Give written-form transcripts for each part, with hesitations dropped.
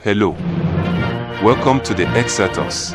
Hello. Welcome to the Xirtus.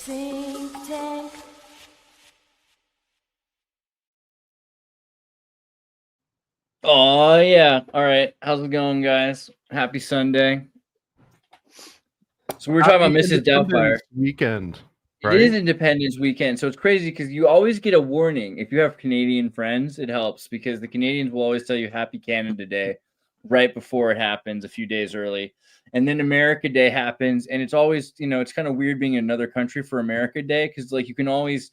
Synctank. Oh yeah. All right. How's it going, guys? Happy Sunday. So we were talking about Mrs. Doubtfire. Weekend. Right? It is Independence Weekend, so it's crazy because you always get a warning. If you have Canadian friends, it helps because the Canadians will always tell you Happy Canada Day right before it happens, a few days early. And then America Day happens, and it's always, it's kind of weird being in another country for America Day because, like, you can always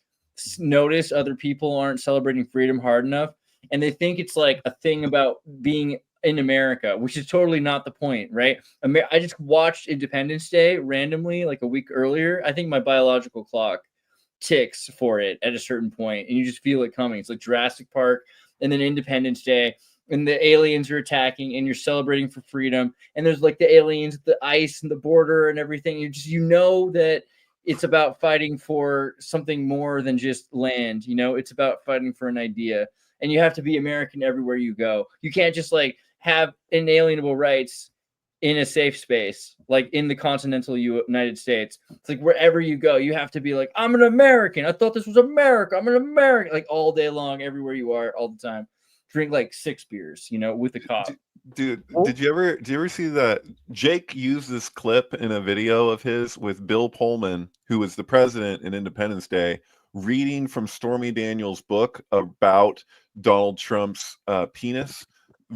notice other people aren't celebrating freedom hard enough, and they think it's like a thing about being in America, which is totally not the point, right? I just watched Independence Day randomly, like a week earlier. I think my biological clock ticks for it at a certain point, and you just feel it coming. It's like Jurassic Park, and then Independence Day, and the aliens are attacking, and you're celebrating for freedom. And there's like the aliens, the ice, and the border, and everything. You know that it's about fighting for something more than just land. It's about fighting for an idea, and you have to be American everywhere you go. You can't just like have inalienable rights in a safe space, like in the continental United States. It's like wherever you go, you have to be like, I'm an American. I thought this was America. I'm an American, like all day long, everywhere you are, all the time. Drink like 6 beers, with a cop. Dude, did you ever see that Jake used this clip in a video of his with Bill Pullman, who was the president in Independence Day, reading from Stormy Daniels' book about Donald Trump's penis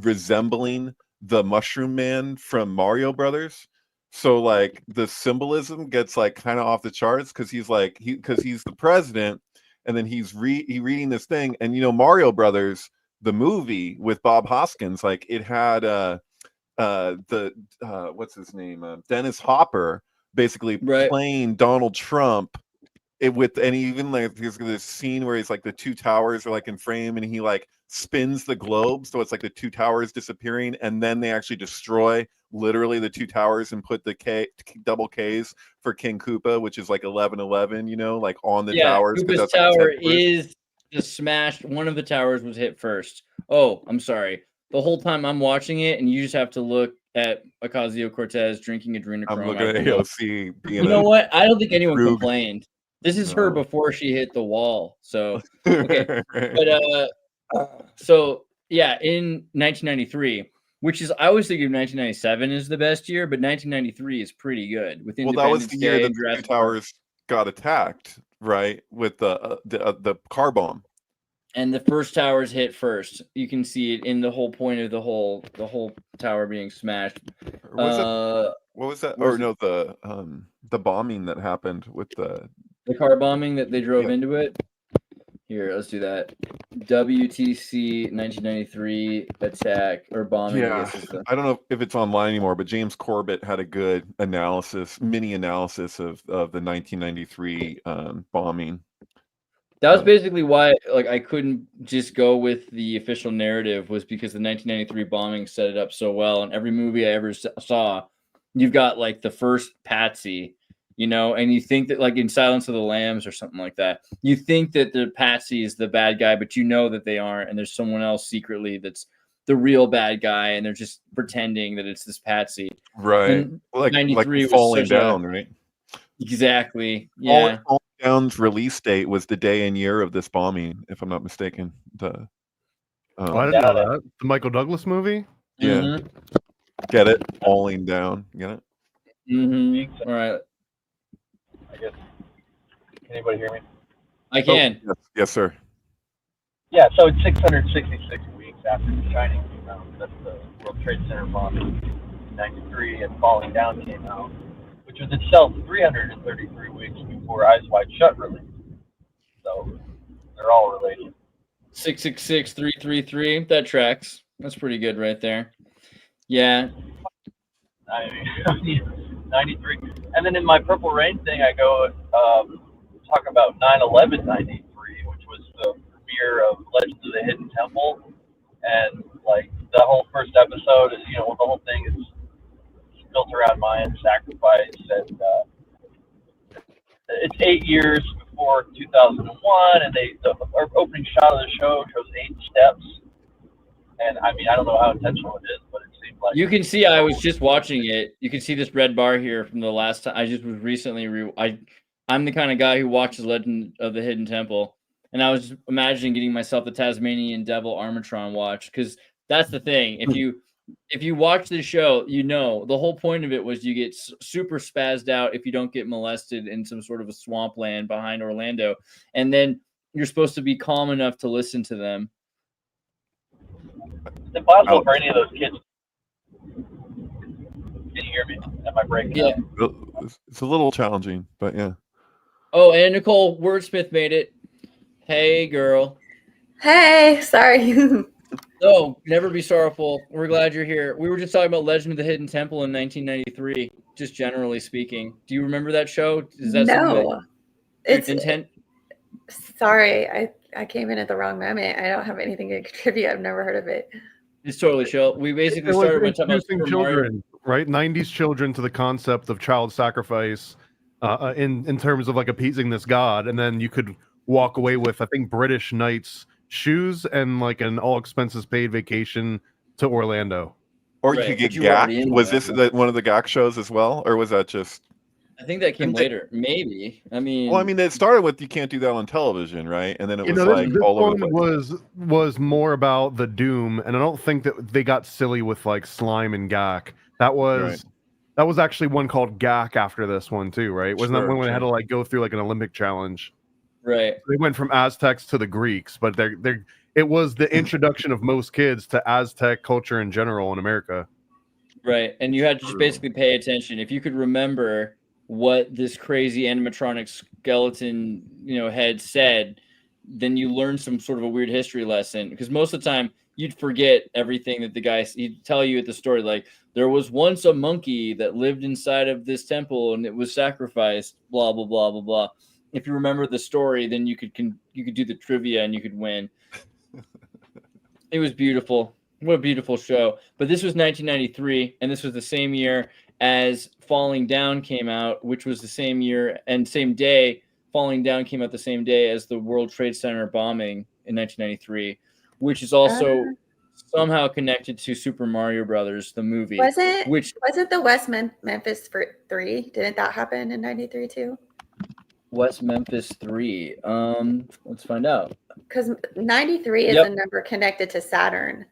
resembling the Mushroom Man from Mario Brothers. So like the symbolism gets like kind of off the charts because he's the president, and then he's reading this thing, and Mario Brothers, the movie with Bob Hoskins, like it had what's his name, Dennis Hopper basically playing Donald Trump. And even like there's this scene where he's like the two towers are like in frame, and he like spins the globe, so it's like the two towers disappearing, and then they actually destroy literally the two towers and put the double K's for King Koopa, which is like 1111, like on the towers. Koopa's tower is the smashed. One of the towers was hit first. Oh, I'm sorry. The whole time I'm watching it, and you just have to look at Ocasio-Cortez drinking adrenochrome. I'm looking at AOC. You know what? I don't think anyone complained. This is her before she hit the wall. So okay, but so yeah, in 1993, which is I always think of 1997 as the best year, but 1993 is pretty good. Well, that was the year that the towers got attacked, right? With the car bomb. And the first towers hit first. You can see it in the whole point of the whole tower being smashed. What was that? Or no, the bombing that happened with the car bombing that they drove into it. Here, let's do that. WTC 1993 attack or bombing. Yeah, I don't know if it's online anymore, but James Corbett had a good mini analysis of the 1993 bombing. That was basically why, like, I couldn't just go with the official narrative, was because the 1993 bombing set it up so well. And every movie I ever saw, you've got like the first patsy, and you think that, like in Silence of the Lambs or something like that, you think that the patsy is the bad guy, but you know that they aren't, and there's someone else secretly that's the real bad guy, and they're just pretending that it's this patsy. Right. And Like 93 was Falling such Down, right? Exactly. Yeah. Falling Down's release date was the day and year of this bombing, if I'm not mistaken. I didn't know that. The Michael Douglas movie? Yeah. Mhm. Get it? Falling Down. Get it? Mm-hmm. All right. I guess. Can anybody hear me? I can. Oh, yes, sir. Yeah, so it's 666 weeks after The Shining came out. That's the World Trade Center bombing in 93, and Falling Down came out, which was itself 333 weeks before Eyes Wide Shut released. So they're all related. 666-333. That tracks. That's pretty good right there. Yeah. I mean, 93. And then in my Purple Rain thing, I go talk about 9/11/93, which was the premiere of Legends of the Hidden Temple. And like the whole first episode is, the whole thing is built around Mayan sacrifice, and it's 8 years before 2001, and the opening shot of the show shows 8 steps. And I mean, I don't know how intentional it is, but it seemed like You can see I was just watching it. You can see this red bar here from the last time. I just was recently I'm the kind of guy who watches Legend of the Hidden Temple, and I was just imagining getting myself the Tasmanian Devil Armatron watch, because that's the thing. If you watch the show, the whole point of it was you get super spazzed out if you don't get molested in some sort of a swampland behind Orlando, and then you're supposed to be calm enough to listen to them. it's impossible for any of those kids. Can you hear me? Am I breaking up? It's a little challenging, but yeah. Oh, and Nicole Wordsmith made it. Hey, girl. Hey, sorry. No, never be sorrowful. We're glad you're here. We were just talking about Legend of the Hidden Temple in 1993, just generally speaking. Do you remember that show? Is that No. It's intent? Sorry, I came in at the wrong moment. I don't have anything to contribute. I've never heard of it. It's totally chill. We basically It was started by talking about introducing Super Mario. children, right? 90s children to the concept of child sacrifice in terms of like appeasing this god, and then you could walk away with, I think, British Knights shoes and like an all expenses paid vacation to Orlando. Or you Right, could but get you were already GAC. in Was there. this one of the GAC shows as well? Or was that just... I think that came Didn't they- later. Maybe. I mean, Well, I mean, it started with you can't do that on television, right? And then it was This all over one the place. was more about the Doom, and I don't think that they got silly with like slime and gack. That was actually one called gack after this one too, right? Wasn't that one where they had to like go through like an Olympic challenge? right. They went from Aztecs to the Greeks, but it was the introduction of most kids to Aztec culture in general in America. Right. And you had to just basically pay attention. If you could remember what this crazy animatronic skeleton, head said, then you learn some sort of a weird history lesson. Because most of the time you'd forget everything that the guy, he'd tell you at the story, like, there was once a monkey that lived inside of this temple and it was sacrificed, blah, blah, blah, blah, blah. If you remember the story, then you could do the trivia and you could win. It was beautiful. What a beautiful show. But this was 1993, and this was the same year as Falling Down came out, which was the same year and same day. Falling Down came out the same day as the World Trade Center bombing in 1993, which is also somehow connected to Super Mario Brothers, the movie. Was it the West Memphis 3? Didn't that happen in 93 too? West Memphis 3. Let's find out. Because 93 is a number connected to Saturn.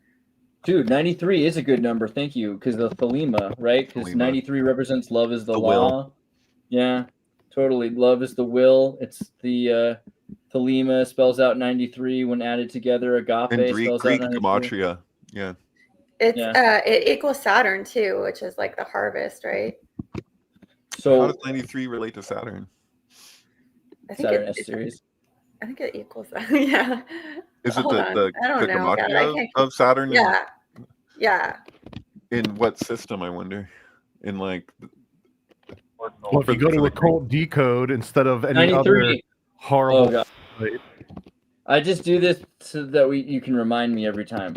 Dude, 93 is a good number. Thank you. Because the Thelema, right? Because 93 represents love is the law. Will. Yeah, totally. Love is the will. It's the Thelema spells out 93 when added together. Agape And spells out Greek 93. Gematria. Yeah. It's it equals Saturn too, which is like the harvest, right? So how does 93 relate to Saturn? I think Saturn S series. I think it equals that. Yeah. Is it Hold on. the I don't know. God, I Gematria can't of Saturn? Yeah. Yeah. In what system, I wonder? In like... Well, if you go to occult decode instead of any 93. other horrible, Oh, God. I just do this so that you can remind me every time.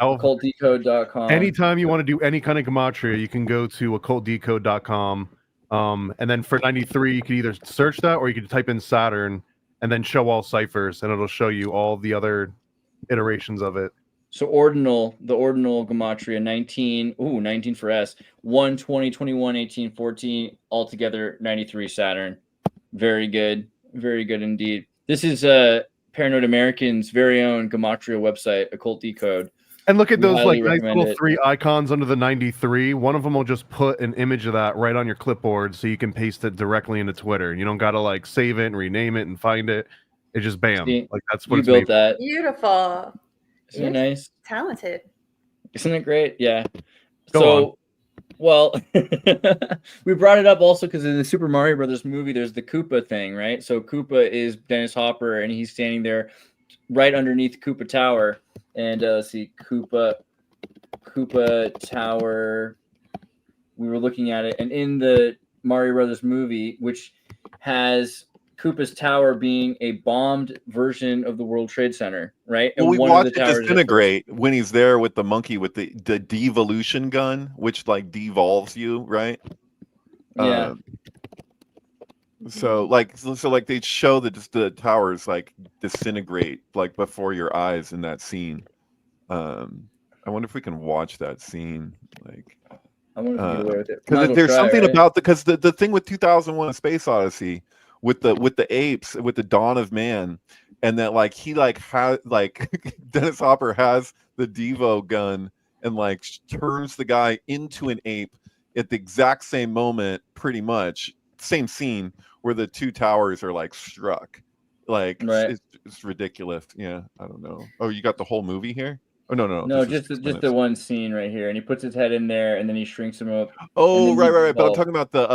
OccultDecode.com. Anytime you want to do any kind of gematria, you can go to occultdecode.com. And then for 93, you can either search that or you can type in Saturn and then show all ciphers, and it'll show you all the other iterations of it. So the ordinal gematria, 19 for S, 1, 20, 21, 18, 14, altogether 93 Saturn. Very good indeed. This is Paranoid American's very own gematria website, Occult Decode. And look at those highly like nice recommend little it. 3 icons under the 93. One of them will just put an image of that right on your clipboard so you can paste it directly into Twitter. You don't got to like save it and rename it and find it. It just bam. See, like that's what you it's built made. that. Beautiful. Isn't it nice? Talented. Isn't it great? Yeah. Go on. Well, we brought it up also because in the Super Mario Brothers movie, there's the Koopa thing, right? So Koopa is Dennis Hopper, and he's standing there right underneath Koopa Tower. And let's see, Koopa Tower. We were looking at it, and in the Mario Brothers movie, which has Koopa's Tower being a bombed version of the World Trade Center, right? Well, And we one of watched the it towers disintegrate when he's there with the monkey with the devolution gun, which like devolves you, right? Yeah. So they show that just the towers like disintegrate like before your eyes in that scene. I wonder if we can watch that scene. Like, I wonder if we get away with it. because there's something about the thing with 2001: A Space Odyssey with the apes, with the dawn of man, and that like he like has like Dennis Hopper has the Devo gun and like turns the guy into an ape at the exact same moment, pretty much same scene where the 2 towers are like struck. Like Right. it's ridiculous. Yeah, I don't know. Oh, you got the whole movie here? Oh no. No, just the one scene right here, and he puts his head in there, and then he shrinks him up. Oh, right. But I'm talking about the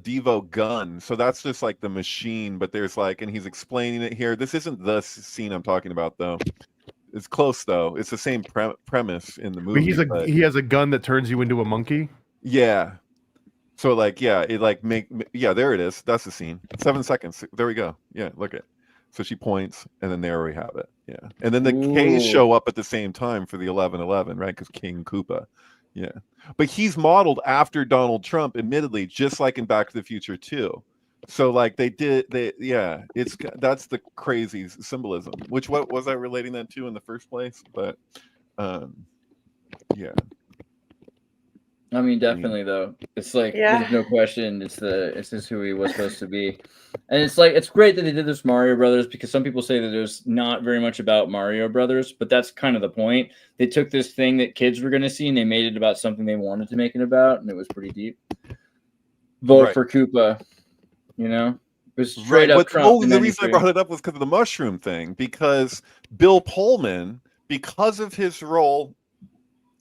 Devo gun. So that's just like the machine, but there's like, and he's explaining it here. This isn't the scene I'm talking about, though. It's close, though. It's the same premise in the movie. But he has a gun that turns you into a monkey. Yeah. So like, yeah, it like there it is. That's the scene. 7 seconds. There we go. Yeah, look at. So she points, and then there we have it. Yeah, and then the K's show up at the same time for the 11-11, right? Because King Koopa. Yeah, but he's modeled after Donald Trump, admittedly, just like in Back to the Future 2. So like that's the crazy symbolism. Which what was I relating that to in the first place? But yeah. I mean, definitely though. It's like there's no question. It's just who he was supposed to be, and it's like it's great that they did this Mario Brothers because some people say that there's not very much about Mario Brothers, but that's kind of the point. They took this thing that kids were going to see and they made it about something they wanted to make it about, and it was pretty deep. Vote for Koopa, you know. It was straight up Trump. The reason I brought it up was because of the mushroom thing. Because Bill Pullman, because of his role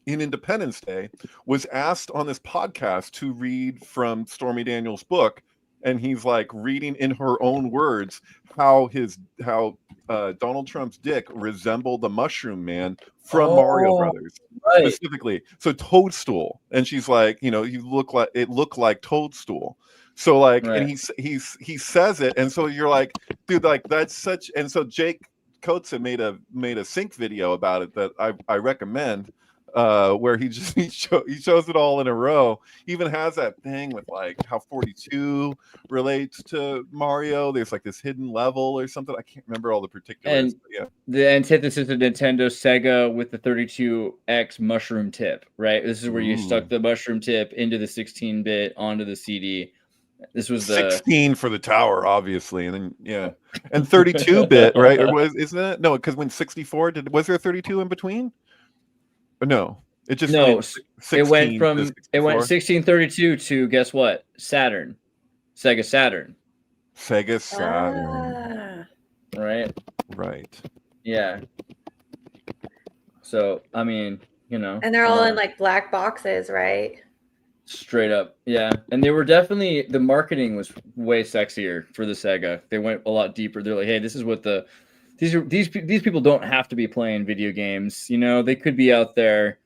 in Independence Day, was asked on this podcast to read from Stormy Daniels' book, and he's like reading in her own words how Donald Trump's dick resembled the Mushroom Man from Mario Brothers, specifically. So Toadstool, and she's like, it looked like Toadstool. So like, and he says it, and so you're like, dude, like that's such. And so Jake Coates had made a sync video about it that I recommend. Where he shows it all in a row. He even has that thing with like how 42 relates to Mario. There's like this hidden level or something. I can't remember all the particulars. And the antithesis of Nintendo Sega with the 32X mushroom tip, right? This is where you stuck the mushroom tip into the 16-bit onto the CD. This was the 16 for the tower, obviously, and then and 32-bit, right? Or isn't it? No, because when 64 was there a 32 in between? No, it just it went from 1632 to guess what? Sega Saturn. Right. Yeah. So I mean, and they're all in like black boxes, right? Straight up, yeah. And they were definitely, the marketing was way sexier for the Sega. They went a lot deeper. They're like, hey, this is what these people don't have to be playing video games. They could be out there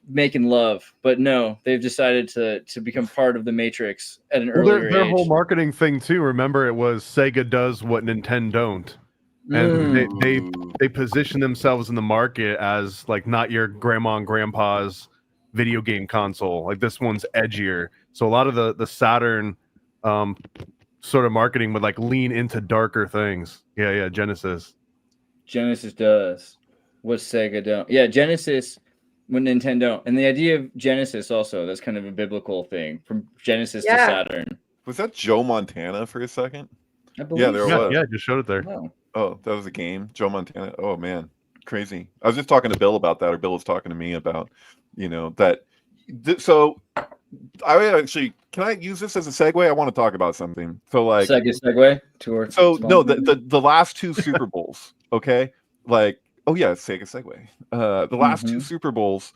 making love, but no, they've decided to become part of the Matrix at an earlier age. Their whole marketing thing too. Remember, it was Sega does what Nintendo don't. and Ooh. they position themselves in the market as like not your grandma and grandpa's video game console. Like this one's edgier. So a lot of the Saturn sort of marketing would like lean into darker things. Yeah, Genesis. Genesis does what Sega don't. Yeah, Genesis when Nintendo, and the idea of Genesis also, that's kind of a biblical thing from Genesis to Saturn. Was that Joe Montana for a second? I believe there so. was. Yeah, just showed it there. Wow. Oh, that was a game, Joe Montana. Oh man, crazy. I was just talking to Bill about that, or Bill was talking to me about, that. So, I actually, can I use this as a segue? I want to talk about something. So, like, segue to our. So no, the last two Super Bowls, okay, like, oh yeah, Sega segue. The last two Super Bowls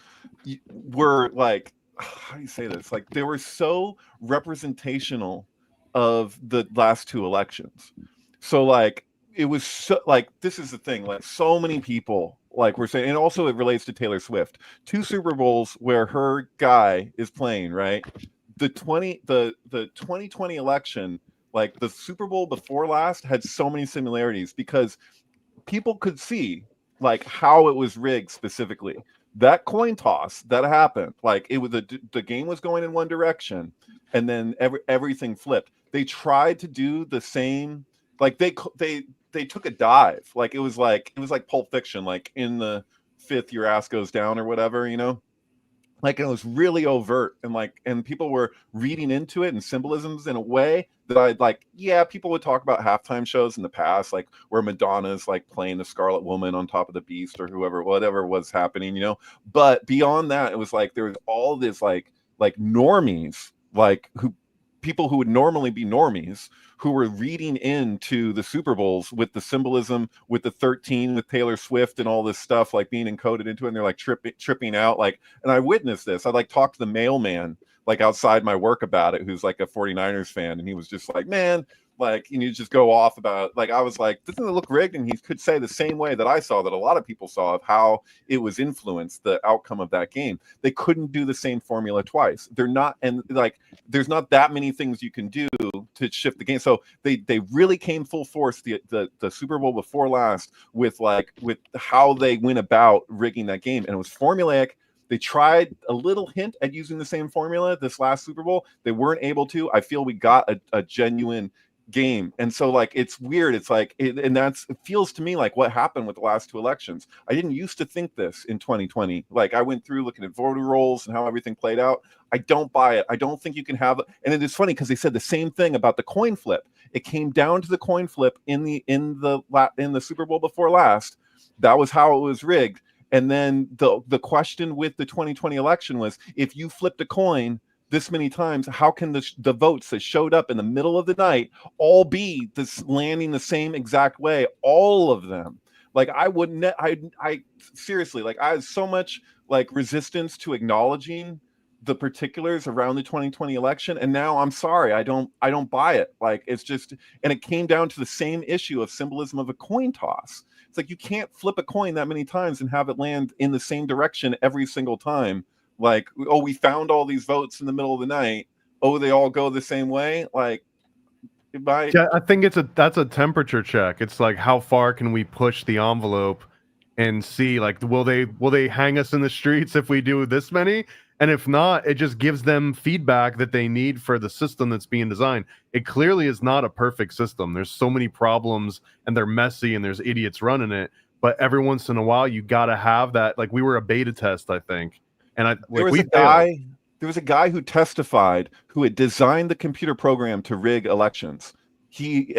were like, how do you say this? Like, they were so representational of the last two elections. So like, it was so like, this is the thing, like so many people like were saying, and also it relates to Taylor Swift. Two Super Bowls where her guy is playing, right? The 2020 election, like the Super Bowl before last, had so many similarities because people could see like how it was rigged specifically. That coin toss that happened, like it was the game was going in one direction, and then everything flipped. They tried to do the same, like they took a dive, like it was like Pulp Fiction, like in the fifth your ass goes down or whatever, like it was really overt, and people were reading into it and symbolisms in a way that I'd like, yeah, people would talk about halftime shows in the past, like where Madonna's like playing the Scarlet Woman on top of the Beast or whatever was happening, but beyond that, it was like there was all this like normies, like people who would normally be normies, who were reading into the Super Bowls with the symbolism, with the 13, with Taylor Swift and all this stuff, like being encoded into it, and they're like tripping out. Like, and I witnessed this. I like talked to the mailman, like outside my work about it, who's like a 49ers fan. And he was just like, man, like, you just go off about, like, I was like, doesn't it look rigged? And he could say the same way that I saw, that a lot of people saw, of how it was influenced the outcome of that game. They couldn't do the same formula twice. They're not, and like, there's not that many things you can do to shift the game. So they really came full force the Super Bowl before last with how they went about rigging that game. And it was formulaic. They tried a little hint at using the same formula this last Super Bowl. They weren't able to. I feel we got a genuine game. And so like, it's weird. It's like, it feels to me like what happened with the last two elections. I didn't used to think this in 2020. Like I went through looking at voter rolls and how everything played out. I don't buy it. I don't think you can have it. And it is funny because they said the same thing about the coin flip. It came down to the coin flip in the Super Bowl before last. That was how it was rigged. And then the question with the 2020 election was, if you flipped a coin this many times, how can the votes that showed up in the middle of the night all be this landing the same exact way? All of them. Like I wouldn't, I seriously, like I had so much like resistance to acknowledging the particulars around the 2020 election. And now I'm sorry, I don't buy it. Like it's just, and it came down to the same issue of symbolism of a coin toss. It's like, you can't flip a coin that many times and have it land in the same direction every single time. Like, oh, we found all these votes in the middle of the night. Oh, they all go the same way. Like, yeah, I think that's a temperature check. It's like, how far can we push the envelope and see, like, will they hang us in the streets if we do this many? And if not, it just gives them feedback that they need for the system that's being designed. It clearly is not a perfect system. There's so many problems, and they're messy, and there's idiots running it. But every once in a while, you got to have that. Like, we were a beta test, I think. And there was a guy who testified who had designed the computer program to rig elections. He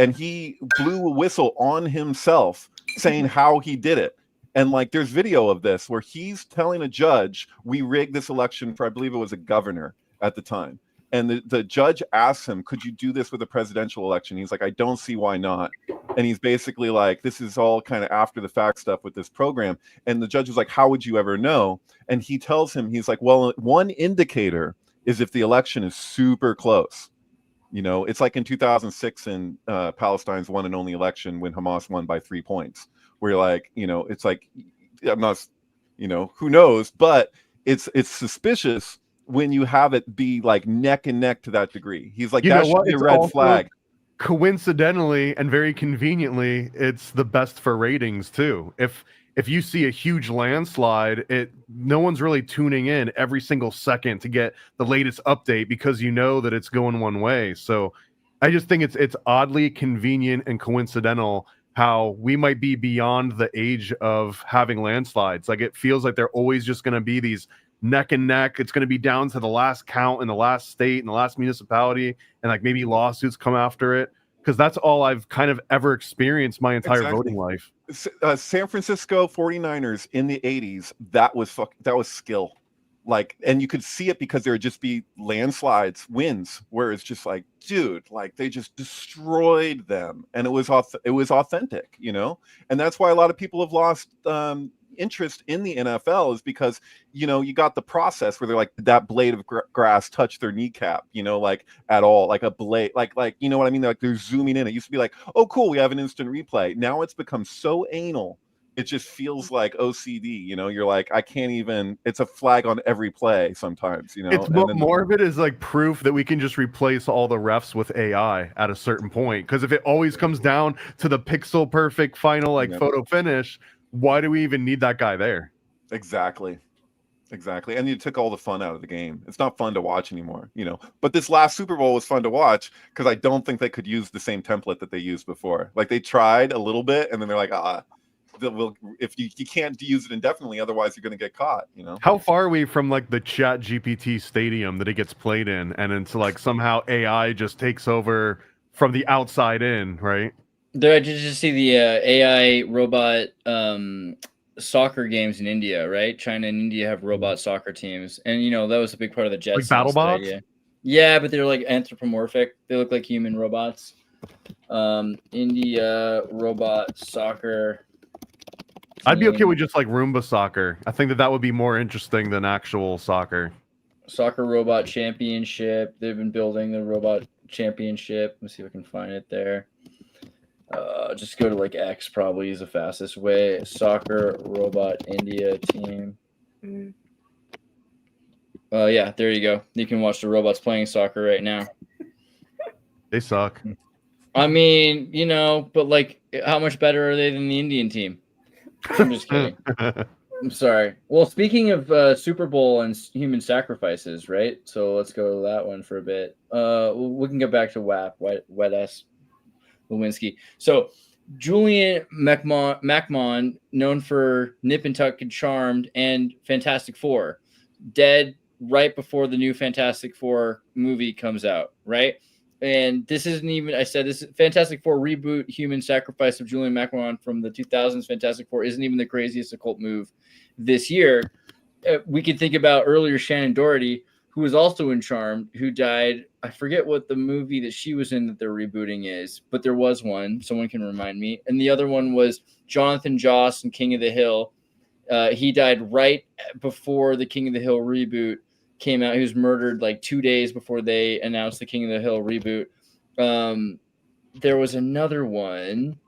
blew a whistle on himself saying how he did it. And like, there's video of this where he's telling a judge, we rigged this election for, I believe it was a governor at the time. And the judge asks him, could you do this with a presidential election? He's like, I don't see why not. And he's basically like, this is all kind of after the fact stuff with this program. And the judge was like, how would you ever know? And he tells him, he's like, well, one indicator is if the election is super close. It's like in 2006 in Palestine's one and only election when Hamas won by 3 points. Where you're like, it's like, I'm not, who knows, but it's suspicious when you have it be like neck and neck to that degree. He's like, that should be a red flag. coincidentally and very conveniently, it's the best for ratings too. If you see a huge landslide, no one's really tuning in every single second to get the latest update because you know that it's going one way. So I just think it's oddly convenient and coincidental how we might be beyond the age of having landslides. Like it feels like they're always just going to be these neck and neck. It's going to be down to the last count in the last state and the last municipality, and like maybe lawsuits come after it, because that's all I've kind of ever experienced my entire voting life. San Francisco 49ers in the 80s, that was skill. Like, and you could see it because there would just be landslides, wins, where it's just like, dude, like they just destroyed them, and it was authentic, you know. And that's why a lot of people have lost interest in the NFL, is because, you know, you got the process where they're like, did that blade of grass touch their kneecap, you know, like at all, like a blade, like you know what I mean? Like they're zooming in. It used to be like, oh cool, we have an instant replay. Now it's become so anal. It just feels like OCD, you know. You're like, I can't even. It's a flag on every play sometimes, you know. It's more of it is like proof that we can just replace all the refs with AI at a certain point. Because if it always comes down to the pixel perfect final photo finish, why do we even need that guy there? Exactly. And you took all the fun out of the game. It's not fun to watch anymore, you know. But this last Super Bowl was fun to watch because I don't think they could use the same template that they used before. Like they tried a little bit, and then they're like, if you can't use it indefinitely, otherwise you're going to get caught, you know. How far are we from like the Chat GPT stadium that it gets played in, and into like somehow AI just takes over from the outside in, right? There, I just see the AI robot soccer games in India, right? China and India have robot soccer teams, and you know that was a big part of the Jetsons. Like BattleBots? Idea. Yeah, but they're like anthropomorphic. They look like human robots. India robot soccer. I'd be okay with just like Roomba soccer. I think that would be more interesting than actual soccer. Soccer robot championship. They've been building the robot championship. Let's see if I can find it there. Just go to like X, probably is the fastest way. Soccer robot India team. Yeah, there you go. You can watch the robots playing soccer right now. They suck. I mean, you know, but like, how much better are they than the Indian team? I'm just kidding. I'm sorry. Well, speaking of Super Bowl and human sacrifices, right? So let's go to that one for a bit. We can get back to WAP, Wet S. Lewinsky. So Julian McMahon, known for Nip and Tuck and Charmed and Fantastic Four, dead right before the new Fantastic Four movie comes out, right? And this isn't even, I said this Fantastic Four reboot, human sacrifice of Julian McMahon from the 2000s Fantastic Four isn't even the craziest occult move this year. We could think about earlier Shannon Doherty, who was also in Charmed, who died. I forget what the movie that she was in that they're rebooting is, but there was one. Someone can remind me. And the other one was Jonathan Joss in King of the Hill. He died right before the King of the Hill reboot came out. He was murdered like 2 days before they announced the King of the Hill reboot. There was another one.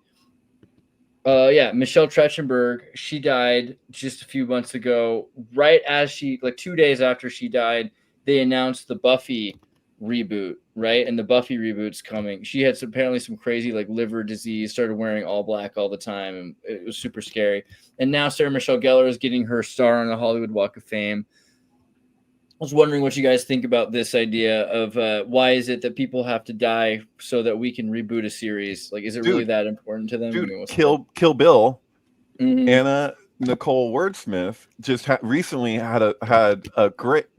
Michelle Trachtenberg, she died just a few months ago. Right as she, like 2 days after she died, they announced the Buffy reboot, right? And the Buffy reboot's coming. She had apparently some crazy like liver disease, started wearing all black all the time, and it was super scary. And now Sarah Michelle Gellar is getting her star on the Hollywood Walk of Fame. I was wondering what you guys think about this idea of why is it that people have to die so that we can reboot a series? Like, is it really that important to them? Dude, Kill Bill, Anna Nicole Wordsmith just recently had a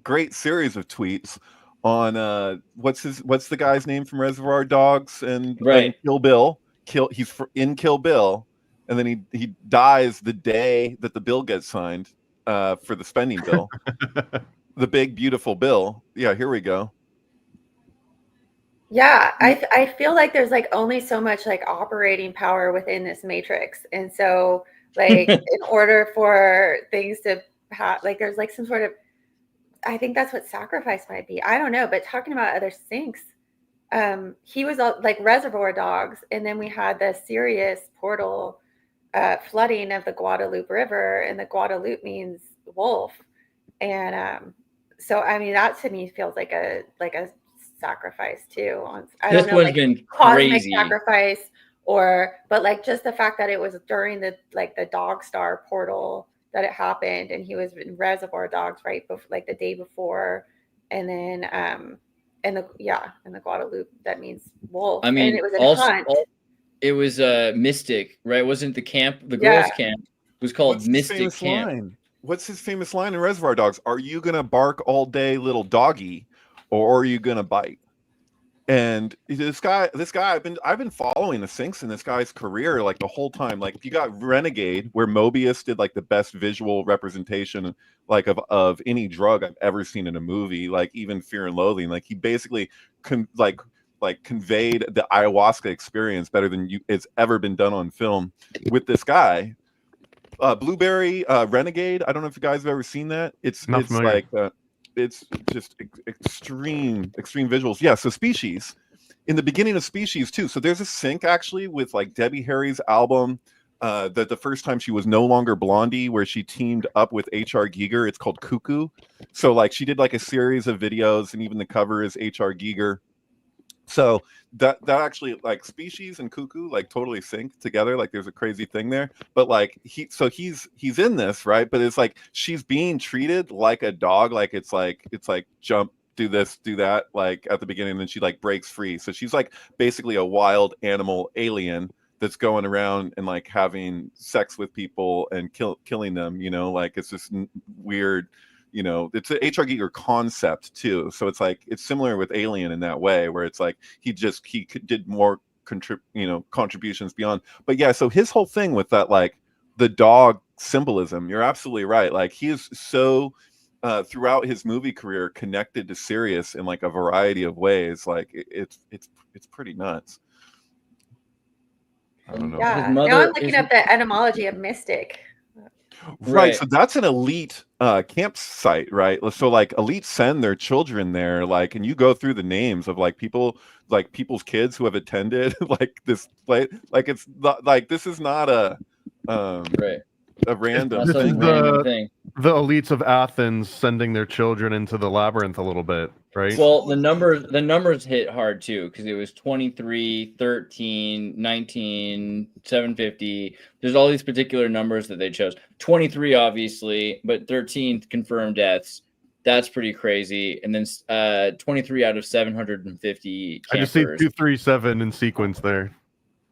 great series of tweets on what's the guy's name from Reservoir Dogs and Kill Bill. He's in Kill Bill, and then he dies the day that the bill gets signed for the spending bill. The big beautiful bill. Yeah, here we go. Yeah, I feel like there's like only so much like operating power within this matrix, and so like in order for things to have like there's like some sort of, I think that's what sacrifice might be. I don't know, but talking about other syncs, he was like Reservoir Dogs, and then we had the Sirius portal flooding of the Guadalupe River, and the Guadalupe means wolf, and so I mean that to me feels like a sacrifice too. I This don't know, one's like been cosmic crazy. sacrifice, but like just the fact that it was during the Dog Star portal that it happened, and he was in Reservoir Dogs right before, like the day before, and then and the Guadalupe, that means wolf. I mean, and it was in also Hunt. it was Mystic, right? Wasn't the camp, the Yeah. girls' camp? It was called What's his Mystic famous Camp. line? What's his famous line in Reservoir Dogs? Are you gonna bark all day, little doggy, or are you gonna bite? And this guy, I've been following the Syncs in this guy's career like the whole time. Like, if you got Renegade, where Mobius did like the best visual representation like of any drug I've ever seen in a movie, like even Fear and Loathing. Like, he basically conveyed the ayahuasca experience better than it's ever been done on film with this guy. Blueberry Renegade. I don't know if you guys have ever seen that. It's familiar. like it's just extreme visuals. Yeah. So Species, in the beginning of Species too. So there's a sync actually with like Debbie Harry's album. That the first time she was no longer Blondie, where she teamed up with H.R. Giger. It's called Cuckoo. So like she did like a series of videos, and even the cover is H.R. Giger. So that actually, like, Species and Cuckoo like totally sync together. Like, there's a crazy thing there. But like he's in this, right? But it's like she's being treated like a dog. Like it's like jump, do this, do that, like at the beginning, and then she like breaks free. So she's like basically a wild animal alien that's going around and like having sex with people and killing them. Like, it's just weird. It's an H.R. Giger concept too. So it's like, it's similar with Alien in that way, where it's like he did more contributions beyond. But yeah, so his whole thing with that, like the dog symbolism, you're absolutely right. Like, he is so throughout his movie career connected to Sirius in like a variety of ways. Like, it's pretty nuts. I don't know. Yeah. Now I'm looking up the etymology of mystic. Right. So that's an elite campsite, right? So like elites send their children there, like, and you go through the names of like people's kids who have attended like this place. Like, it's not like, this is not a Right. a random This is thing. the elites of Athens sending their children into the labyrinth a little bit, right? Well, the numbers hit hard too, because it was 23, 13, 19, 750. There's all these particular numbers that they chose. 23, obviously, but 13 confirmed deaths. That's pretty crazy. And then 23 out of 750 campers. I just see 237 in sequence there.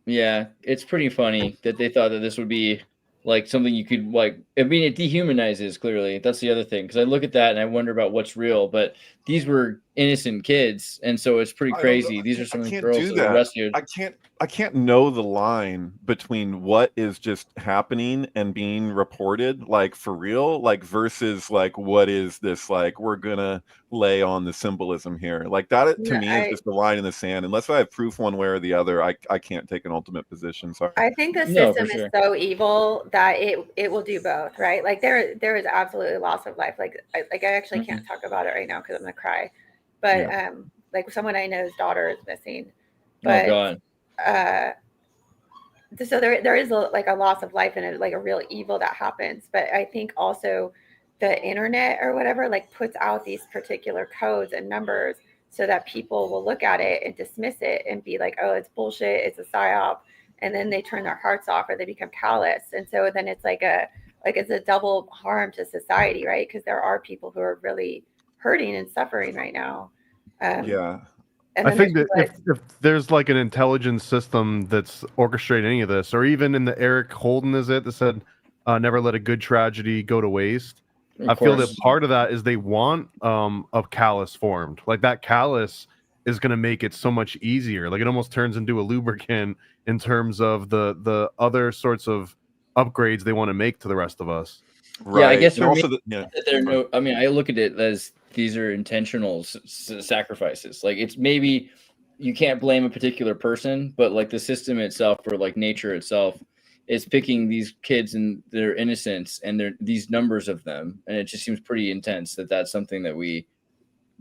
Yeah, it's pretty funny that they thought that this would be like something you could like. I mean, it dehumanizes, clearly. That's the other thing, because I look at that and I wonder about what's real. But these were innocent kids, and so it's pretty crazy. These are some of the girls that were rescued. I can't know the line between what is just happening and being reported, like for real, like versus like what is this, like we're gonna lay on the symbolism here. Like that to me is just a line in the sand. Unless I have proof one way or the other, I can't take an ultimate position. Sorry. I think the system is so evil that it will do both, right? Like there is absolutely loss of life. Like I actually can't talk about it right now because I'm gonna cry. But like someone I know's daughter is missing. But, oh God. So there is like a loss of life and like a real evil that happens. But I think also the internet or whatever like puts out these particular codes and numbers so that people will look at it and dismiss it and be like, oh, it's bullshit, it's a psyop, and then they turn their hearts off or they become callous. And so then it's it's a double harm to society, right? Because there are people who are really hurting and suffering right now. I think that if there's like an intelligence system that's orchestrating any of this, or even in the Eric Holden, is it that said, never let a good tragedy go to waste. I feel that part of that is they want a callus formed. Like that callus is going to make it so much easier. Like it almost turns into a lubricant in terms of the other sorts of upgrades they want to make to the rest of us. Right. Yeah, I guess for me, I mean, I look at it as these are intentional sacrifices. Like it's maybe you can't blame a particular person, but like the system itself or like nature itself is picking these kids and their innocence and these numbers of them. And it just seems pretty intense that that's something that we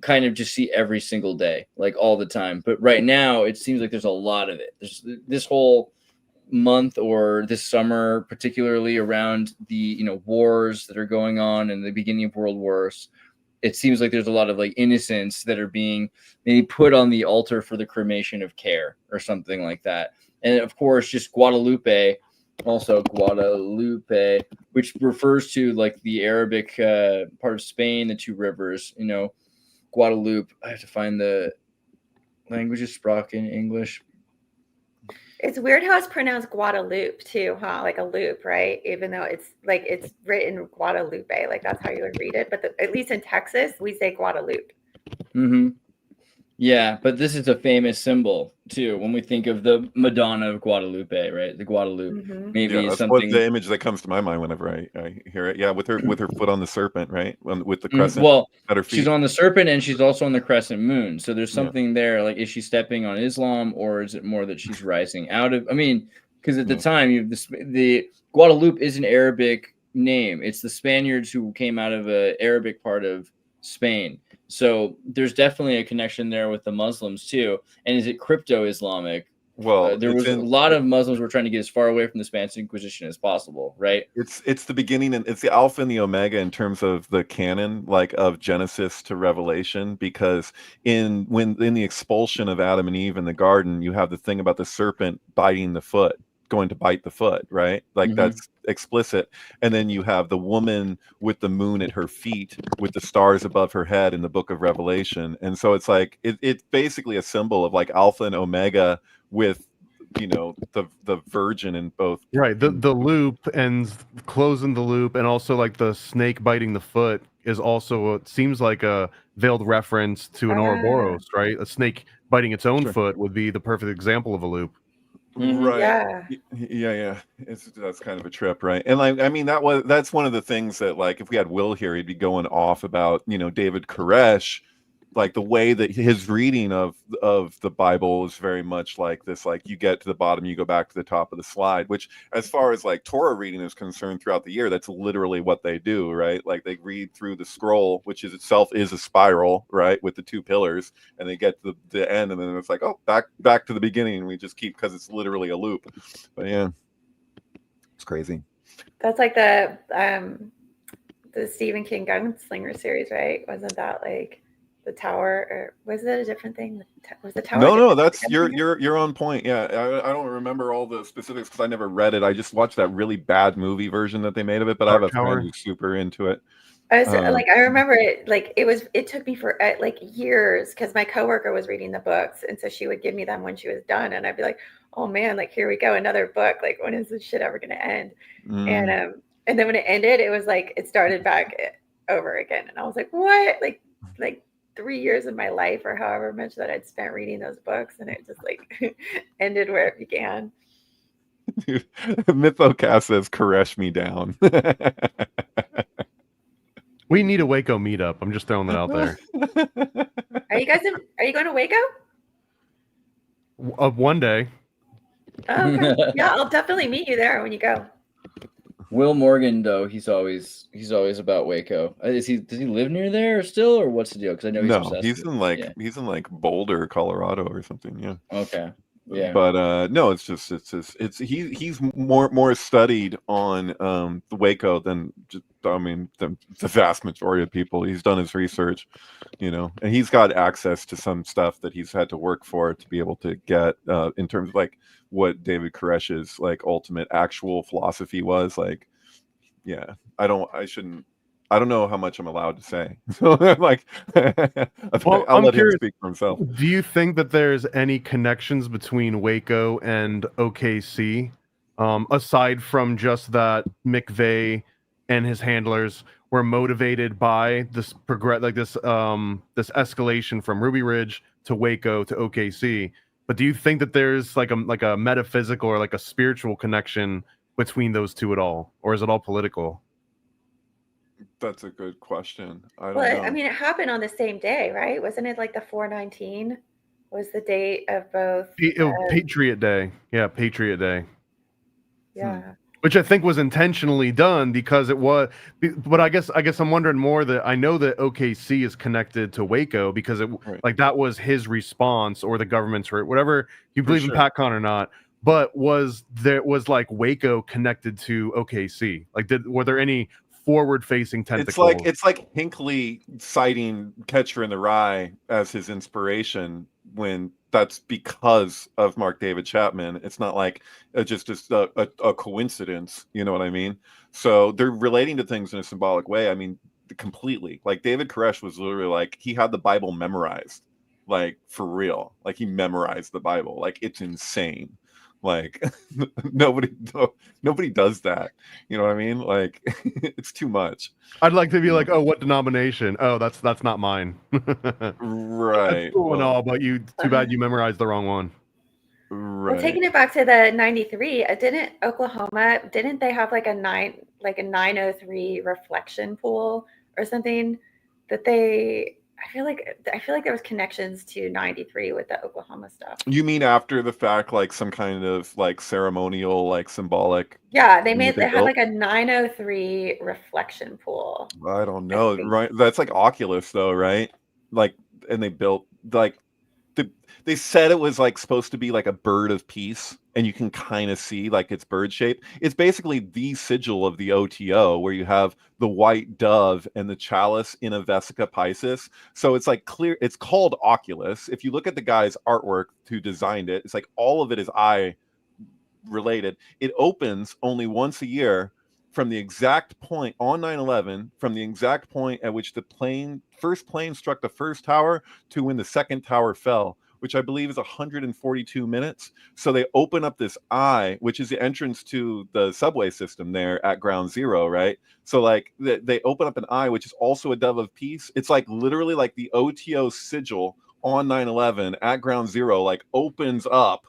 kind of just see every single day, like all the time. But right now it seems like there's a lot of it. There's this whole month or this summer, particularly around the wars that are going on and the beginning of world wars. it seems like there's a lot of like innocence that are being maybe put on the altar for the cremation of care or something like that. And of course, just Guadalupe, also Guadalupe, which refers to like the Arabic part of Spain, the two rivers, you know, Guadalupe. I have to find the language of Sprach in English. It's weird how it's pronounced Guadalupe too, huh? Like a loop, right? Even though it's like it's written Guadalupe, like that's how you would read it. But at least in Texas, we say Guadalupe. Mm-hmm. Yeah, but this is a famous symbol too. When we think of the Madonna of Guadalupe, right? The Guadalupe, maybe Yeah, that's something. what the image that comes to my mind whenever I hear it. Yeah, with her foot on the serpent, right? With the crescent Well, at her feet. she's on the serpent and she's also on the crescent moon. So there's Yeah. something there. Like, is she stepping on Islam, or is it more that she's rising out of? I mean, because at the time, the Guadalupe is an Arabic name. It's the Spaniards who came out of an Arabic part of Spain. So there's definitely a connection there with the Muslims too. And is it crypto-Islamic? Well, there was a lot of Muslims were trying to get as far away from the Spanish Inquisition as possible, right? It's the beginning, and it's the alpha and the omega in terms of the canon, like of Genesis to Revelation, because in the expulsion of Adam and Eve in the garden, you have the thing about the serpent biting the foot, going to bite the foot, right? Like that's explicit. And then you have the woman with the moon at her feet with the stars above her head in the book of Revelation. And so it's like it's basically a symbol of like alpha and omega with, you know, the virgin in both, right? The loop and closing the loop, and also like the snake biting the foot is also, it seems like a veiled reference to an Ouroboros, right? A snake biting its own foot would be the perfect example of a loop. Right. Yeah. That's kind of a trip, right? And like, I mean, that's one of the things that, like, if we had Will here, he'd be going off about, you know, David Koresh, like the way that his reading of the Bible is very much like this, like you get to the bottom, you go back to the top of the slide, which as far as like Torah reading is concerned throughout the year, that's literally what they do, right? Like they read through the scroll, which is itself is a spiral, right? With the two pillars, and they get to the end, and then it's like, oh, back to the beginning, and we just keep, because it's literally a loop. But yeah, it's crazy. That's like the Stephen King Gunslinger series, right? Wasn't that like the tower, or was it a different thing? Was the tower? No, that's you're on point. Yeah, I don't remember all the specifics because I never read it. I just watched that really bad movie version that they made of it. But I have a friend who's super into it. Like I remember it. Like it took me for like years because my coworker was reading the books, and so she would give me them when she was done, and I'd be like, "Oh man, like here we go, another book. Like when is this shit ever gonna end?" And then when it ended, it was like it started back over again, and I was like, "What?" Like 3 years of my life, or however much that I'd spent reading those books, and it just like ended where it began. Dude, Mythocast says Koresh me down. We need a Waco meetup. I'm just throwing that out there. Are you going to Waco? One day. Oh, okay. Yeah, I'll definitely meet you there when you go. Will Morgan, though, he's always about Waco. Does he live near there still, or what's the deal? Because I know he's in like Boulder, Colorado, or something. Yeah. Okay. Yeah. But no, it's he's more studied on the Waco than the vast majority of people. He's done his research, you know, and he's got access to some stuff that he's had to work for to be able to get in terms of like what David Koresh's like ultimate actual philosophy was. Like, yeah, I don't know how much I'm allowed to say. So like, I'll let him speak for himself. Do you think that there's any connections between Waco and OKC, aside from just that McVeigh and his handlers were motivated by this this escalation from Ruby Ridge to Waco to OKC? But do you think that there's like a metaphysical or like a spiritual connection between those two at all, or is it all political? That's a good question. I don't know. I mean, it happened on the same day, right? Wasn't it like the 4/19 was the date of both? Patriot Day. Yeah, Patriot Day. Yeah. Which I think was intentionally done because it was. But I guess I'm wondering more that I know that OKC is connected to Waco because like that was his response, or the government's, or whatever you believe in PatCon or not. But was like Waco connected to OKC? Like, were there any forward-facing tentacle. It's like Hinckley citing Catcher in the Rye as his inspiration when that's because of Mark David Chapman. It's not like just a coincidence. You know what I mean? So they're relating to things in a symbolic way. I mean, completely. Like David Koresh was literally like he had the Bible memorized, like for real. Like he memorized the Bible. Like it's insane. Like nobody does that. You know what I mean? Like it's too much. I'd like to be like, oh, what denomination? Oh, that's not mine. Right. That's cool and all, but too bad you memorized the wrong one. Right. Well, taking it back to the 93, didn't they have like a 903 reflection pool or something that I feel like there was connections to 93 with the Oklahoma stuff. You mean after the fact, like some kind of like ceremonial, like symbolic? Yeah, they had like a 903 reflection pool. I don't know, right? That's like Oculus, though, right? Like, and they built like they said it was like supposed to be like a bird of peace, and you can kind of see like its bird shape. It's basically the sigil of the OTO, where you have the white dove and the chalice in a Vesica Piscis. So it's like clear. It's called Oculus. If you look at the guy's artwork who designed it, it's like all of it is eye related. It opens only once a year from the exact point on 9/11, from the exact point at which the first plane struck the first tower to when the second tower fell, which I believe is 142 minutes. So they open up this eye, which is the entrance to the subway system there at Ground Zero, right? So like they open up an eye, which is also a dove of peace. It's like literally like the OTO sigil on 9/11 at Ground Zero, like opens up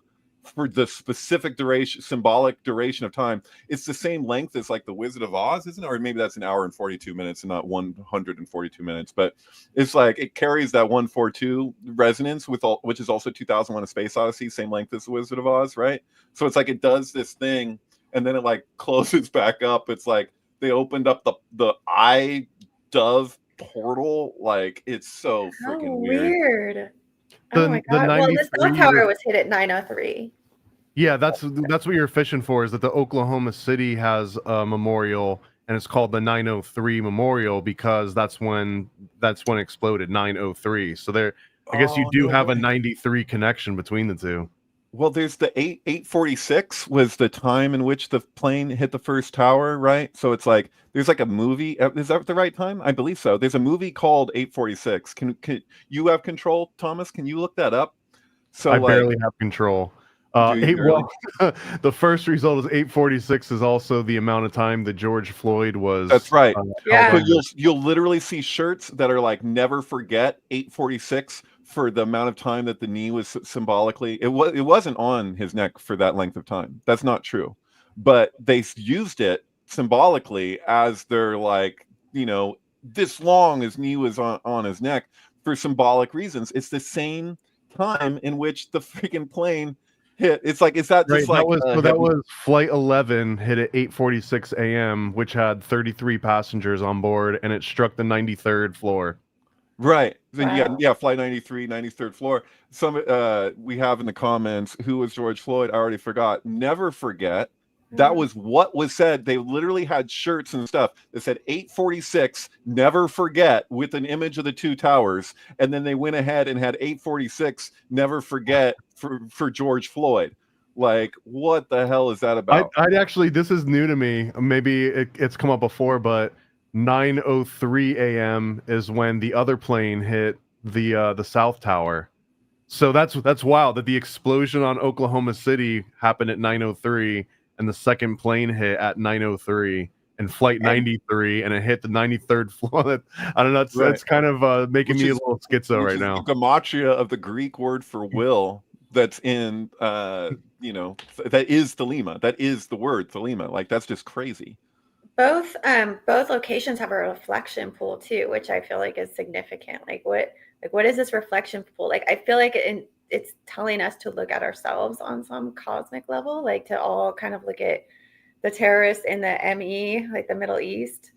for the specific symbolic duration of time. It's the same length as like the Wizard of Oz, isn't it? Or maybe that's an hour and 42 minutes and not 142 minutes, but it's like it carries that 142 resonance which is also 2001: A Space Odyssey, same length as the Wizard of Oz, right? So it's like it does this thing and then it like closes back up. It's like they opened up the eye dove portal. Like it's so freaking weird. Oh my god! Well, the cell tower was hit at 903. Yeah, that's what you're fishing for. Is that the Oklahoma City has a memorial, and it's called the 903 Memorial because that's when it exploded, 903. So there, I guess you do have a 93 connection between the two. Well, there's the 846 was the time in which the plane hit the first tower, right? So it's like there's like a movie. Is that the right time? I believe so. There's a movie called 846. Can you have control, Thomas? Can you look that up? So I barely have control. The first result is 846 is also the amount of time that George Floyd was. That's right. Yeah. So you'll literally see shirts that are like never forget 846 for the amount of time that the knee was symbolically. It wasn't on his neck for that length of time. That's not true. But they used it symbolically as they're like, this long his knee was on his neck for symbolic reasons. It's the same time in which the freaking plane hit. It's like, is that just right, like that was flight 11 hit at 8:46 a.m., which had 33 passengers on board, and it struck the 93rd floor. Right. Then Wow. yeah, flight 93, 93rd floor. Some we have in the comments, who was George Floyd? I already forgot. Never forget. That was what was said. They literally had shirts and stuff that said 846, never forget, with an image of the two towers. And then they went ahead and had 846, never forget for George Floyd. Like, what the hell is that about? I'd actually, this is new to me. Maybe it's come up before, but 9:03 a.m. is when the other plane hit the South Tower. So that's wild that the explosion on Oklahoma City happened at 9:03 and the second plane hit at 9:03 and flight 93 and it hit the 93rd floor. I don't know. It's kind of making me a little schizo right now. The gematria of the Greek word for will that's in that is thelema. That is the word thelema. Like, that's just crazy. Both locations have a reflection pool too, which I feel like is significant. Like what is this reflection pool? Like, I feel like it's telling us to look at ourselves on some cosmic level, like to all kind of look at the terrorists in the ME, like the Middle East.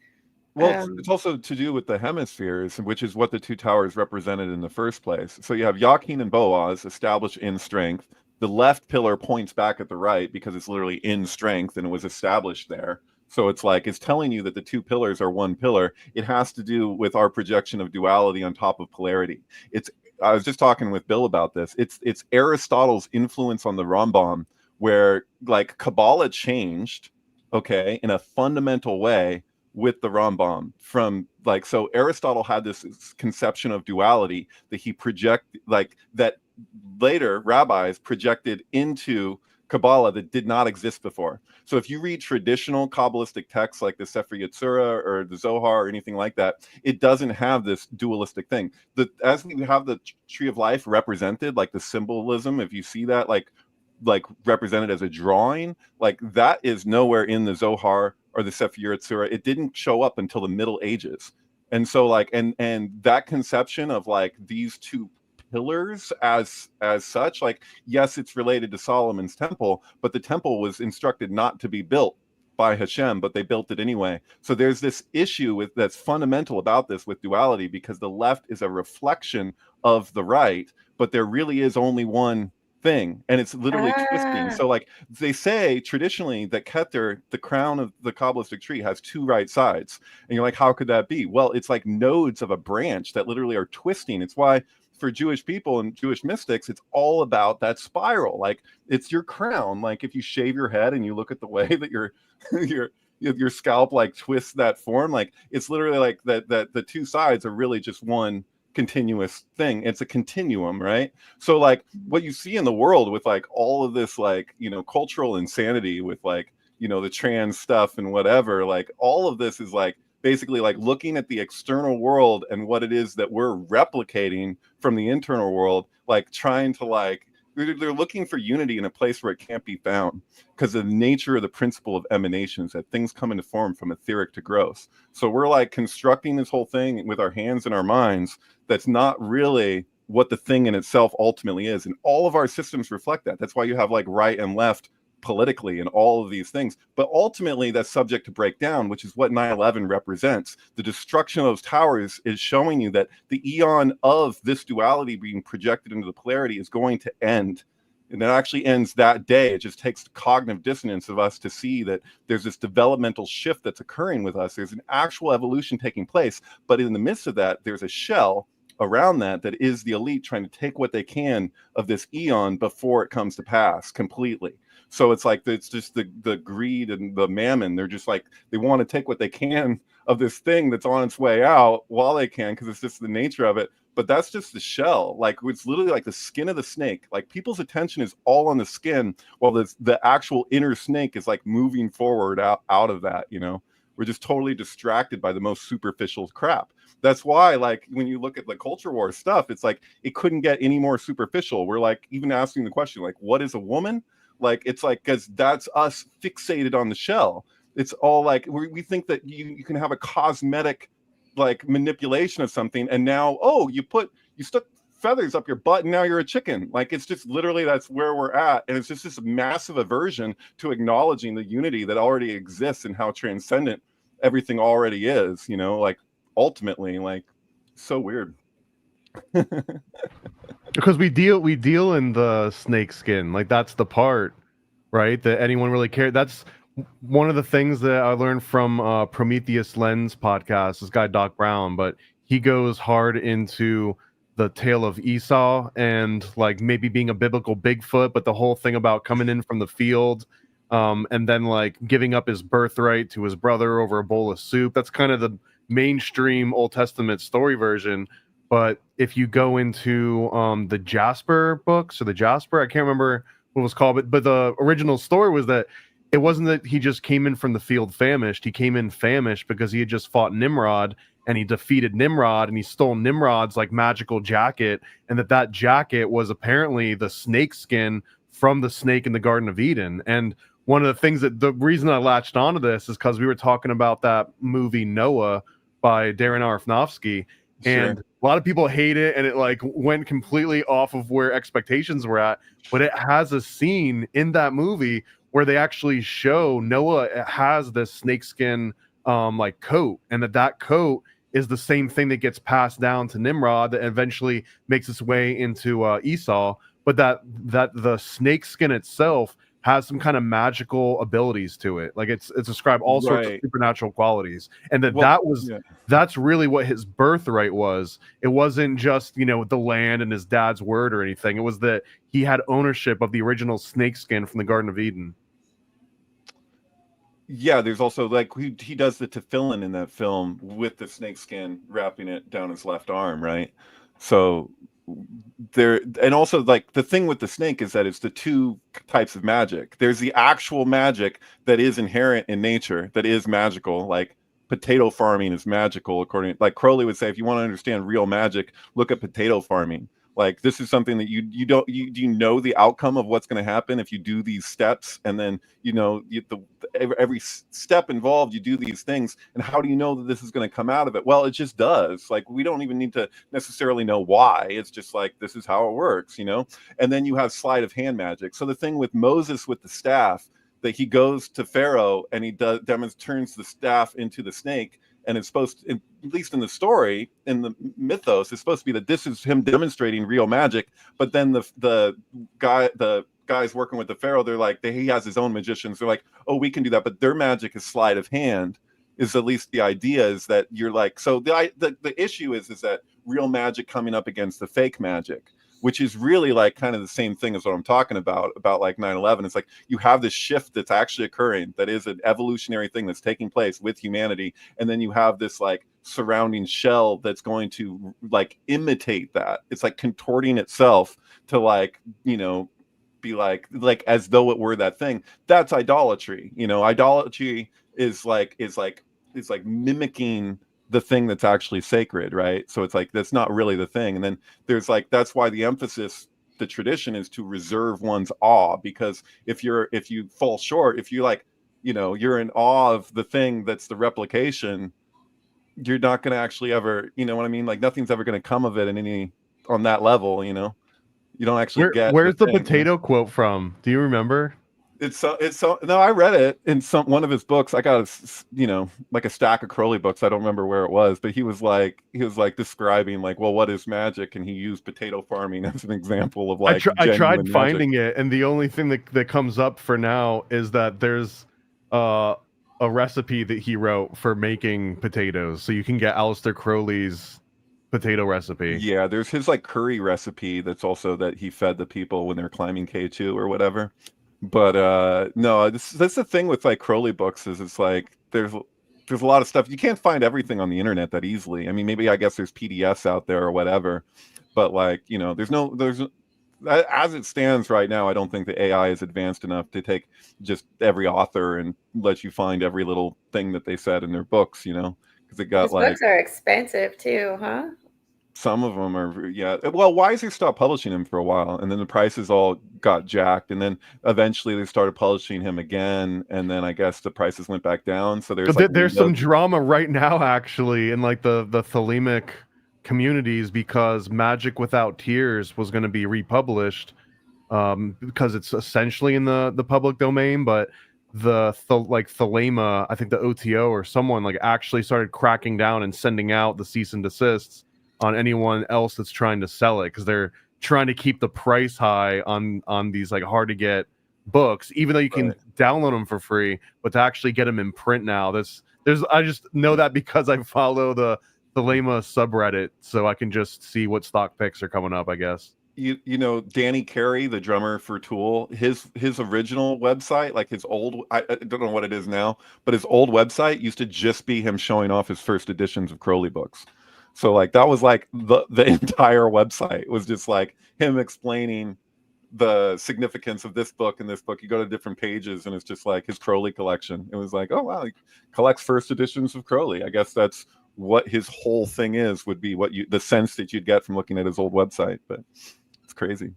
Well, it's also to do with the hemispheres, which is what the two towers represented in the first place. So you have Jachin and Boaz established in strength. The left pillar points back at the right because it's literally in strength and it was established there. So it's like it's telling you that the two pillars are one pillar. It has to do with our projection of duality on top of polarity. I was just talking with Bill about this. It's Aristotle's influence on the Rambam, where like Kabbalah changed, okay, in a fundamental way with the Rambam. From like, so Aristotle had this conception of duality that he that later rabbis projected into Kabbalah that did not exist before. So if you read traditional Kabbalistic texts like the Sefer Yetzirah or the Zohar or anything like that, it doesn't have this dualistic thing. As we have the tree of life represented, like the symbolism, if you see that like represented as a drawing, like that is nowhere in the Zohar or the Sefer Yetzirah. It didn't show up until the Middle Ages. And so like, and that conception of like these two pillars as such, like, yes, it's related to Solomon's temple, but the temple was instructed not to be built by Hashem, but they built it anyway. So there's this issue that's fundamental about this with duality, because the left is a reflection of the right, but there really is only one thing, and it's literally twisting. So like they say traditionally that Keter, the crown of the Kabbalistic tree, has two right sides, and you're like, how could that be? Well, it's like nodes of a branch that literally are twisting. It's why for Jewish people and Jewish mystics, it's all about that spiral. Like it's your crown. Like if you shave your head and you look at the way that your scalp like twists that form, like it's literally like that the two sides are really just one continuous thing. It's a continuum, right? So like what you see in the world with like all of this like, you know, cultural insanity with like, you know, the trans stuff and whatever, like all of this is like basically like looking at the external world and what it is that we're replicating from the internal world, like trying to like, they're looking for unity in a place where it can't be found because of the nature of the principle of emanations, that things come into form from etheric to gross. So we're like constructing this whole thing with our hands and our minds that's not really what the thing in itself ultimately is. And all of our systems reflect that. That's why you have like right and left politically and all of these things, but ultimately that's subject to breakdown, which is what 9/11 represents. The destruction of those towers is showing you that the eon of this duality being projected into the polarity is going to end, and it actually ends that day. It just takes the cognitive dissonance of us to see that there's this developmental shift that's occurring with us. There's an actual evolution taking place, but in the midst of that, there's a shell around that is the elite trying to take what they can of this eon before it comes to pass completely. So it's like it's just the greed and the mammon. They're just like they want to take what they can of this thing that's on its way out while they can, because it's just the nature of it. But that's just the shell. Like it's literally like the skin of the snake. Like people's attention is all on the skin, while the actual inner snake is like moving forward out of that. You know, we're just totally distracted by the most superficial crap. That's why, like, when you look at the culture war stuff, it's like it couldn't get any more superficial. We're like even asking the question, like, what is a woman? Like it's like, because that's us fixated on the shell. It's all like we think that you can have a cosmetic like manipulation of something, and now you stuck feathers up your butt and now you're a chicken. Like it's just literally that's where we're at, and it's just this massive aversion to acknowledging the unity that already exists and how transcendent everything already is. You know, like ultimately, like so weird. Because we deal in the snake skin, like that's the part, right, that anyone really cares. That's one of the things that I learned from Prometheus Lens podcast, this guy Doc Brown, but he goes hard into the tale of Esau and like maybe being a biblical Bigfoot, but the whole thing about coming in from the field and then like giving up his birthright to his brother over a bowl of soup. That's kind of the mainstream Old Testament story version. But if you go into the Jasper books, or the Jasper, I can't remember what it was called, but the original story was that it wasn't that he just came in from the field famished. He came in famished because he had just fought Nimrod, and he defeated Nimrod, and he stole Nimrod's like magical jacket, and that jacket was apparently the snake skin from the snake in the Garden of Eden. And one of the things the reason I latched onto this is because we were talking about that movie Noah by Darren Aronofsky. And a lot of people hate it, and it like went completely off of where expectations were at. But it has a scene in that movie where they actually show Noah has this snakeskin like coat, and that coat is the same thing that gets passed down to Nimrod that eventually makes its way into Esau. But that the snakeskin itself has some kind of magical abilities to it. Like it's described all sorts of Right. supernatural qualities, and Well, that's really what his birthright was. It wasn't just the land and his dad's word or anything. It was that he had ownership of the original snakeskin from the Garden of Eden. Yeah, there's also like he does the tefillin in that film with the snakeskin wrapping it down his left arm, right? So there, and also like the thing with the snake is that it's the two types of magic. There's the actual magic that is inherent in nature, that is magical, like potato farming is magical, according like Crowley would say, if you want to understand real magic, look at potato farming. Like this is something that you don't know the outcome of what's going to happen if you do these steps, and then every step involved, you do these things, and how do you know that this is going to come out of it? Well, it just does. Like we don't even need to necessarily know why. It's just like this is how it works, And then you have sleight of hand magic. So the thing with Moses with the staff, that he goes to Pharaoh and he turns the staff into the snake. And it's supposed to, at least in the story, in the mythos, it's supposed to be that this is him demonstrating real magic. But then the guys working with the Pharaoh, they're like, he has his own magicians. They're like, oh, we can do that. But their magic is sleight of hand, is at least the idea, is that you're like, so the issue is that real magic coming up against the fake magic, which is really like kind of the same thing as what I'm talking about like 9/11. It's like you have this shift that's actually occurring, that is an evolutionary thing that's taking place with humanity, and then you have this like surrounding shell that's going to like imitate that. It's like contorting itself to like be like as though it were that thing. That's idolatry. Idolatry is like mimicking the thing that's actually sacred, right? So it's like that's not really the thing. And then there's like, that's why the emphasis, the tradition, is to reserve one's awe, because if you fall short, if you like you're in awe of the thing that's the replication, you're not going to actually ever, you know what I mean, like nothing's ever going to come of it on that level. You don't actually get where's the potato quote from? Do you remember? It's no, I read it in one of his books. I got like a stack of Crowley books. I don't remember where it was, but he was like describing like, well, what is magic? And he used potato farming as an example of like I tried magic. finding it, and the only thing that comes up for now is that there's a recipe that he wrote for making potatoes. So you can get Aleister Crowley's potato recipe. Yeah, there's his like curry recipe that's also that he fed the people when they're climbing K2 or whatever. But no, that's the thing with like Crowley books, is it's like there's a lot of stuff. You can't find everything on the internet that easily. I mean, maybe I guess there's PDFs out there or whatever, but like there's as it stands right now, I don't think the AI is advanced enough to take just every author and let you find every little thing that they said in their books, because it got These books are expensive too, huh? Some of them are, yeah. Well, Weiser stopped publishing him for a while, and then the prices all got jacked, and then eventually they started publishing him again, and then I guess the prices went back down. So there's some drama right now, actually, in like the Thelemic communities, because Magic Without Tears was going to be republished because it's essentially in the public domain, but like Thelema, I think the OTO or someone like actually started cracking down and sending out the cease and desists on anyone else that's trying to sell it, because they're trying to keep the price high on these like hard to get books, even though you can download them for free, but to actually get them in print now, I just know that because I follow the Thelema subreddit, so I can just see what stock picks are coming up, I guess. Danny Carey, the drummer for Tool, his original website, like his old, I don't know what it is now, but his old website used to just be him showing off his first editions of Crowley books. So like that was like the entire website was just like him explaining the significance of this book and this book. You go to different pages and it's just like his Crowley collection. It was like, oh wow, he collects first editions of Crowley. I guess that's what his whole thing is, would be the sense that you'd get from looking at his old website. But it's crazy.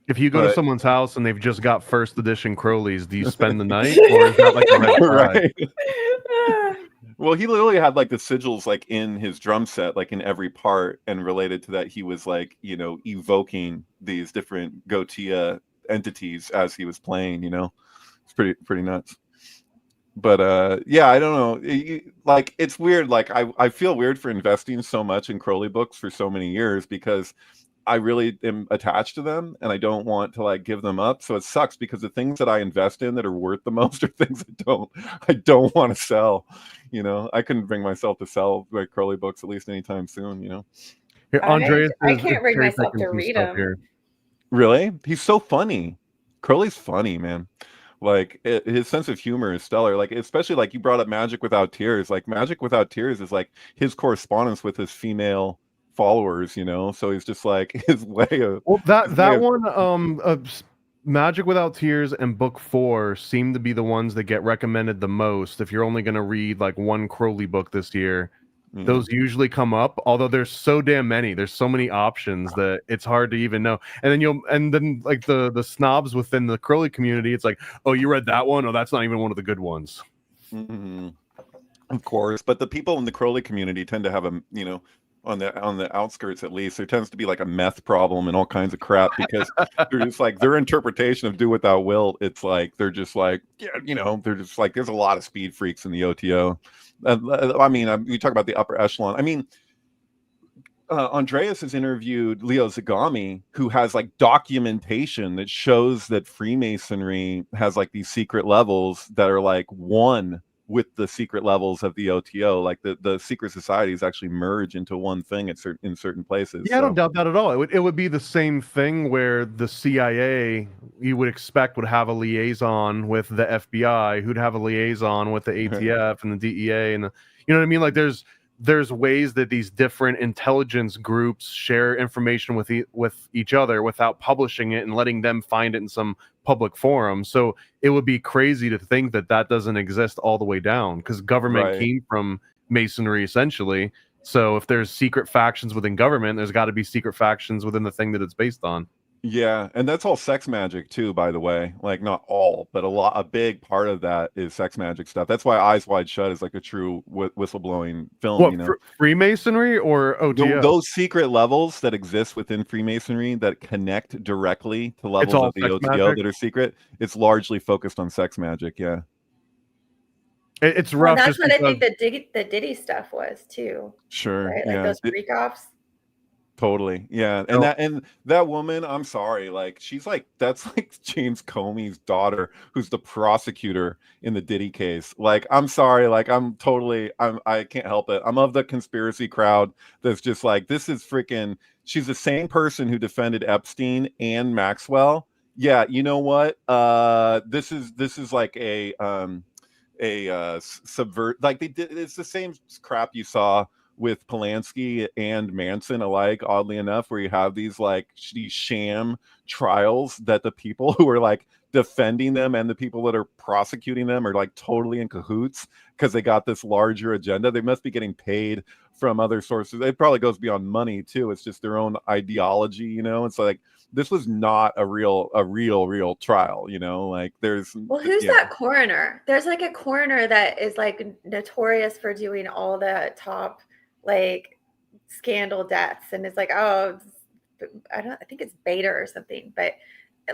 If you go to someone's house and they've just got first edition Crowleys, do you spend the night, or is that like a red flag? Right. Well, he literally had like the sigils like in his drum set, like in every part, and related to that, he was like, evoking these different Gotia entities as he was playing. It's pretty nuts. But yeah, I don't know. Like it's weird. Like I feel weird for investing so much in Crowley books for so many years, because I really am attached to them, and I don't want to like give them up. So it sucks because the things that I invest in that are worth the most are things I don't want to sell. You know, I couldn't bring myself to sell like Crowley books at least anytime soon. You know, Here, Andreas I is can't bring cherry myself picking to some read stuff them. here. really, he's so funny. Crowley's funny, man. Like his sense of humor is stellar. Like especially like you brought up Magic Without Tears. Like Magic Without Tears is like his correspondence with his female followers. You know, so he's just like his way of. Well, his way of- one, Magic Without Tears and Book 4 seem to be the ones that get recommended the most. If you're only going to read like one Crowley book this year, Yeah. those usually come up. Although there's so damn many, there's so many options that it's hard to even know. And then like the snobs within the Crowley community, it's like, oh, you read that one? Oh, that's not even one of the good ones. Mhm. Of course, but the people in the Crowley community tend to have a, you know, on the outskirts at least, there tends to be like a meth problem and all kinds of crap because they're just like their interpretation of do without will. It's like they're just like, yeah, you know, they're just like there's a lot of speed freaks in the OTO. I mean, we talk about the upper echelon. I mean, Andreas has interviewed Leo Zagami, who has like documentation that shows that Freemasonry has like these secret levels that are like one with the secret levels of the OTO. Like the secret societies actually merge into one thing in certain places. Yeah, I don't doubt that at all. It would be the same thing where the CIA, you would expect, would have a liaison with the FBI, who'd have a liaison with the ATF and the DEA, and you know what I mean. Like there's ways that these different intelligence groups share information with each other without publishing it and letting them find it in some public forum. So it would be crazy to think that doesn't exist all the way down because government Right. came from Masonry essentially. So if there's secret factions within government, there's got to be secret factions within the thing that it's based on. Yeah, and that's all sex magic too, by the way. Like not all, but a big part of that is sex magic stuff. That's why Eyes Wide Shut is like a true whistleblowing film. What, You know, Freemasonry or OTO? those secret levels that exist within Freemasonry that connect directly to levels all of the sex OTO magic? that are secret. It's largely focused on sex magic. Yeah. It's Well, rough. that's just what I because- think the Diddy stuff was too, Sure. right? Like Yeah. those freak offs. Totally. Yeah. And that woman, I'm sorry, like she's like that's like James Comey's daughter, who's the prosecutor in the Diddy case. Like, I'm sorry, like I can't help it. I'm of the conspiracy crowd that's just like, this is freaking she's the same person who defended Epstein and Maxwell. Yeah, you know what? This is like a subvert, like they did, it's the same crap you saw with Polanski and Manson alike, oddly enough, where you have these like these sham trials that the people who are like defending them and the people that are prosecuting them are like totally in cahoots because they got this larger agenda. They must be getting paid from other sources. It probably goes beyond money too. It's just their own ideology, you know. It's like this was not a real trial, you know. Like there's who's that coroner? There's like a coroner that is like notorious for doing all the top like scandal deaths, and it's like, oh, I think it's Beta or something, but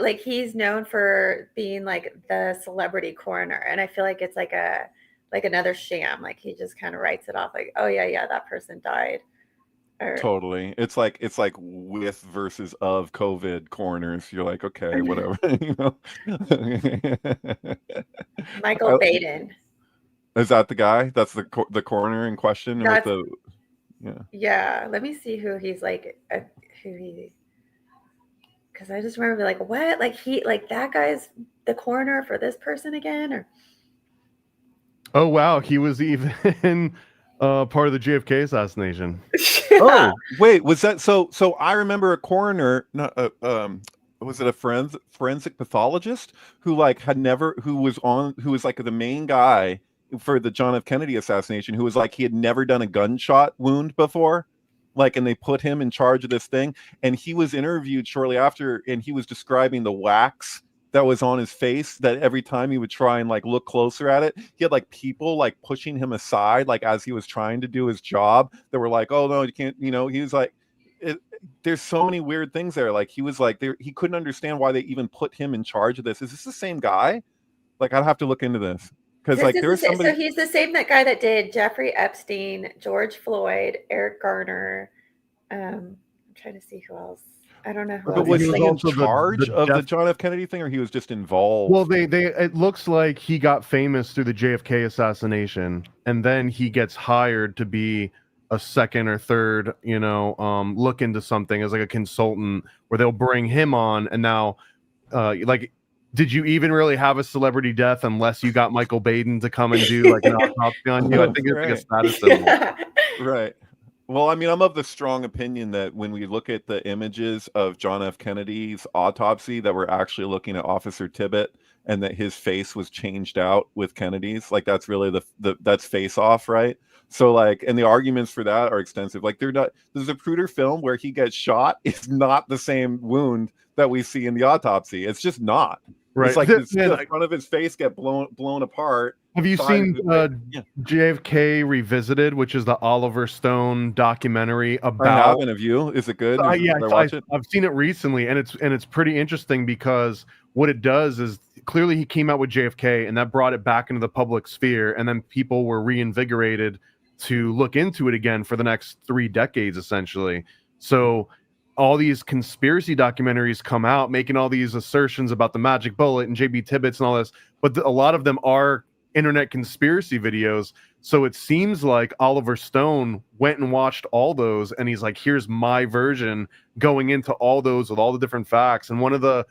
like he's known for being like the celebrity coroner, and I feel like it's like another sham. Like he just kind of writes it off like, oh yeah, that person died. Totally. It's like with versus of COVID coroners. You're like, okay, whatever. You know? Michael Baden. Is that the guy? That's the coroner in question with the yeah. Let me see who he's like. Because I just remember like, what? Like that guy's the coroner for this person again? Or oh wow, he was even part of the JFK assassination. Oh wait, was that so? I remember a coroner, not was it a forensic pathologist who like who was like the main guy for the John F. Kennedy assassination, who was like he had never done a gunshot wound before, like, and they put him in charge of this thing, and he was interviewed shortly after, and he was describing the wax that was on his face, that every time he would try and like look closer at it, he had like people like pushing him aside, like as he was trying to do his job, that were like, oh no, you can't, you know. He was like, there's so many weird things there. Like he was like, he couldn't understand why they even put him in charge of this. Is this the same guy? Like, I'd have to look into this. Because like there's somebody. So he's the same guy that did Jeffrey Epstein, George Floyd, Eric Garner. I'm trying to see who else. I don't know who But else. was He he was in also charge of the death- John F. Kennedy thing, or he was just involved? Well, they it looks like he got famous through the JFK assassination, and then he gets hired to be a second or third, look into something as like a consultant, where they'll bring him on. And now, like, did you even really have a celebrity death unless you got Michael Baden to come and do like an autopsy on you? I think it's like a status symbol. Right. Well, I mean, I'm of the strong opinion that when we look at the images of John F. Kennedy's autopsy, that we're actually looking at Officer Tibbet, and that his face was changed out with Kennedy's. Like, that's really that's face off, right? So, like, and the arguments for that are extensive. Like, they're not. There's a Zapruder film where he gets shot. It's not the same wound that we see in the autopsy. It's just not. Right. It's like the front of his face get blown apart. Have you seen JFK Revisited, which is the Oliver Stone documentary about? I haven't. Have you? Is it good? Yeah, watch it? I've seen it recently, and it's pretty interesting because what it does is clearly he came out with JFK, and that brought it back into the public sphere, and then people were reinvigorated to look into it again for the next 3 decades, essentially. So all these conspiracy documentaries come out making all these assertions about the magic bullet and JB Tibbets and all this, but a lot of them are internet conspiracy videos. So it seems like Oliver Stone went and watched all those, and he's like, here's my version going into all those with all the different facts. And one of the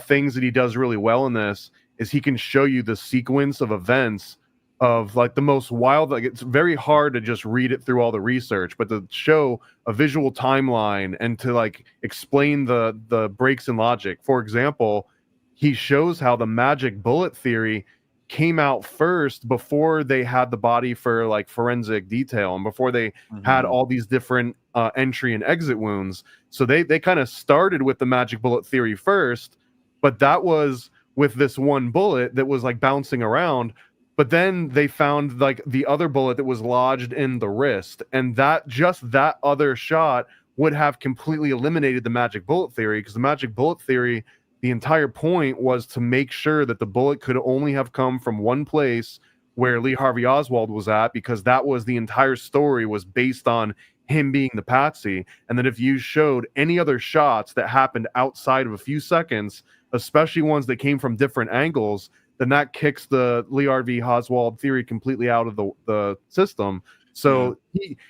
things that he does really well in this is he can show you the sequence of events of like the most wild, like it's very hard to just read it through all the research, but to show a visual timeline and to like explain the breaks in logic. For example, he shows how the magic bullet theory came out first before they had the body for like forensic detail, and before they had all these different entry and exit wounds. So they kind of started with the magic bullet theory first, but that was with this one bullet that was like bouncing around. But then they found like the other bullet that was lodged in the wrist, and that other shot would have completely eliminated the magic bullet theory, because the magic bullet theory, the entire point was to make sure that the bullet could only have come from one place, where Lee Harvey Oswald was at, because that was the entire story, was based on him being the patsy. And that if you showed any other shots that happened outside of a few seconds, especially ones that came from different angles, then that kicks the Lee Harvey Oswald theory completely out of the system. So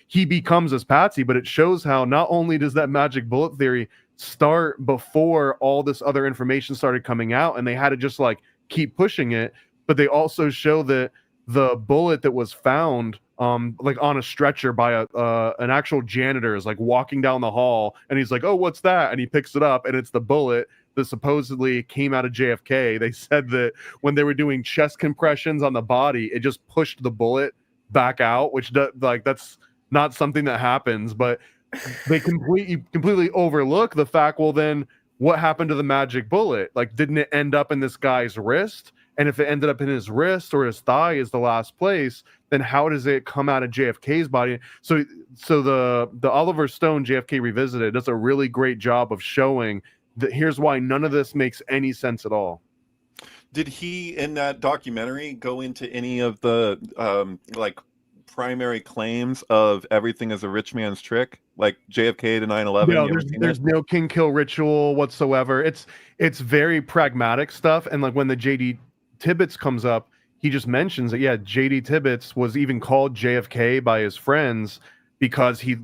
he becomes this patsy, but it shows how not only does that magic bullet theory start before all this other information started coming out, and they had to just like keep pushing it, but they also show that the bullet that was found like on a stretcher by an actual janitor is like walking down the hall, and he's like, oh, what's that? And he picks it up, and it's the bullet that supposedly came out of JFK. They said that when they were doing chest compressions on the body, it just pushed the bullet back out, which that's not something that happens. But they completely overlook the fact, well, then what happened to the magic bullet? Like, didn't it end up in this guy's wrist? And if it ended up in his wrist or his thigh is the last place, then how does it come out of JFK's body? So the Oliver Stone JFK Revisited does a really great job of showing that here's why none of this makes any sense at all. Did he, in that documentary, go into any of the like primary claims of everything as a rich man's trick, like JFK to 9/11? No, there's no king kill ritual whatsoever. It's very pragmatic stuff. And like when the JD Tibbets comes up, he just mentions that JD Tibbets was even called JFK by his friends because he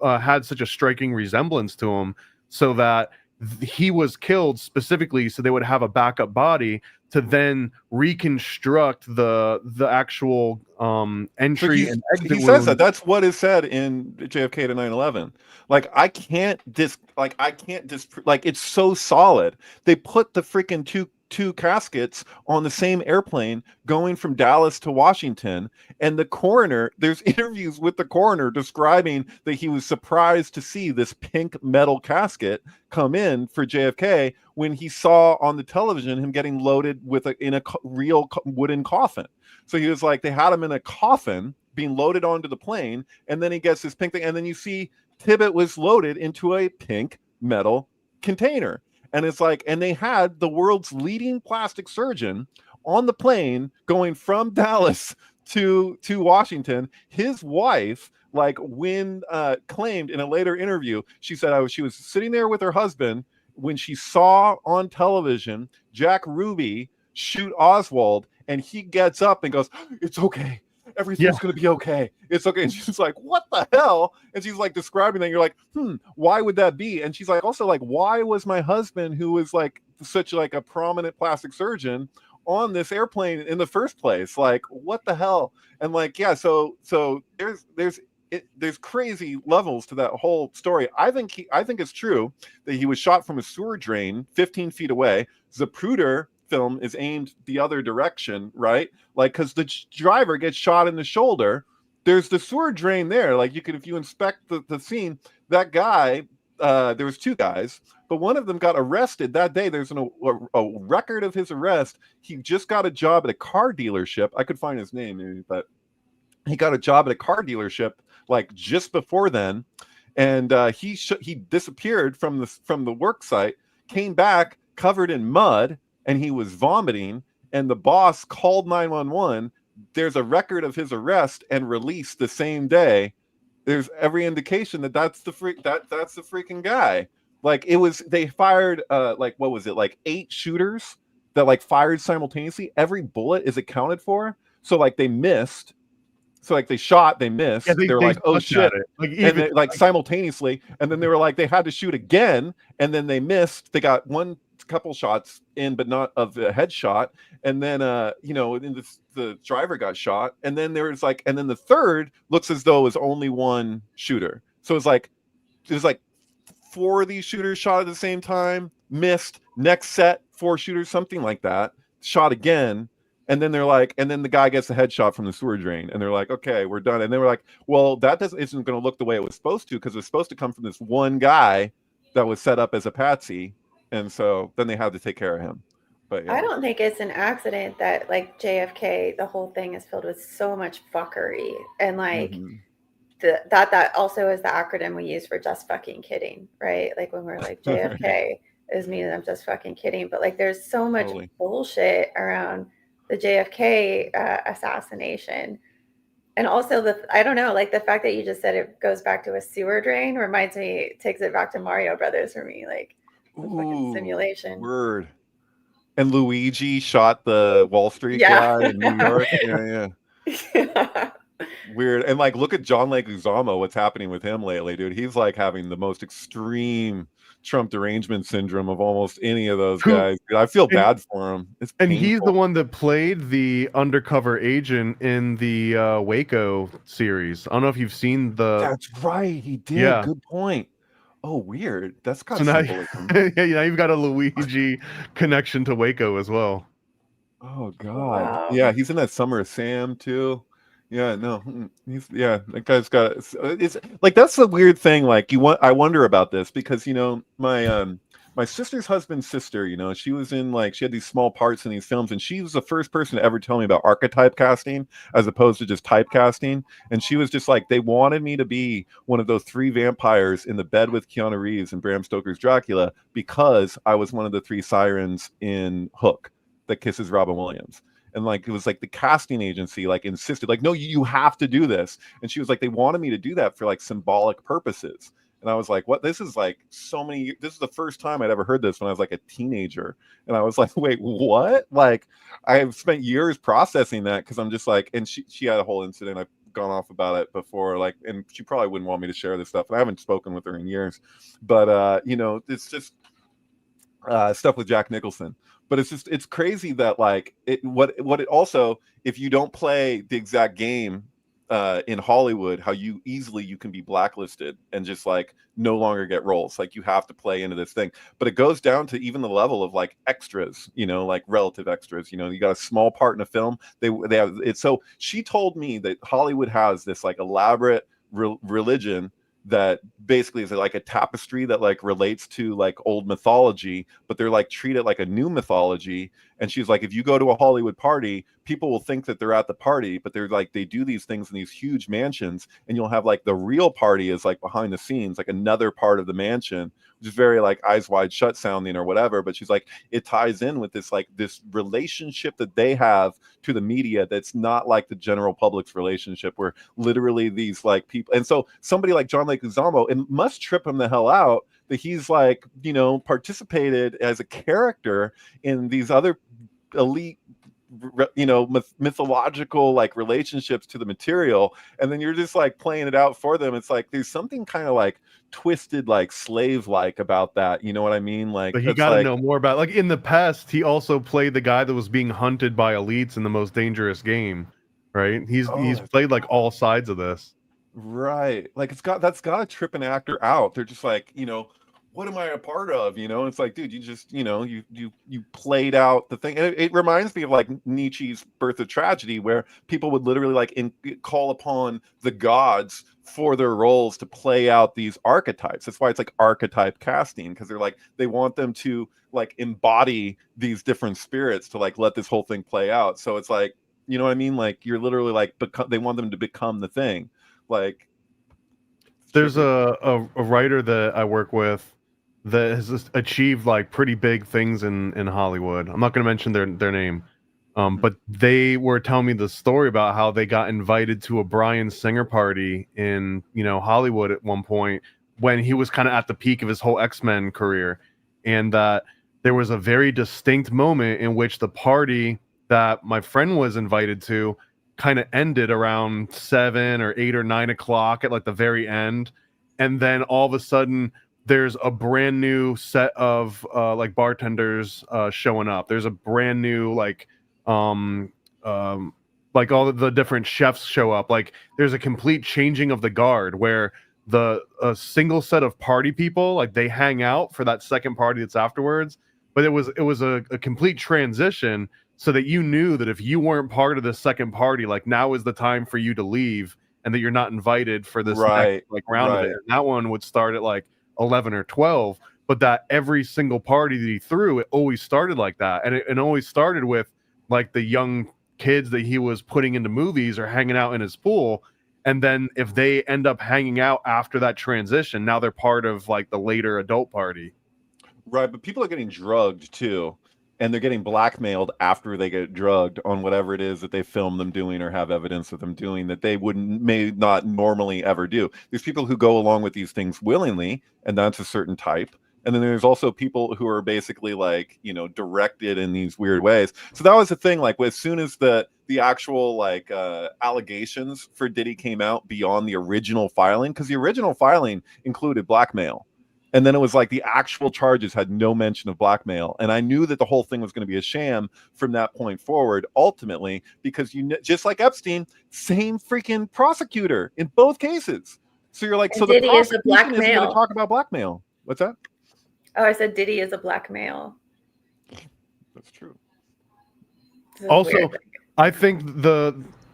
had such a striking resemblance to him, so that he was killed specifically so they would have a backup body to then reconstruct the actual entry and exit. He says that's what is said in JFK to 9/11. Like, I can't it's so solid. They put the freaking two caskets on the same airplane going from Dallas to Washington, and the coroner, there's interviews with the coroner describing that he was surprised to see this pink metal casket come in for JFK when he saw on the television him getting loaded in a real wooden coffin. So he was like, they had him in a coffin being loaded onto the plane, and then he gets this pink thing, and then you see Tibbet was loaded into a pink metal container. And it's like, and they had the world's leading plastic surgeon on the plane going from Dallas to Washington. His wife like Wynn claimed in a later interview, she said she was sitting there with her husband when she saw on television Jack Ruby shoot Oswald, and he gets up and goes, "It's okay. Everything's going to be okay. It's okay." And she's like, "What the hell?" And she's like describing that. You're like, why would that be? And she's like, also like, why was my husband, who was like such like a prominent plastic surgeon, on this airplane in the first place? Like, what the hell? And like, yeah, so there's crazy levels to that whole story. I think it's true that he was shot from a sewer drain 15 feet away. Zapruder film is aimed the other direction, right? Like, because the driver gets shot in the shoulder. There's the sewer drain there. Like, you could, if you inspect the scene, that guy, there was two guys, but one of them got arrested that day. There's a record of his arrest. He just got a job at a car dealership. I could find his name maybe, but he got a job at a car dealership like just before then, and he disappeared from the work site, came back covered in mud, and he was vomiting, and the boss called 911. There's a record of his arrest and release the same day. There's every indication that that's the freaking guy. Like, it was, they fired like, what was it, like 8 shooters that like fired simultaneously. Every bullet is accounted for. So like they missed. So like they shot, they missed. They were like, oh shit. Like, even, and like simultaneously. And then they were like, they had to shoot again, and then they missed. They got couple shots in, but not of a headshot. And then the driver got shot. And then there was like, and then the third looks as though it was only one shooter. So it's like, there's like 4 of these shooters shot at the same time, missed, next set 4 shooters, something like that, shot again. And then they're like, and then the guy gets the headshot from the sewer drain, and they're like, okay, we're done. And they were like, well, that isn't going to look the way it was supposed to, because it was supposed to come from this one guy that was set up as a patsy. And so then they had to take care of him. But yeah. I don't think it's an accident that like JFK, the whole thing is filled with so much fuckery, and like that also is the acronym we use for just fucking kidding, right? Like when we're like JFK is meaning I'm just fucking kidding, but like there's so much bullshit around the JFK assassination. And also I don't know, like the fact that you just said it goes back to a sewer drain takes it back to Mario Brothers for me. Like, fucking simulation. Word. And Luigi shot the Wall Street guy in New York. Yeah. Weird. And like, look at John Leguizamo, what's happening with him lately, dude. He's like having the most extreme Trump derangement syndrome of almost any of those guys. Dude, I feel bad for him. It's painful. And he's the one that played the undercover agent in the Waco series. I don't know if you've seen the... That's right. He did. Yeah. Good point. Oh, weird. That's got symbolism. Now you've got a Luigi connection to Waco as well. Oh God. Wow. Yeah, he's in that Summer of Sam too. Yeah, no, that guy's got it's like, that's the weird thing. Like, I wonder about this because my sister's husband's sister, she was in she had these small parts in these films, and she was the first person to ever tell me about archetype casting as opposed to just typecasting. And she was just like, they wanted me to be one of those 3 vampires in the bed with Keanu Reeves and Bram Stoker's Dracula because I was one of the 3 sirens in Hook that kisses Robin Williams. And like, it was like the casting agency like insisted, like, no, you have to do this. And she was like, they wanted me to do that for like symbolic purposes. And I was like, what? This is like this is the first time I'd ever heard this when I was like a teenager. And I was like, wait, what? Like, I've spent years processing that because I'm just like, and she had a whole incident. I've gone off about it before, like, and she probably wouldn't want me to share this stuff. And I haven't spoken with her in years. But, it's just stuff with Jack Nicholson. But it's crazy that like what it also, if you don't play the exact game in Hollywood, how you can be blacklisted and just like no longer get roles. Like, you have to play into this thing. But it goes down to even the level of like extras, like relative extras. You got a small part in a film, they have it. So she told me that Hollywood has this like elaborate religion that basically is like a tapestry that like relates to like old mythology, but they're like treat it like a new mythology. And she's like, if you go to a Hollywood party, people will think that they're at the party, but they're like, they do these things in these huge mansions, and you'll have like the real party is like behind the scenes, like another part of the mansion, which is very like Eyes Wide Shut sounding or whatever. But she's like, it ties in with this like this relationship that they have to the media that's not like the general public's relationship, where literally these like people. And so somebody like John Leguizamo, it must trip him the hell out that he's like, you know, participated as a character in these other elite, you know, mythological like relationships to the material, and then you're just like playing it out for them. It's like there's something kind of like twisted, like slave like about that, you know what I mean? Like, but you got to know more about, like, in the past he also played the guy that was being hunted by elites in the most dangerous game, right? He's played like all sides of this. Right. Like that's got to trip an actor out. They're just like, you know, what am I a part of? You know, it's like, dude, you just, you know, you played out the thing. And it reminds me of like Nietzsche's Birth of Tragedy, where people would literally like call upon the gods for their roles to play out these archetypes. That's why it's like archetype casting, because they're like, they want them to like embody these different spirits to like let this whole thing play out. So it's like, you know what I mean? Like you're literally like, they want them to become the thing. Like, there's a writer that I work with that has achieved like pretty big things in Hollywood. I'm not going to mention their name, but they were telling me the story about how they got invited to a Bryan Singer party in, you know, Hollywood at one point when he was kind of at the peak of his whole X-Men career, and that there was a very distinct moment in which the party that my friend was invited to kind of ended around 7 or 8 or 9 o'clock at like the very end, and then all of a sudden there's a brand new set of like bartenders showing up. There's a brand new like all of the different chefs show up. Like there's a complete changing of the guard where a single set of party people, like they hang out for that second party that's afterwards. But it was a complete transition, so that you knew that if you weren't part of the second party, like now is the time for you to leave, and that you're not invited for this next, like round of it. And that one would start at like 11 or 12, but that every single party that he threw, it always started like that, and it always started with like the young kids that he was putting into movies or hanging out in his pool. And then if they end up hanging out after that transition, now they're part of like the later adult party. Right, but people are getting drugged too, and they're getting blackmailed after they get drugged on whatever it is that they film them doing or have evidence of them doing that they may not normally ever do. There's people who go along with these things willingly, and that's a certain type. And then there's also people who are basically like, you know, directed in these weird ways. So that was the thing. Like, as soon as the actual like allegations for Diddy came out beyond the original filing, because the original filing included blackmail, and then it was like the actual charges had no mention of blackmail. And I knew that the whole thing was going to be a sham from that point forward, ultimately, because just like Epstein, same freaking prosecutor in both cases. So you're like, and so Diddy the prosecution isn't going to talk about blackmail. What's that? Oh, I said Diddy is a black male. That's true. Also, I think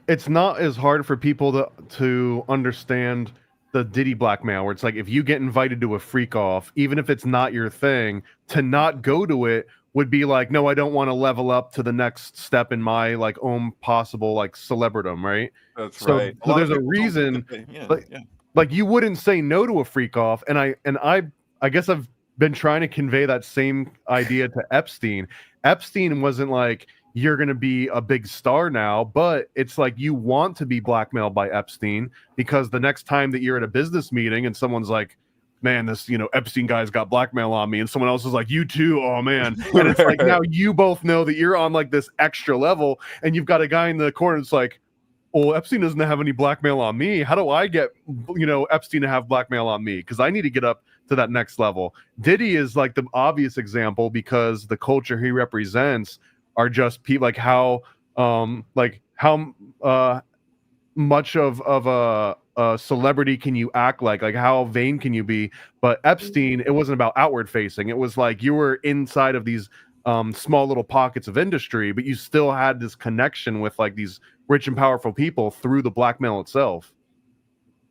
it's not as hard for people to understand the Diddy blackmail, where it's like if you get invited to a freak off, even if it's not your thing, to not go to it would be like, no, I don't want to level up to the next step in my like own possible like celebridom, right? That's right. So there's a reason, like you wouldn't say no to a freak off, and I guess I've been trying to convey that same idea to Epstein. Epstein wasn't like, you're going to be a big star now, but it's like you want to be blackmailed by Epstein, because the next time that you're at a business meeting and someone's like, man, this, you know, Epstein guy's got blackmail on me, and someone else is like, you too, oh man. And it's like, now you both know that you're on like this extra level, and you've got a guy in the corner that's like, well, Epstein doesn't have any blackmail on me. How do I get, you know, Epstein to have blackmail on me? Because I need to get up to that next level. Diddy is like the obvious example, because the culture he represents are just people like how much of a celebrity can you act like how vain can you be? But Epstein, it wasn't about outward facing. It was like you were inside of these small little pockets of industry, but you still had this connection with like these rich and powerful people through the blackmail itself.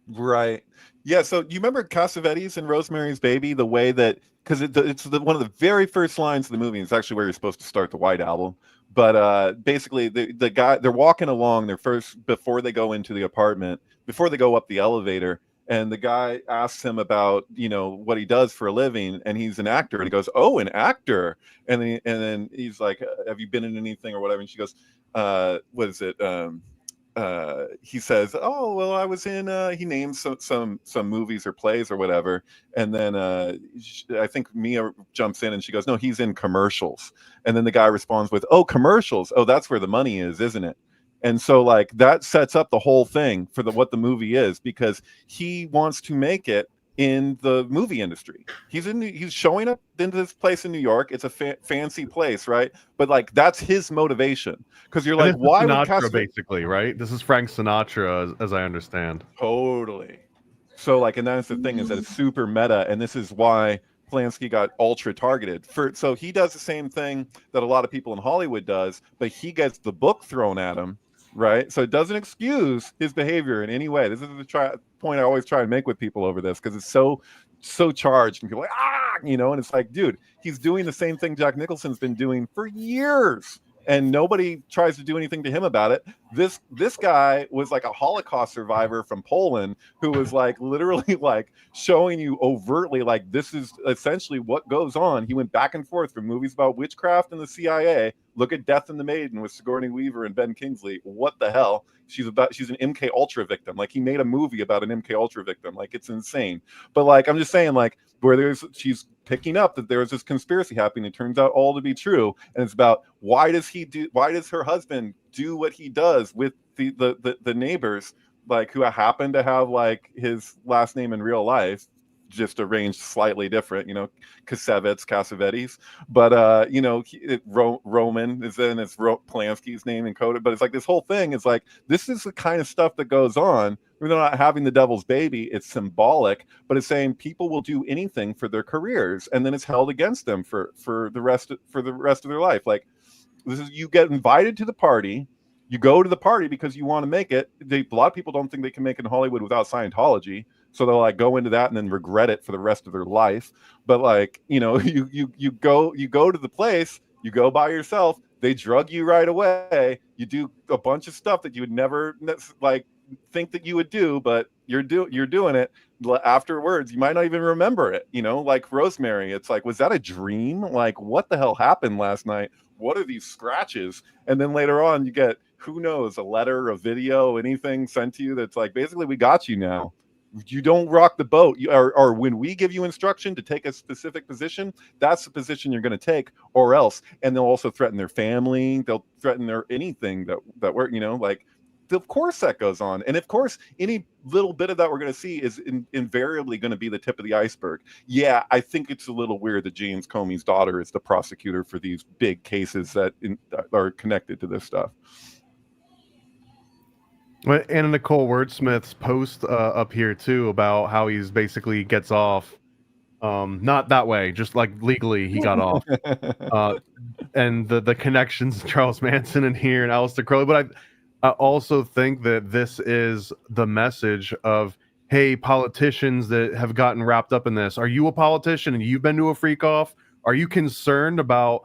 Right. Yeah. So you remember Cassavetes and Rosemary's Baby, the way that because it's one of the very first lines of the movie. It's actually where you're supposed to start the White Album. But basically, the guy, they're walking along. They're first, before they go into the apartment, before they go up the elevator, and the guy asks him about, what he does for a living, and he's an actor, and he goes, "Oh, an actor," and then he's like, "Have you been in anything or whatever?" And she goes, "What is it?" He says, "Oh, well, I was in." He names some movies or plays or whatever, and then I think Mia jumps in and she goes, "No, he's in commercials." And then the guy responds with, "Oh, commercials. Oh, that's where the money is, isn't it?" And so like that sets up the whole thing for what the movie is, because he wants to make it in the movie industry. He's showing up into this place in New York. It's a fancy place, right? But like that's his motivation, because you're like, why would Sinatra, basically, right? This is Frank Sinatra, as I understand. Totally. So like, and that's the thing, is that it's super meta, and this is why Polanski got ultra targeted. So he does the same thing that a lot of people in Hollywood does, but he gets the book thrown at him, right? So it doesn't excuse his behavior in any way. This is the point I always try and make with people over this, because it's so charged, and people are like, and it's like, dude, he's doing the same thing Jack Nicholson's been doing for years, and nobody tries to do anything to him about it. This guy was like a Holocaust survivor from Poland, who was like literally like showing you overtly like this is essentially what goes on. He went back and forth from movies about witchcraft and the CIA. Look at Death and the Maiden with Sigourney Weaver and Ben Kingsley. What the hell? She's an MK Ultra victim. Like, he made a movie about an MK Ultra victim. Like, it's insane. But like, I'm just saying, like, where she's picking up that there's this conspiracy happening. It turns out all to be true, and it's about why does her husband do what he does with the neighbors, like, who happen to have like his last name in real life, just arranged slightly different, Cassavetes, but Roman is then it's Polanski's name encoded, but it's like this whole thing is like, this is the kind of stuff that goes on. We're not having the devil's baby, it's symbolic, but it's saying people will do anything for their careers, and then it's held against them for the rest of their life. Like, this is, you get invited to the party, you go to the party because you want to make it. A lot of people don't think they can make it in Hollywood without Scientology, so they'll like go into that and then regret it for the rest of their life. But like, you go to the place, you go by yourself, they drug you right away, you do a bunch of stuff that you would never like think that you would do, but you're doing it. Afterwards, you might not even remember it, like Rosemary. It's like, was that a dream? Like, what the hell happened last night? What are these scratches? And then later on you get, who knows, a letter, a video, anything sent to you that's like, basically, we got you now. You don't rock the boat. Or when we give you instruction to take a specific position, that's the position you're going to take, or else. And they'll also threaten their family. They'll threaten their anything that we're, like, of course that goes on. And of course, any little bit of that we're going to see is invariably going to be the tip of the iceberg. Yeah, I think it's a little weird that James Comey's daughter is the prosecutor for these big cases that are connected to this stuff. Anna Nicole Wordsmith's post up here too about how he's basically gets off, not that way, just like legally he got off, and the connections Charles Manson in here and Aleister Crowley. But I also think that this is the message of, hey, politicians that have gotten wrapped up in this, are you a politician and you've been to a freak off? Are you concerned about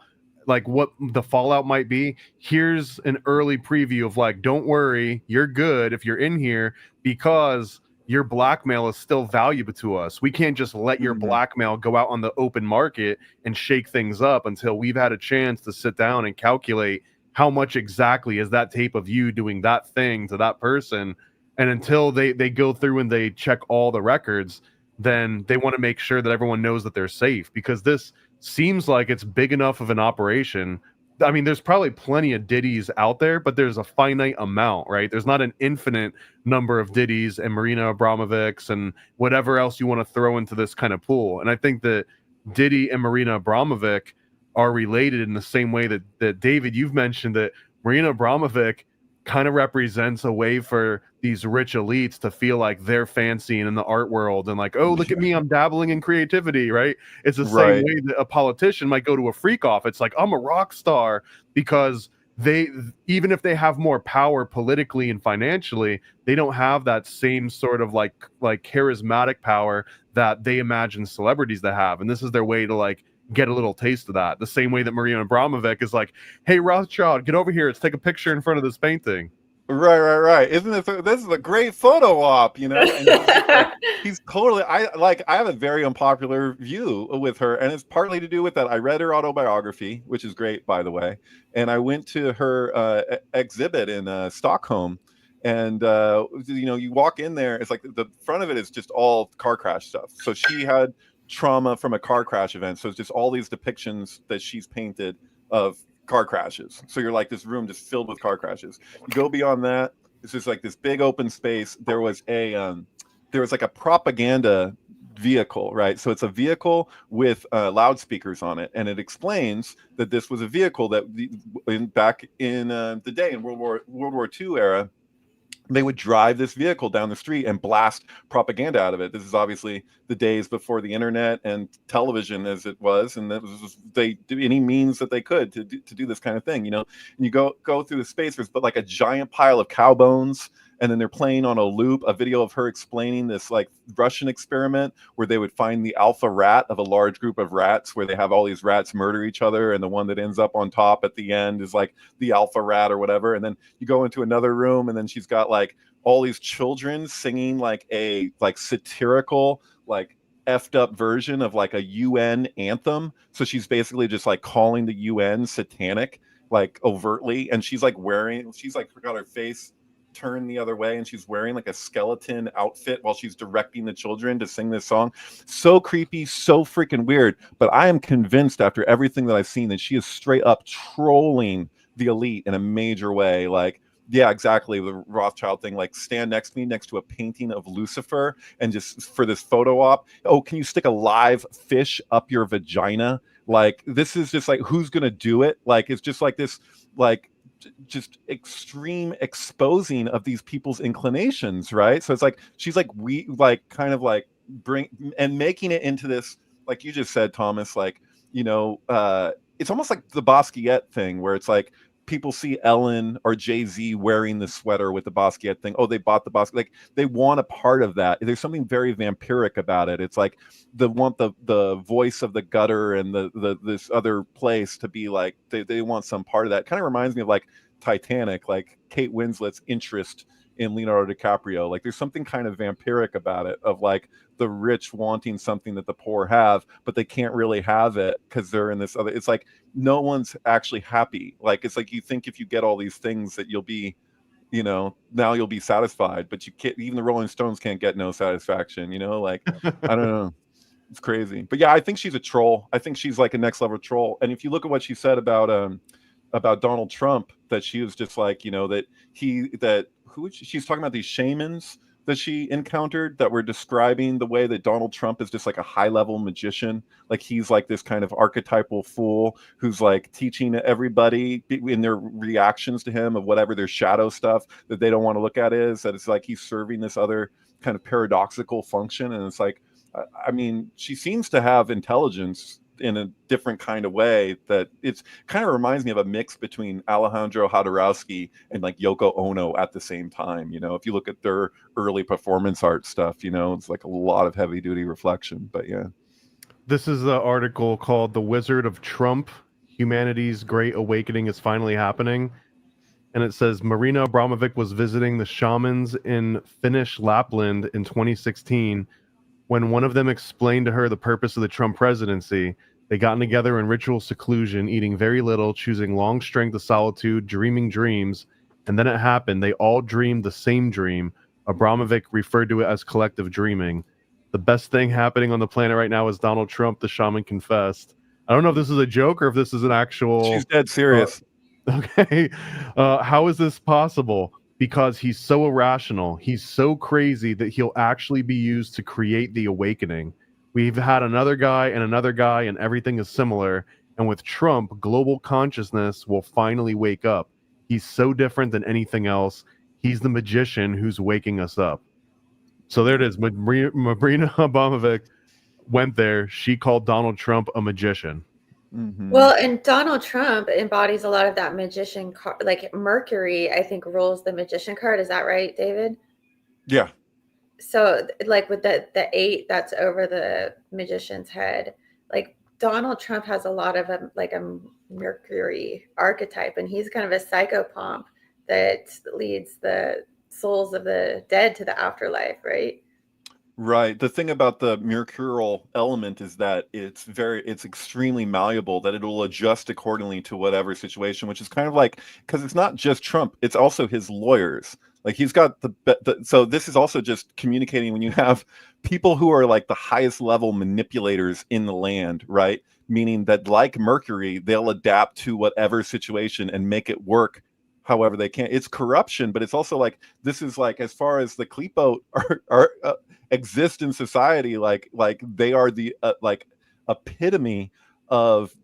like what the fallout might be? Here's an early preview of like, don't worry, you're good if you're in here, because your blackmail is still valuable to us. We can't just let your blackmail go out on the open market and shake things up until we've had a chance to sit down and calculate how much exactly is that tape of you doing that thing to that person. And until they go through and they check all the records, then they want to make sure that everyone knows that they're safe, because this seems like it's big enough of an operation. I mean, there's probably plenty of Diddy's out there, but there's a finite amount, right? There's not an infinite number of Diddy's and Marina Abramovics and whatever else you want to throw into this kind of pool. And I think that Diddy and Marina Abramovic are related in the same way that David, you've mentioned that Marina Abramovic kind of represents a way for these rich elites to feel like they're fancy and in the art world and like, oh, look at me, I'm dabbling in creativity, right? It's the same way that a politician might go to a freak off. It's like, I'm a rock star, because they, even if they have more power politically and financially, they don't have that same sort of like charismatic power that they imagine celebrities to have, and this is their way to like get a little taste of that. The same way that Marina Abramovic is like, "Hey Rothschild, get over here. Let's take a picture in front of this painting." Right. Isn't this is a great photo op, you know? And he's totally. I have a very unpopular view with her, and it's partly to do with that. I read her autobiography, which is great, by the way, and I went to her exhibit in Stockholm. And you walk in there, it's like the front of it is just all car crash stuff. So she had trauma from a car crash event. So it's just all these depictions that she's painted of car crashes. So you're like this room just filled with car crashes. You go beyond that, it's just like this big open space. There was like a propaganda vehicle, right? So it's a vehicle with loudspeakers on it, and it explains that this was a vehicle that back in the day in World War II era, they would drive this vehicle down the street and blast propaganda out of it. This is obviously the days before the internet and television as it was, and that was they do any means that they could to do this kind of thing, you know. And you go through the space, there's but like a giant pile of cow bones, and then they're playing on a loop a video of her explaining this like Russian experiment where they would find the alpha rat of a large group of rats, where they have all these rats murder each other, and the one that ends up on top at the end is like the alpha rat or whatever. And then you go into another room, and then she's got like all these children singing like a satirical like effed up version of like a UN anthem. So she's basically just like calling the UN satanic, like overtly, and she's like got her face turned the other way, and she's wearing like a skeleton outfit while she's directing the children to sing this song. So creepy, so freaking weird. But I am convinced after everything that I've seen that she is straight up trolling the elite in a major way. Like, yeah, exactly, the Rothschild thing, like stand next to me next to a painting of Lucifer, and just for this photo op, oh, can you stick a live fish up your vagina? Like, this is just like, who's gonna do it? Like, it's just like this, like just extreme exposing of these people's inclinations, right? So it's like she's like we like kind of like bring and making it into this, like you just said, Thomas, like, you know, it's almost like the Basquiat thing where it's like people see Ellen or Jay-Z wearing the sweater with the Basquiat thing. Oh, they bought the Basquiat. Like, they want a part of that. There's something very vampiric about it. It's like they want the voice of the gutter and the this other place to be like, they want some part of that. Kind of reminds me of like Titanic, like Kate Winslet's interest in Leonardo DiCaprio. Like, there's something kind of vampiric about it, of like the rich wanting something that the poor have, but they can't really have it because they're in this other. It's like no one's actually happy. Like, it's like you think if you get all these things that you'll be, you know, now you'll be satisfied, but you can't. Even the Rolling Stones can't get no satisfaction, you know. Like, I don't know. It's crazy. But yeah, I think she's a troll. I think she's like a next level troll. And if you look at what she said about Donald Trump, that she was just like, you know, she's talking about these shamans that she encountered that were describing the way that Donald Trump is just like a high level magician. Like, he's like this kind of archetypal fool who's like teaching everybody in their reactions to him of whatever their shadow stuff that they don't want to look at is, that it's like he's serving this other kind of paradoxical function. And it's like, I mean, she seems to have intelligence in a different kind of way, that it's kind of reminds me of a mix between Alejandro Jodorowsky and like Yoko Ono at the same time. You know, if you look at their early performance art stuff, you know, it's like a lot of heavy duty reflection. But yeah, this is the article called "The Wizard of Trump: Humanity's Great Awakening is Finally Happening," and it says Marina Abramovic was visiting the shamans in Finnish Lapland in 2016. When one of them explained to her the purpose of the Trump presidency. They got together in ritual seclusion, eating very little, choosing long strength of solitude, dreaming dreams, and then it happened. They all dreamed the same dream. Abramovic referred to it as collective dreaming. The best thing happening on the planet right now is Donald Trump, the shaman confessed. I don't know if this is a joke or if this is an actual... She's dead serious. Okay. How is this possible? Because he's so irrational, he's so crazy that he'll actually be used to create the awakening. We've had another guy, and everything is similar. And with Trump, global consciousness will finally wake up. He's so different than anything else. He's the magician who's waking us up. So there it is. Marina Abramovic went there. She called Donald Trump a magician. Mm-hmm. Well, and Donald Trump embodies a lot of that magician card. Like Mercury, I think, rules the magician card. Is that right, David? Yeah. so like with the 8 that's over the magician's head, like Donald Trump has a lot of like a Mercury archetype, and he's kind of a psychopomp that leads the souls of the dead to the afterlife, right? Right. The thing about the mercurial element is that it's extremely malleable, that it'll adjust accordingly to whatever situation, which is kind of like, because it's not just Trump, it's also his lawyers. Like he's got so this is also just communicating when you have people who are like the highest level manipulators in the land, right? Meaning that like Mercury, they'll adapt to whatever situation and make it work however they can. It's corruption, but it's also like, this is like, as far as the Klepo are exist in society, like they are the like epitome of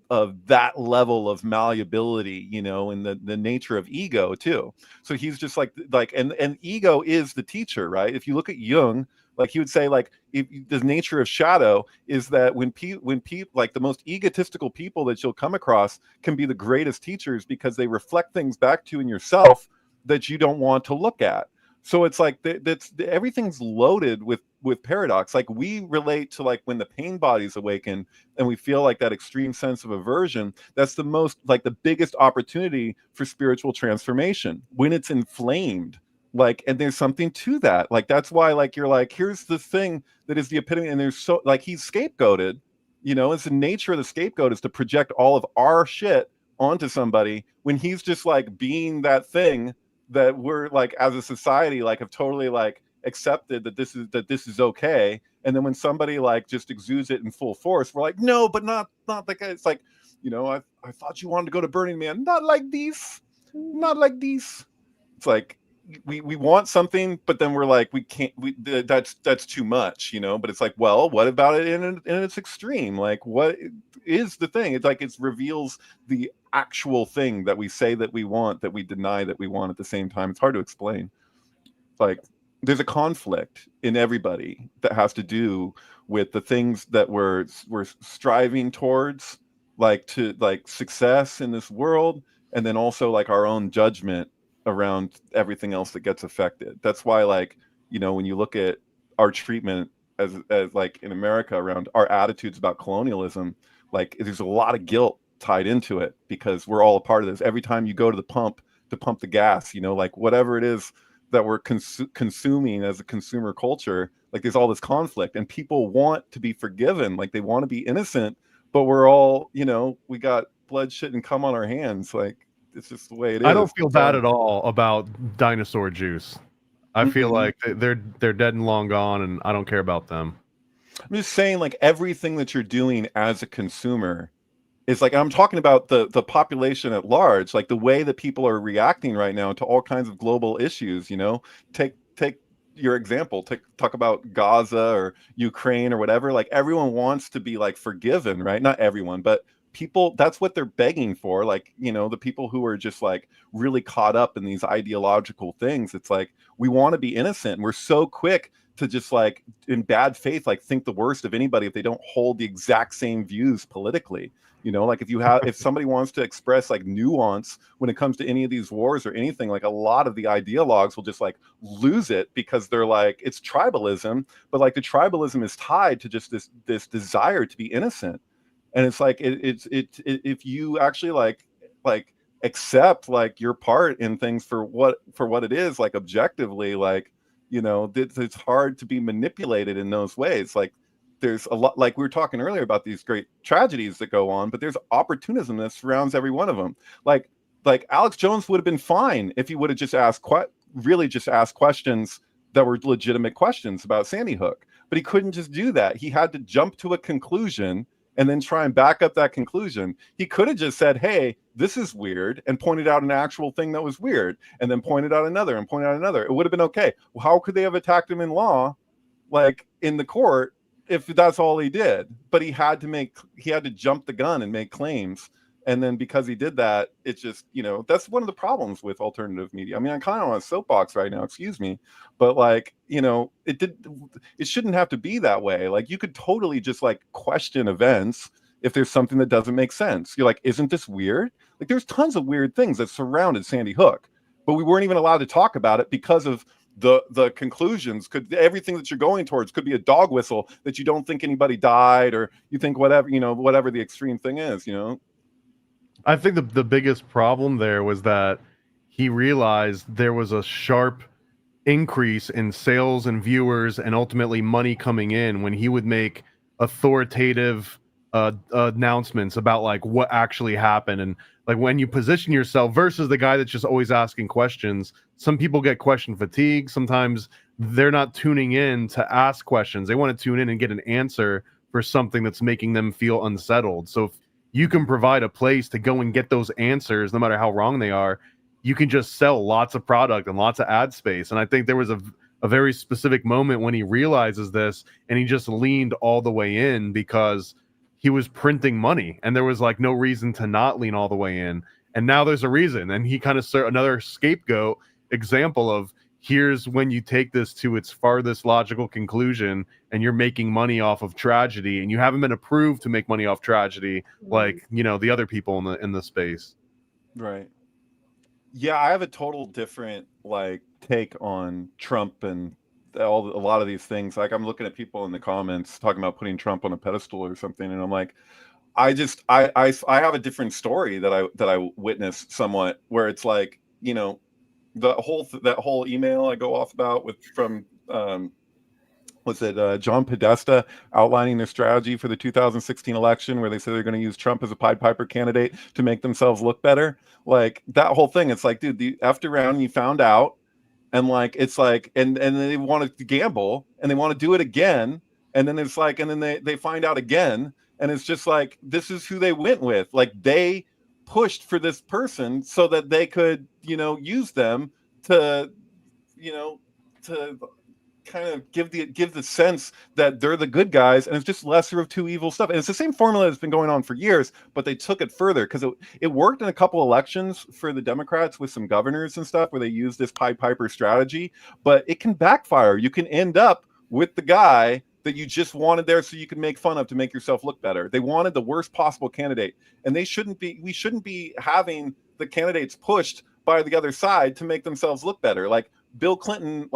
that level of malleability, you know, and the nature of ego too. So he's just like and ego is the teacher, right? If you look at Jung, like he would say, like, if the nature of shadow is that when people like the most egotistical people that you'll come across can be the greatest teachers, because they reflect things back to you in yourself that you don't want to look at. So it's like that's everything's loaded with paradox. Like we relate to like when the pain bodies awaken and we feel like that extreme sense of aversion. That's the most, like the biggest opportunity for spiritual transformation, when it's inflamed. Like, and there's something to that. Like that's why, like, you're like, here's the thing that is the epitome, and there's so, like, he's scapegoated. You know, it's the nature of the scapegoat is to project all of our shit onto somebody, when he's just like being that thing that we're like, as a society, like have totally like accepted that this is okay. And then when somebody like just exudes it in full force, we're like, no, but not the guy. It's like, you know, I thought you wanted to go to Burning Man. Not like these. It's like we want something, but then we're like, we can't, that's too much, you know. But it's like, well, what about it in its extreme? Like, what is the thing? It's like, it reveals the actual thing that we say that we want, that we deny that we want at the same time. It's hard to explain. Like, there's a conflict in everybody that has to do with the things that we're striving towards, like to like success in this world, and then also like our own judgment around everything else that gets affected. That's why, like, you know, when you look at our treatment as like in America around our attitudes about colonialism, like there's a lot of guilt tied into it, because we're all a part of this. Every time you go to the pump to pump the gas, you know, like whatever it is that we're consuming as a consumer culture, like there's all this conflict, and people want to be forgiven, like they want to be innocent, but we're all, you know, we got blood, shit, and cum on our hands. Like, it's just the way it is. I don't feel bad at all about dinosaur juice. I feel like they're dead and long gone, and I don't care about them. I'm just saying, like, everything that you're doing as a consumer is like, I'm talking about the population at large, like the way that people are reacting right now to all kinds of global issues. You know, take your example, talk about Gaza or Ukraine or whatever. Like, everyone wants to be like forgiven, right? Not everyone, but people, that's what they're begging for. Like, you know, the people who are just like really caught up in these ideological things, it's like, we want to be innocent, and we're so quick to just like in bad faith, like think the worst of anybody if they don't hold the exact same views politically. You know, like if somebody wants to express like nuance when it comes to any of these wars or anything, like a lot of the ideologues will just like lose it, because they're like, it's tribalism, but like the tribalism is tied to just this desire to be innocent. And it's like, if you actually like accept like your part in things for what it is, like objectively, like, you know, it's hard to be manipulated in those ways. Like, there's a lot, like we were talking earlier about these great tragedies that go on, but there's opportunism that surrounds every one of them. Like Alex Jones would have been fine if he would have just asked questions that were legitimate questions about Sandy Hook, but he couldn't just do that. He had to jump to a conclusion and then try and back up that conclusion. He could have just said, hey, this is weird, and pointed out an actual thing that was weird, and then pointed out another and pointed out another. It would have been okay. Well, how could they have attacked him in law, like in the court, if that's all he did? But he had to jump the gun and make claims. And then because he did that, it's just, you know, that's one of the problems with alternative media. I mean, I'm kind of on a soapbox right now, excuse me, but like, you know, it shouldn't have to be that way. Like, you could totally just like question events if there's something that doesn't make sense. You're like, isn't this weird? Like, there's tons of weird things that surrounded Sandy Hook, but we weren't even allowed to talk about it because of the conclusions could, everything that you're going towards could be a dog whistle that you don't think anybody died, or you think whatever, whatever the extreme thing is, I think the biggest problem there was that he realized there was a sharp increase in sales and viewers and ultimately money coming in when he would make authoritative announcements about like what actually happened. And like when you position yourself versus the guy that's just always asking questions, some people get question fatigue. Sometimes they're not tuning in to ask questions. They want to tune in and get an answer for something that's making them feel unsettled. So if you can provide a place to go and get those answers, no matter how wrong they are, you can just sell lots of product and lots of ad space. And I think there was a very specific moment when he realizes this, and he just leaned all the way in because he was printing money, and there was like no reason to not lean all the way in. And now there's a reason. And he kind of another scapegoat example of, here's when you take this to its farthest logical conclusion and you're making money off of tragedy, and you haven't been approved to make money off tragedy like, the other people in the space. Right. Yeah, I have a total different like take on Trump and a lot of these things. Like, I'm looking at people in the comments talking about putting Trump on a pedestal or something, and I'm like, I have a different story that I witnessed somewhat, where it's like, that whole email I go off about from John Podesta outlining their strategy for the 2016 election, where they say they're going to use Trump as a Pied Piper candidate to make themselves look better. Like, that whole thing, it's like, dude, the after round you found out, and like, it's like, and they want to gamble and they want to do it again, and then it's like, and then they find out again, and it's just like, this is who they went with. Like, they pushed for this person so that they could, use them to, to kind of give the sense that they're the good guys, and it's just lesser of two evil stuff. And it's the same formula that's been going on for years, but they took it further because it worked in a couple elections for the Democrats with some governors and stuff where they used this Pied Piper strategy, but it can backfire. You can end up with the guy that you just wanted there so you can make fun of to make yourself look better. They wanted the worst possible candidate, and we shouldn't be having the candidates pushed by the other side to make themselves look better. Like, Bill Clinton,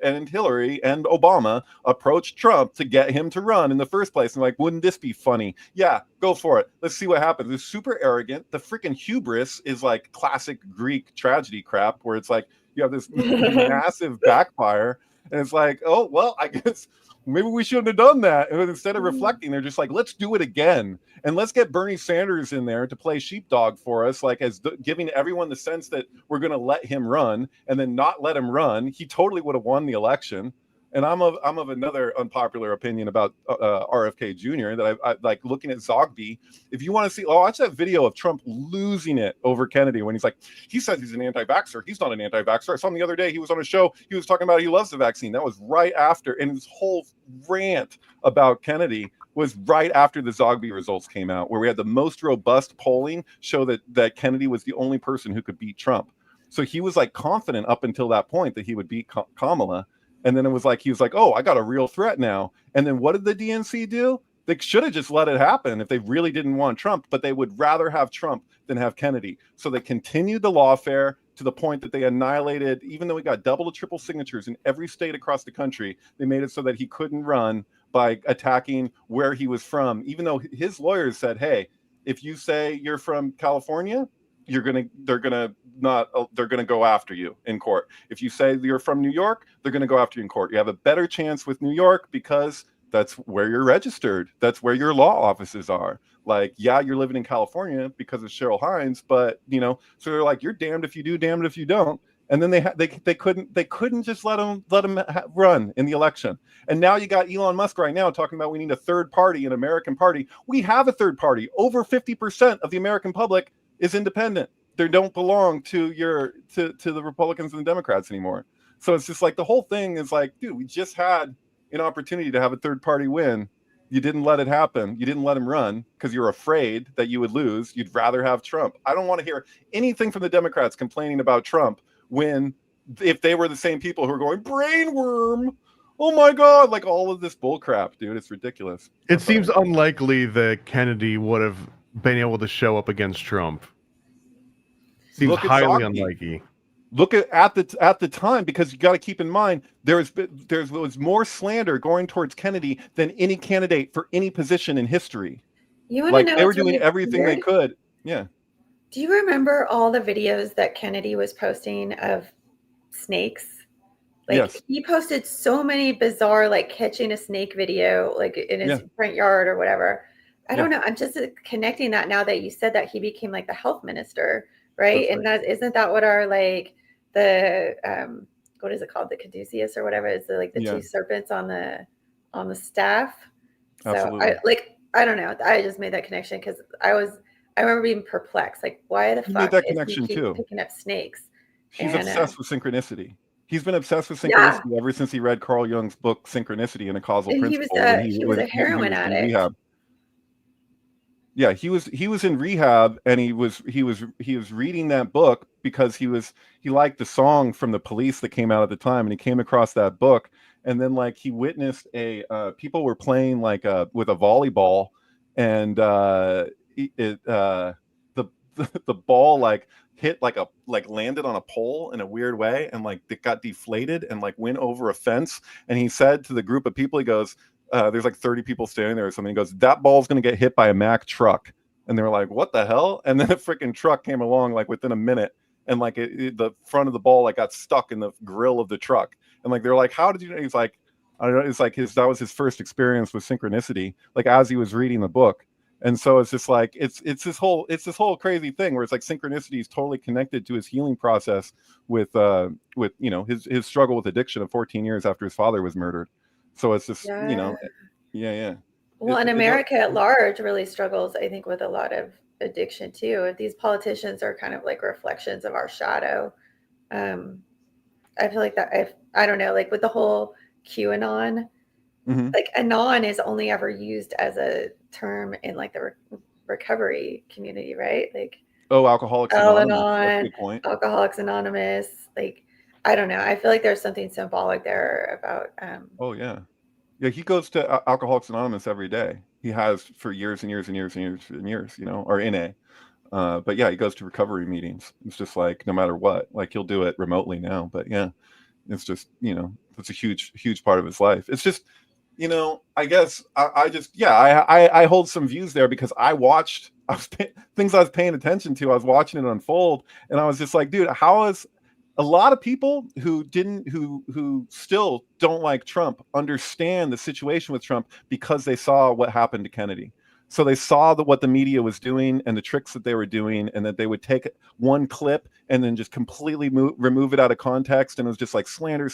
and Hillary and Obama approached Trump to get him to run in the first place. And like, wouldn't this be funny? Yeah, go for it. Let's see what happens. They're super arrogant. The freaking hubris is like classic Greek tragedy crap, where it's like you have this massive backfire, and it's like, oh, well, I guess maybe we shouldn't have done that. And instead of reflecting, they're just like, let's do it again. And let's get Bernie Sanders in there to play sheepdog for us, like giving everyone the sense that we're going to let him run, and then not let him run. He totally would have won the election. And I'm of another unpopular opinion about RFK Jr. that I like looking at Zogby. If you want to see, watch that video of Trump losing it over Kennedy when he's like, he says he's an anti-vaxxer. He's not an anti-vaxxer. I saw him the other day. He was on a show. He was talking about he loves the vaccine. That was right after, and his whole rant about Kennedy was right after the Zogby results came out, where we had the most robust polling show that Kennedy was the only person who could beat Trump. So he was like confident up until that point that he would beat Kamala. And then it was like, he was like, oh, I got a real threat now. And then what did the DNC do? They should have just let it happen if they really didn't want Trump, but they would rather have Trump than have Kennedy. So they continued the lawfare to the point that they annihilated, even though he got double to triple signatures in every state across the country, they made it so that he couldn't run by attacking where he was from, even though his lawyers said, hey, if you say you're from California, they're gonna go after you in court. If you say you're from New York, they're gonna go after you in court. You have a better chance with New York because that's where you're registered. That's where your law offices are. Like, yeah, you're living in California because of Cheryl Hines, but so they're like, you're damned if you do, damned if you don't. And then they couldn't just let him run in the election. And now you got Elon Musk right now talking about we need a third party, an American party. We have a third party. Over 50% of the American public is independent. They don't belong to the Republicans and the Democrats anymore. So it's just like the whole thing is like, dude, we just had an opportunity to have a third party win. You didn't let it happen. You didn't let him run because you're afraid that you would lose. You'd rather have Trump. I don't want to hear anything from the Democrats complaining about Trump if they were the same people who are going brainworm. Oh my God, like all of this bull crap, dude. It's ridiculous. It seems unlikely that Kennedy would have been able to show up against Trump. Seems highly unlikely. Look at the time, because you got to keep in mind there was more slander going towards Kennedy than any candidate for any position in history. You want to know they were what's doing really everything weird? they could. Yeah. Do you remember all the videos that Kennedy was posting of snakes? Like Yes. he posted so many bizarre, like catching a snake video, like in his front yard or whatever. I don't know. I'm just connecting that now that you said that he became like the health minister, right? And that isn't that what our like the what is it called, the caduceus or whatever, is the two serpents on the staff. So Absolutely. I don't know, I just made that connection because I remember being perplexed, like why the fuck made that is connection he too. picking up snakes? He's obsessed with synchronicity. He's been obsessed with synchronicity ever since he read Carl Jung's book Synchronicity and a Causal and Principle. He was a heroin addict. Rehab. Yeah, he was in rehab, and he was reading that book because he liked the song from The Police that came out at the time, and he came across that book, and then like he witnessed people were playing like with a volleyball, and the ball like hit landed on a pole in a weird way, and like it got deflated and like went over a fence, and he said to the group of people, he goes, there's like 30 people standing there or something. He goes, that ball's going to get hit by a Mack truck. And they were like, what the hell? And then a freaking truck came along like within a minute. And like the front of the ball like got stuck in the grill of the truck. And like, they're like, how did you know? He's like, I don't know. It's like that was his first experience with synchronicity, like as he was reading the book. And so it's just like, it's this whole crazy thing where it's like synchronicity is totally connected to his healing process with his struggle with addiction of 14 years after his father was murdered. So it's just, Well, and America at large really struggles, I think, with a lot of addiction too. These politicians are kind of like reflections of our shadow. I feel like that, I don't know, like with the whole QAnon, like anon is only ever used as a term in like the recovery community, right? Like, Alcoholics Anonymous. That's a good point. Alcoholics Anonymous, like, I don't know. I feel like there's something symbolic there about. He goes to Alcoholics Anonymous every day. He has for years and years and years and years and years, or NA. But yeah, he goes to recovery meetings. It's just like no matter what, like he'll do it remotely now. But yeah, it's just it's a huge part of his life. It's just I guess I hold some views there because things I was paying attention to. I was watching it unfold, and I was just like, dude, how is a lot of people who still don't like Trump understand the situation with Trump because they saw what happened to Kennedy. So they saw what the media was doing and the tricks that they were doing, and that they would take one clip and then just completely remove it out of context. And it was just like slander.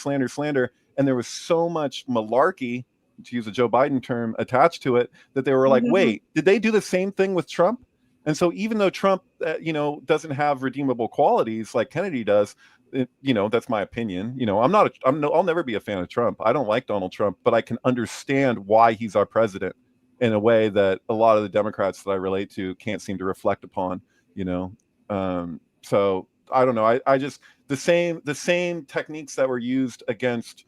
And there was so much malarkey, to use a Joe Biden term, attached to it, that they were like, wait, did they do the same thing with Trump? And so even though Trump, doesn't have redeemable qualities like Kennedy does, that's my opinion. I'll never be a fan of Trump. I don't like Donald Trump, but I can understand why he's our president in a way that a lot of the Democrats that I relate to can't seem to reflect upon, so I don't know. I just, the same techniques that were used against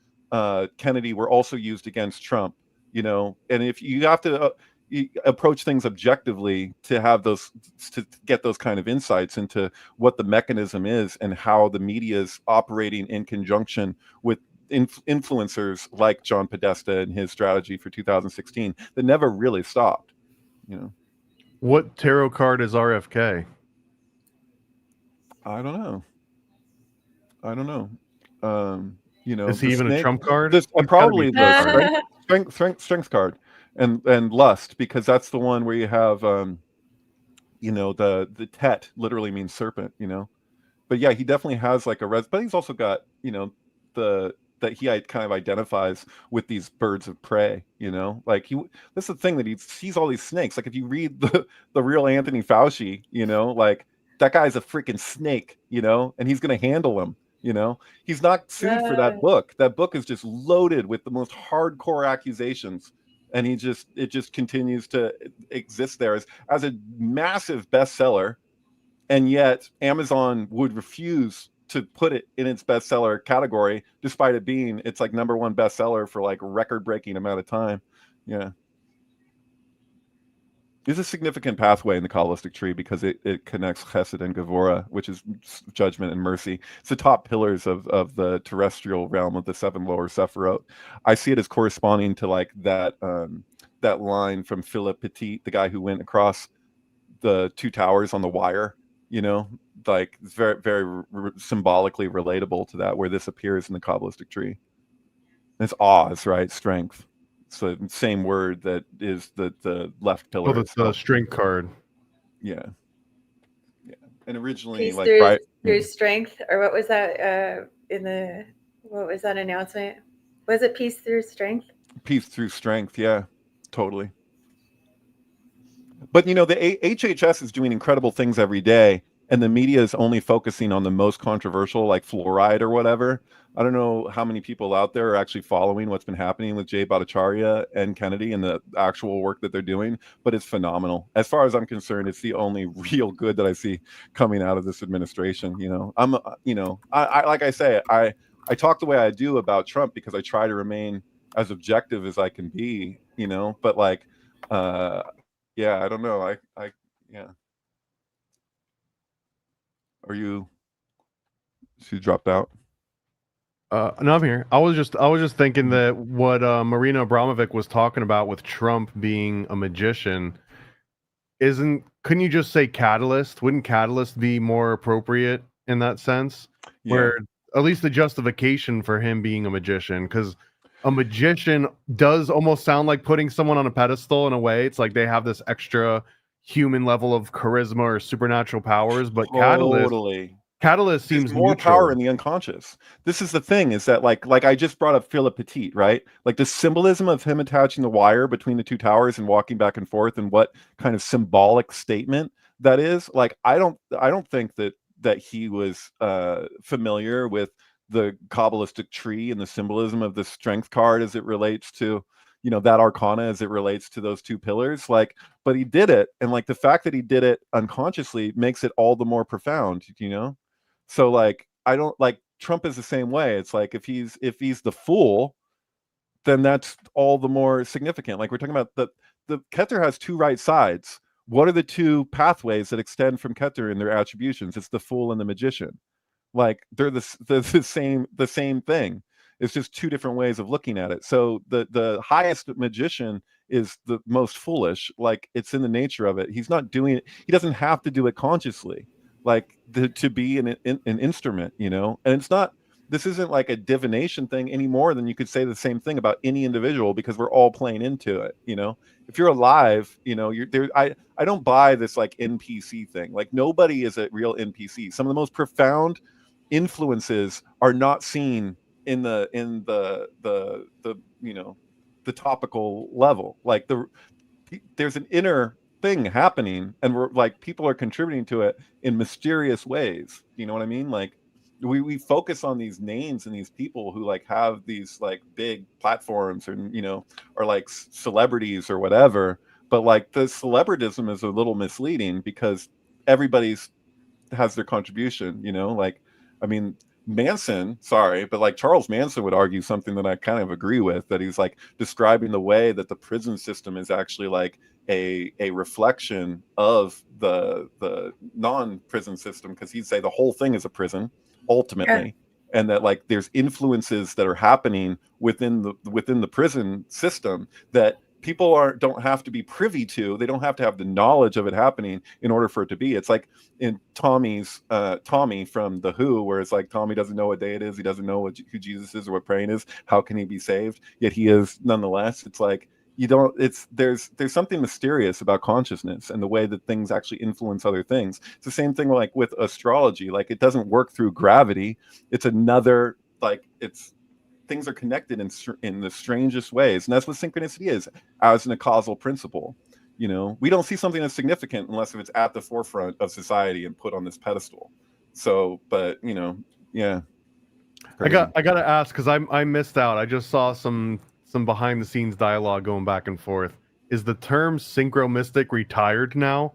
Kennedy were also used against Trump, and if you have to approach things objectively to get those kind of insights into what the mechanism is and how the media is operating in conjunction with influencers like John Podesta and his strategy for 2016 that never really stopped. What tarot card is RFK? I don't know. Is he even a trump card? Probably the strength card. And lust, because that's the one where you have the tet literally means serpent, but yeah, he definitely has like but he's also got that he kind of identifies with these birds of prey, like that's the thing, that he sees all these snakes. Like if you read the real Anthony Fauci, like that guy's a freaking snake, and he's gonna handle him. He's not sued for that book. That book is just loaded with the most hardcore accusations, and it just continues to exist there as a massive bestseller, and yet Amazon would refuse to put it in its bestseller category, despite it being its like number one bestseller for like record-breaking amount of time. Yeah. Is a significant pathway in the Kabbalistic tree because it connects Chesed and Gevurah, which is judgment and mercy. It's the top pillars of the terrestrial realm of the 7 lower Sephiroth. I see it as corresponding to like that that line from Philip Petit, the guy who went across the 2 towers on the wire. You know, like it's very very symbolically relatable to that, where this appears in the Kabbalistic tree. And it's Oz, right? Strength. It's the same word that is the left pillar. Oh, that's the strength card. Yeah. And originally, Peace like through, through strength, or what was that what was that announcement? Was it peace through strength? Peace through strength, yeah, totally. But you know, the HHS is doing incredible things every day, and the media is only focusing on the most controversial, like fluoride or whatever. I don't know how many people out there are actually following what's been happening with Jay Bhattacharya and Kennedy and the actual work that they're doing, but it's phenomenal. As far as I'm concerned, it's the only real good that I see coming out of this administration. You know, I like I say, I talk the way I do about Trump because I try to remain as objective as I can be, you know, but like, yeah, I don't know. Yeah. Are you? She dropped out. No, I'm here. I was just thinking that what Marina Abramovic was talking about with Trump being a magician couldn't you just say catalyst? Wouldn't catalyst be more appropriate in that sense? Yeah. Where at least the justification for him being a magician, because a magician does almost sound like putting someone on a pedestal in a way. It's like they have this extra human level of charisma or supernatural powers, but Totally. Catalyst seems There's more neutral. power in the unconscious. This is the thing, is that like I just brought up Philip Petit, right? Like the symbolism of him attaching the wire between the 2 towers and walking back and forth, and what kind of symbolic statement that is. Like I don't think that he was familiar with the Kabbalistic tree and the symbolism of the strength card as it relates to, you know, that arcana as it relates to those 2 pillars. Like, but he did it, and like the fact that he did it unconsciously makes it all the more profound, you know. So like I don't like Trump is the same way. It's like if he's the fool, then that's all the more significant. Like we're talking about the Keter has 2 right sides. What are the 2 pathways that extend from Keter in their attributions? It's the fool and the magician. Like they're the same thing. It's just 2 different ways of looking at it. So the highest magician is the most foolish. Like it's in the nature of it. He's not doing it. He doesn't have to do it consciously. Like to be an instrument, you know. And it's not, this isn't like a divination thing any more than you could say the same thing about any individual, because we're all playing into it, you know. If you're alive, you know, you're there. I don't buy this like NPC thing. Like nobody is a real NPC. Some of the most profound influences are not seen in the you know, the topical level. Like there's an inner thing happening, and we're like, people are contributing to it in mysterious ways. You know what I mean? Like we focus on these names and these people who like have these like big platforms, or you know, or like celebrities or whatever, but like the celebritism is a little misleading because everybody's has their contribution, you know. Like I mean, Manson, sorry, but like Charles Manson would argue something that I kind of agree with, that he's like describing the way that the prison system is actually like a reflection of the non-prison system, because he'd say the whole thing is a prison ultimately. Yeah. And that like there's influences that are happening within the prison system that people don't have to be privy to. They don't have to have the knowledge of it happening in order for it to be. It's like in Tommy from The Who, where it's like Tommy doesn't know what day it is. He doesn't know who Jesus is or what praying is. How can he be saved? Yet he is nonetheless. It's like there's something mysterious about consciousness and the way that things actually influence other things. It's the same thing like with astrology. Like it doesn't work through gravity. It's another, like things are connected in the strangest ways, and that's what synchronicity is, as in a causal principle. You know, we don't see something as significant unless if it's at the forefront of society and put on this pedestal. So, but you know, yeah. Crazy. I gotta ask, because I missed out. I just saw some behind the scenes dialogue going back and forth. Is the term synchro mystic retired now?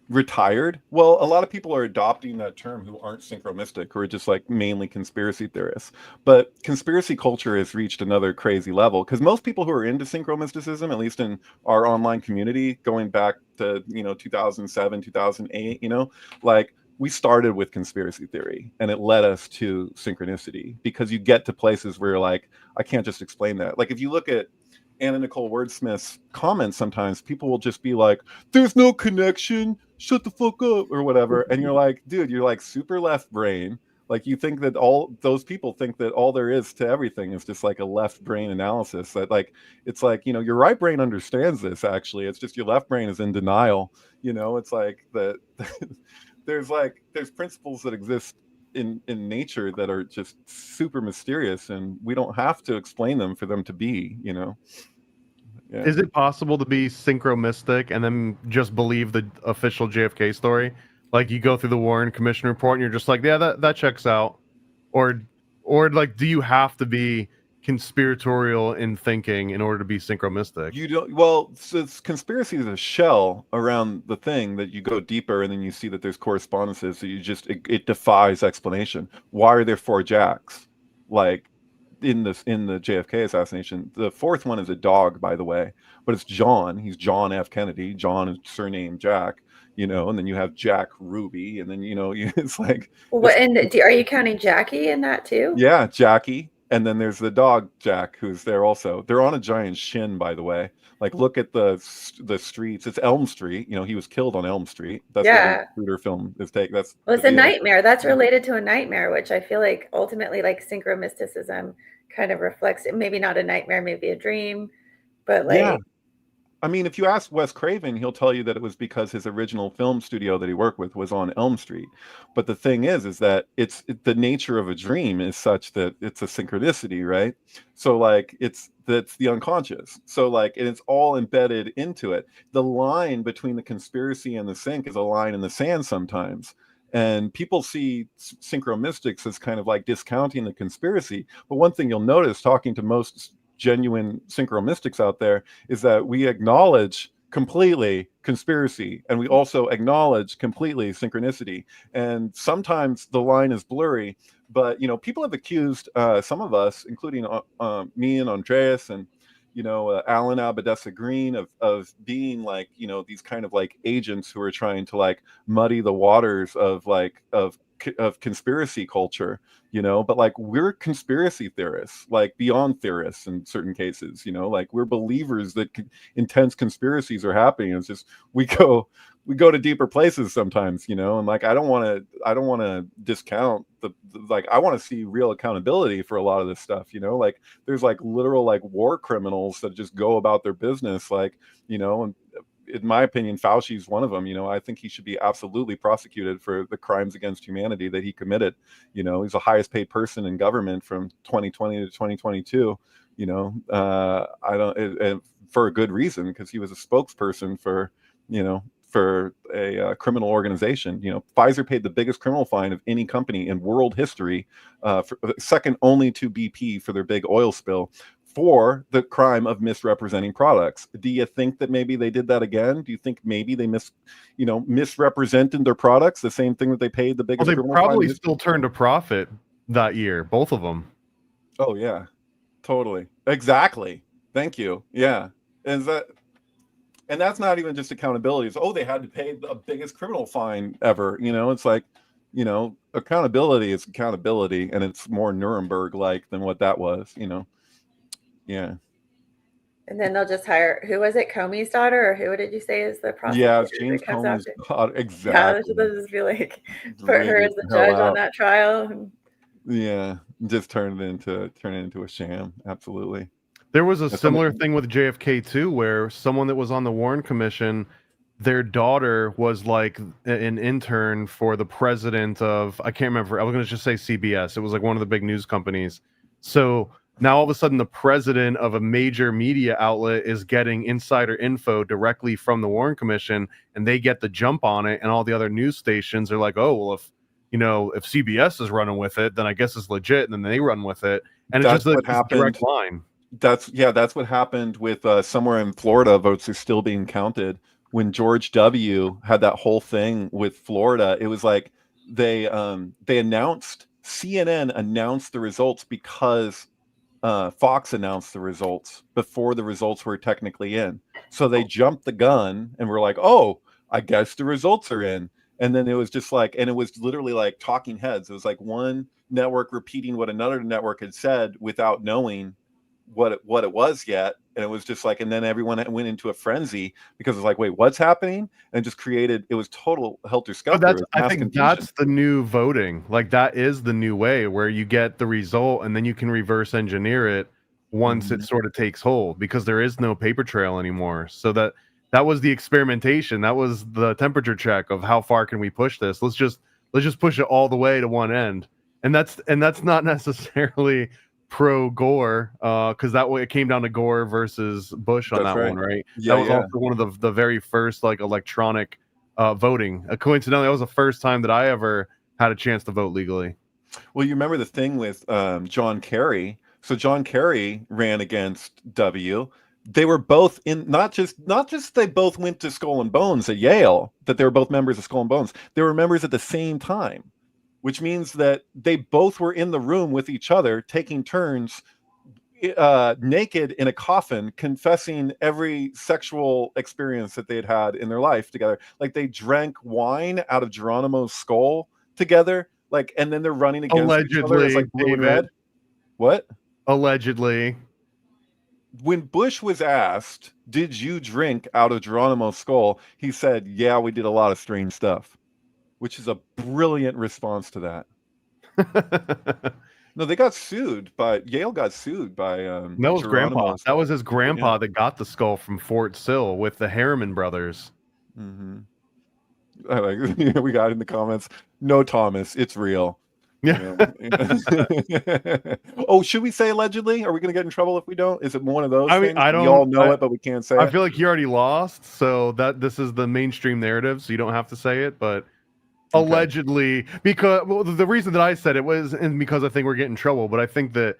retired. Well, a lot of people are adopting that term who aren't synchromystic, who are just like mainly conspiracy theorists. But conspiracy culture has reached another crazy level because most people who are into synchromysticism, at least in our online community, going back to 2007, 2008, like we started with conspiracy theory and it led us to synchronicity because you get to places where you're like, I can't just explain that. Like if you look at Anna Nicole Wordsmith's comments, sometimes people will just be like, there's no connection, shut the fuck up, or whatever. And you're like, dude, you're like super left brain. Like you think that all those people think that all there is to everything is just like a left brain analysis. That like it's like, your right brain understands this actually. It's just your left brain is in denial. It's like that there's principles that exist in nature that are just super mysterious and we don't have to explain them for them to be. Yeah. Is it possible to be synchromystic and then just believe the official JFK story? Like you go through the Warren Commission report and you're just like, yeah, that checks out. Or like, do you have to be conspiratorial in thinking in order to be synchromystic? You don't. Well, so conspiracy is a shell around the thing that you go deeper and then you see that there's correspondences. So it defies explanation. Why are there 4 Jacks? Like in the JFK assassination, the 4th one is a dog, by the way, but it's John. He's John F. Kennedy. John is surname Jack. And then you have Jack Ruby, and then it's like. What? And are you counting Jackie in that too? Yeah, Jackie. And then there's the dog Jack, who's there also. They're on a giant shin, by the way. Like, look at the streets. It's Elm Street. He was killed on Elm Street. That's yeah. what the Intruder film is taking. That's it's a nightmare. That's related to a nightmare, which I feel like ultimately, like synchromysticism, kind of reflects. Maybe not a nightmare, maybe a dream, but like. Yeah. I mean, if you ask Wes Craven, he'll tell you that it was because his original film studio that he worked with was on Elm Street. But the thing is that the nature of a dream is such that it's a synchronicity, right? So like that's the unconscious. So like, and it's all embedded into it. The line between the conspiracy and the sync is a line in the sand sometimes. And people see synchromystics as kind of like discounting the conspiracy. But one thing you'll notice talking to most genuine synchromystics out there is that we acknowledge completely conspiracy and we also acknowledge completely synchronicity, and sometimes the line is blurry, but people have accused some of us, including me and Andreas and Alan Abadessa Green of being like these kind of like agents who are trying to like muddy the waters of conspiracy culture, but like we're conspiracy theorists, like beyond theorists in certain cases, like we're believers that intense conspiracies are happening. It's just we go to deeper places sometimes, and like I don't want to discount the like I want to see real accountability for a lot of this stuff, like there's like literal like war criminals that just go about their business, like and in my opinion, Fauci's one of them. I think he should be absolutely prosecuted for the crimes against humanity that he committed. He's the highest paid person in government from 2020 to 2022. I don't, for a good reason, because he was a spokesperson for a criminal organization. Pfizer paid the biggest criminal fine of any company in world history, second only to BP for their big oil spill, for the crime of misrepresenting products. Do you think that maybe they did that again? Do you think maybe they misrepresented their products, the same thing that they paid the biggest? Well, they probably still turned a profit that year, both of them. Oh yeah, totally, exactly. Thank you. Yeah, and that's not even just accountability. It's they had to pay the biggest criminal fine ever. It's like accountability is accountability, and it's more Nuremberg-like than what that was. Yeah. And then they'll just hire, who was it, Comey's daughter, or who did you say is the prosecutor? Yeah, it's James Comey's daughter. Exactly. Yeah, they'll just be like, put her as the judge on that trial. Yeah, just turn it into a sham. Absolutely. There was a similar thing with JFK too, where someone that was on the Warren Commission, their daughter was like an intern for the president of, I can't remember, I was going to just say CBS. It was like one of the big news companies. So now all of a sudden the president of a major media outlet is getting insider info directly from the Warren Commission, and they get the jump on it, and all the other news stations are like, oh, well, if CBS is running with it, then I guess it's legit, and then they run with it. And it's just a direct line. That's what happened with somewhere in Florida. Votes are still being counted when George W. had that whole thing with Florida, it was like they announced, CNN announced the results because Fox announced the results before the results were technically in. So they jumped the gun and were like, oh, I guess the results are in. And then it was just like, and it was literally like talking heads. It was like one network repeating what another network had said without knowing what it was yet. And it was just like, and then everyone went into a frenzy because it was like, wait, what's happening? And just created, it was total helter skelter. I think that's the new voting. Like that is the new way where you get the result and then you can reverse engineer it once it sort of takes hold, because there is no paper trail anymore. So that was the experimentation. That was the temperature check of how far can we push this. Let's just push it all the way to one end. And that's not necessarily pro Gore, because that way it came down to Gore versus Bush on one, right? Yeah, that was also one of the very first like electronic voting. Coincidentally, that was the first time that I ever had a chance to vote legally. Well, you remember the thing with John Kerry. So John Kerry ran against W. They were both in, not just they both went to Skull and Bones at Yale, that they were both members of Skull and Bones. They were members at the same time, which means that they both were in the room with each other, taking turns naked in a coffin, confessing every sexual experience that they'd had in their life together. Like they drank wine out of Geronimo's skull together, like, and then they're running against each other. It's like blue and red. What? Allegedly. When Bush was asked, did you drink out of Geronimo's skull? He said, yeah, we did a lot of strange stuff, which is a brilliant response to that. No, they got sued by Yale. Got sued by that was grandpa. That was his grandpa that got the skull from Fort Sill with the Harriman brothers. Mm-hmm. I like, we got in the comments. No, Thomas, it's real. Yeah. Oh, should we say allegedly? Are we going to get in trouble if we don't? Is it one of those? I mean, things? I don't. We all know it, but we can't say it. I feel like you already lost, so that this is the mainstream narrative, so you don't have to say it. But allegedly, because the reason that I said it was because I think we're getting in trouble. But I think that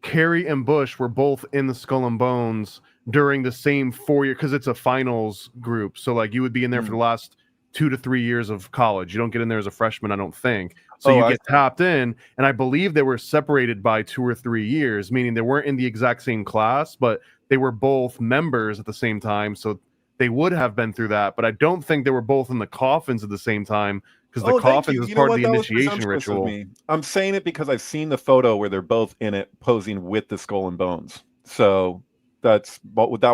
Kerry and Bush were both in the Skull and Bones during the same 4 year, because it's a finals group. So like you would be in there for the last 2 to 3 years of college. You don't get in there as a freshman, I don't think. So you get tapped in, and I believe they were separated by 2 or 3 years, meaning they weren't in the exact same class, but they were both members at the same time. So they would have been through that, but I don't think they were both in the coffins at the same time, because the coffins is part of the initiation ritual. I'm saying it because I've seen the photo where they're both in it posing with the Skull and Bones. So that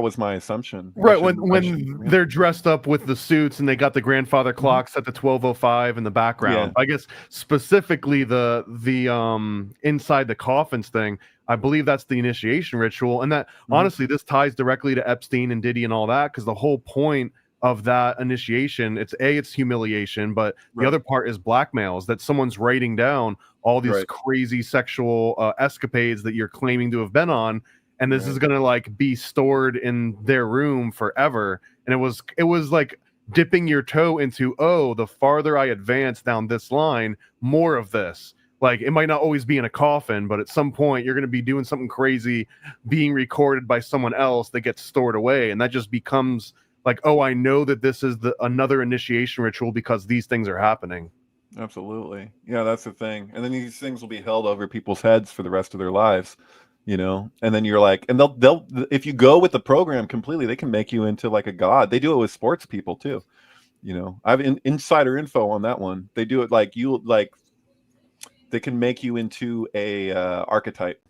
was my assumption. Right, when they're dressed up with the suits and they got the grandfather clock set to 12:05 in the background. I guess specifically the inside the coffins thing, I believe that's the initiation ritual. And that honestly, this ties directly to Epstein and Diddy and all that, because the whole point of that initiation, it's humiliation, but the other part is blackmail, is that someone's writing down all these crazy sexual escapades that you're claiming to have been on. And this is gonna like be stored in their room forever. And it was like dipping your toe into, oh, the farther I advance down this line, more of this. Like it might not always be in a coffin, but at some point you're gonna be doing something crazy, being recorded by someone else that gets stored away, and that just becomes like, oh, I know that this is another initiation ritual because these things are happening. Absolutely, yeah, that's the thing. And then these things will be held over people's heads for the rest of their lives. You know, and then you're like, and they'll if you go with the program completely, they can make you into like a god. They do it with sports people too. You know, I have insider info on that one. They do it like they can make you into a archetype.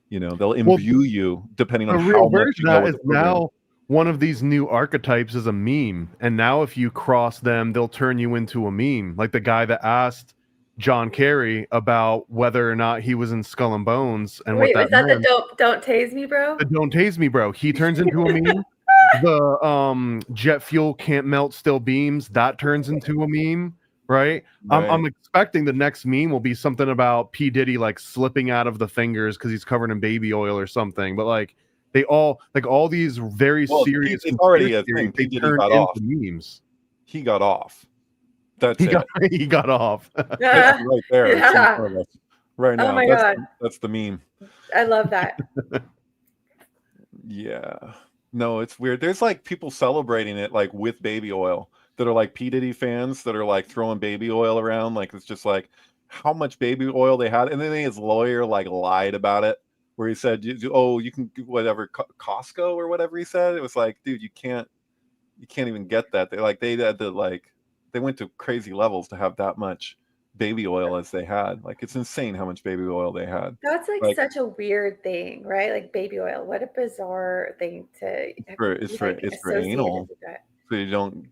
You know, they'll imbue you depending on how much you go with the program. Now one of these new archetypes is a meme, and now if you cross them, they'll turn you into a meme. Like the guy that asked John Kerry about whether or not he was in Skull and Bones, and wait, what that meant. The don't tase me, bro? The don't tase me, bro. He turns into a meme. The jet fuel can't melt steel beams, that turns into a meme, right? I'm expecting the next meme will be something about P. Diddy like slipping out of the fingers because he's covered in baby oil or something. But like they all these very serious. It's already a thing. They turn into memes. He got off. He got off. It's right there. It's in front of us right now. Oh my God. That's the meme. I love that. Yeah. No, it's weird. There's like people celebrating it like with baby oil that are like P. Diddy fans that are like throwing baby oil around. Like it's just like how much baby oil they had. And then his lawyer like lied about it where he said, oh, you can whatever Costco or whatever he said. It was like, dude, you can't even get that. They had to like they went to crazy levels to have that much baby oil as they had. Like it's insane how much baby oil they had. That's like Like such a weird thing, right? Like baby oil. What a bizarre thing to it's for associated anal. with that. So you don't,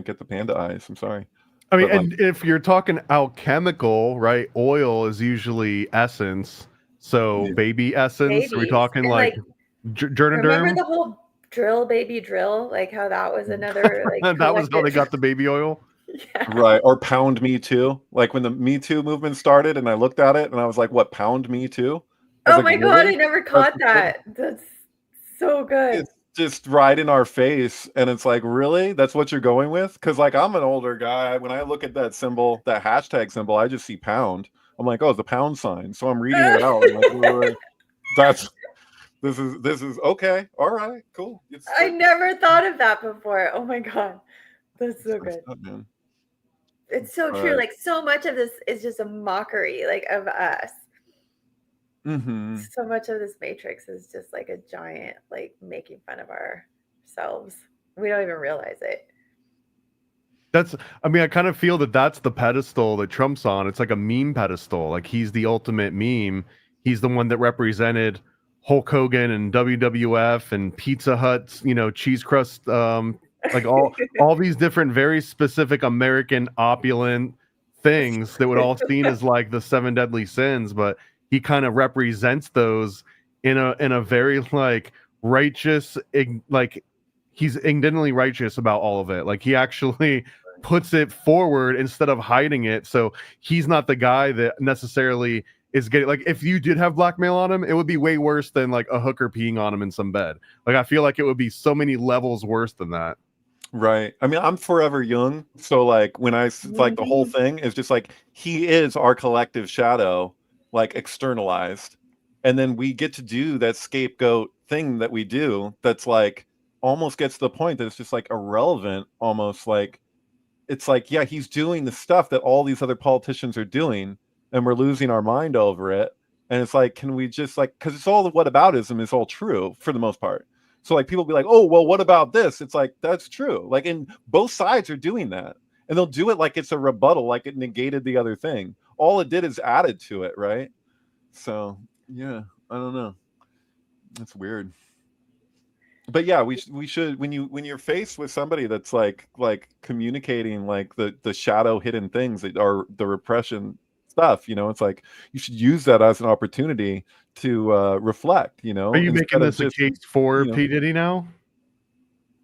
get the panda eyes. I'm sorry. I mean, But, and if you're talking alchemical, right? Oil is usually essence. So Yeah. baby essence. Are we Babies. talking And, like remember Jerniderm? the whole drill baby drill? Like how that was another like That was how they collective- got the baby oil. Yeah. Right. Or pound me too. Like when the Me Too movement started and I looked at it and I was like, what, pound me too? I was Oh like, my god, really? I never caught that. That's so good. It's just right in our face. And it's like, really? That's what you're going with? Because like I'm an older guy. When I look at that symbol, that hashtag symbol, I just see pound. I'm like, oh, it's a pound sign. So I'm reading it out. I'm like, wait. This is okay. All right, cool. I never thought of that before. Oh my god. That's so good. Up, man. It's so true. Right. Like so much of this is just a mockery, like of us. Mm-hmm. So much of this matrix is just like a giant, like making fun of ourselves. We don't even realize it. I mean, I kind of feel that that's the pedestal that Trump's on. It's like a meme pedestal. Like he's the ultimate meme. He's the one that represented Hulk Hogan and WWF and Pizza Hut's, cheese crust, like all these different very specific American opulent things that would all seen as like the 7 deadly sins, but he kind of represents those in a very like righteous, like he's indignantly righteous about all of it. Like he actually puts it forward instead of hiding it. So he's not the guy that necessarily is getting, like, if you did have blackmail on him, it would be way worse than like a hooker peeing on him in some bed. Like I feel like it would be so many levels worse than that. Right. I mean, I'm forever young. So like when I like the whole thing is just like he is our collective shadow, like externalized. And then we get to do that scapegoat thing that we do that's like almost gets to the point that it's just like irrelevant, almost like it's like, yeah, he's doing the stuff that all these other politicians are doing and we're losing our mind over it. And it's like, can we just like, because it's all the whataboutism is all true for the most part. So like people be like, oh, well, what about this? It's like, that's true. Like, and both sides are doing that. And they'll do it like it's a rebuttal, like it negated the other thing. All it did is added to it, right? So, yeah, I don't know. That's weird. But yeah, we should when you're faced with somebody that's like communicating like the shadow hidden things that are the repression stuff, it's like you should use that as an opportunity to reflect, Are you making this a case for P. Diddy now?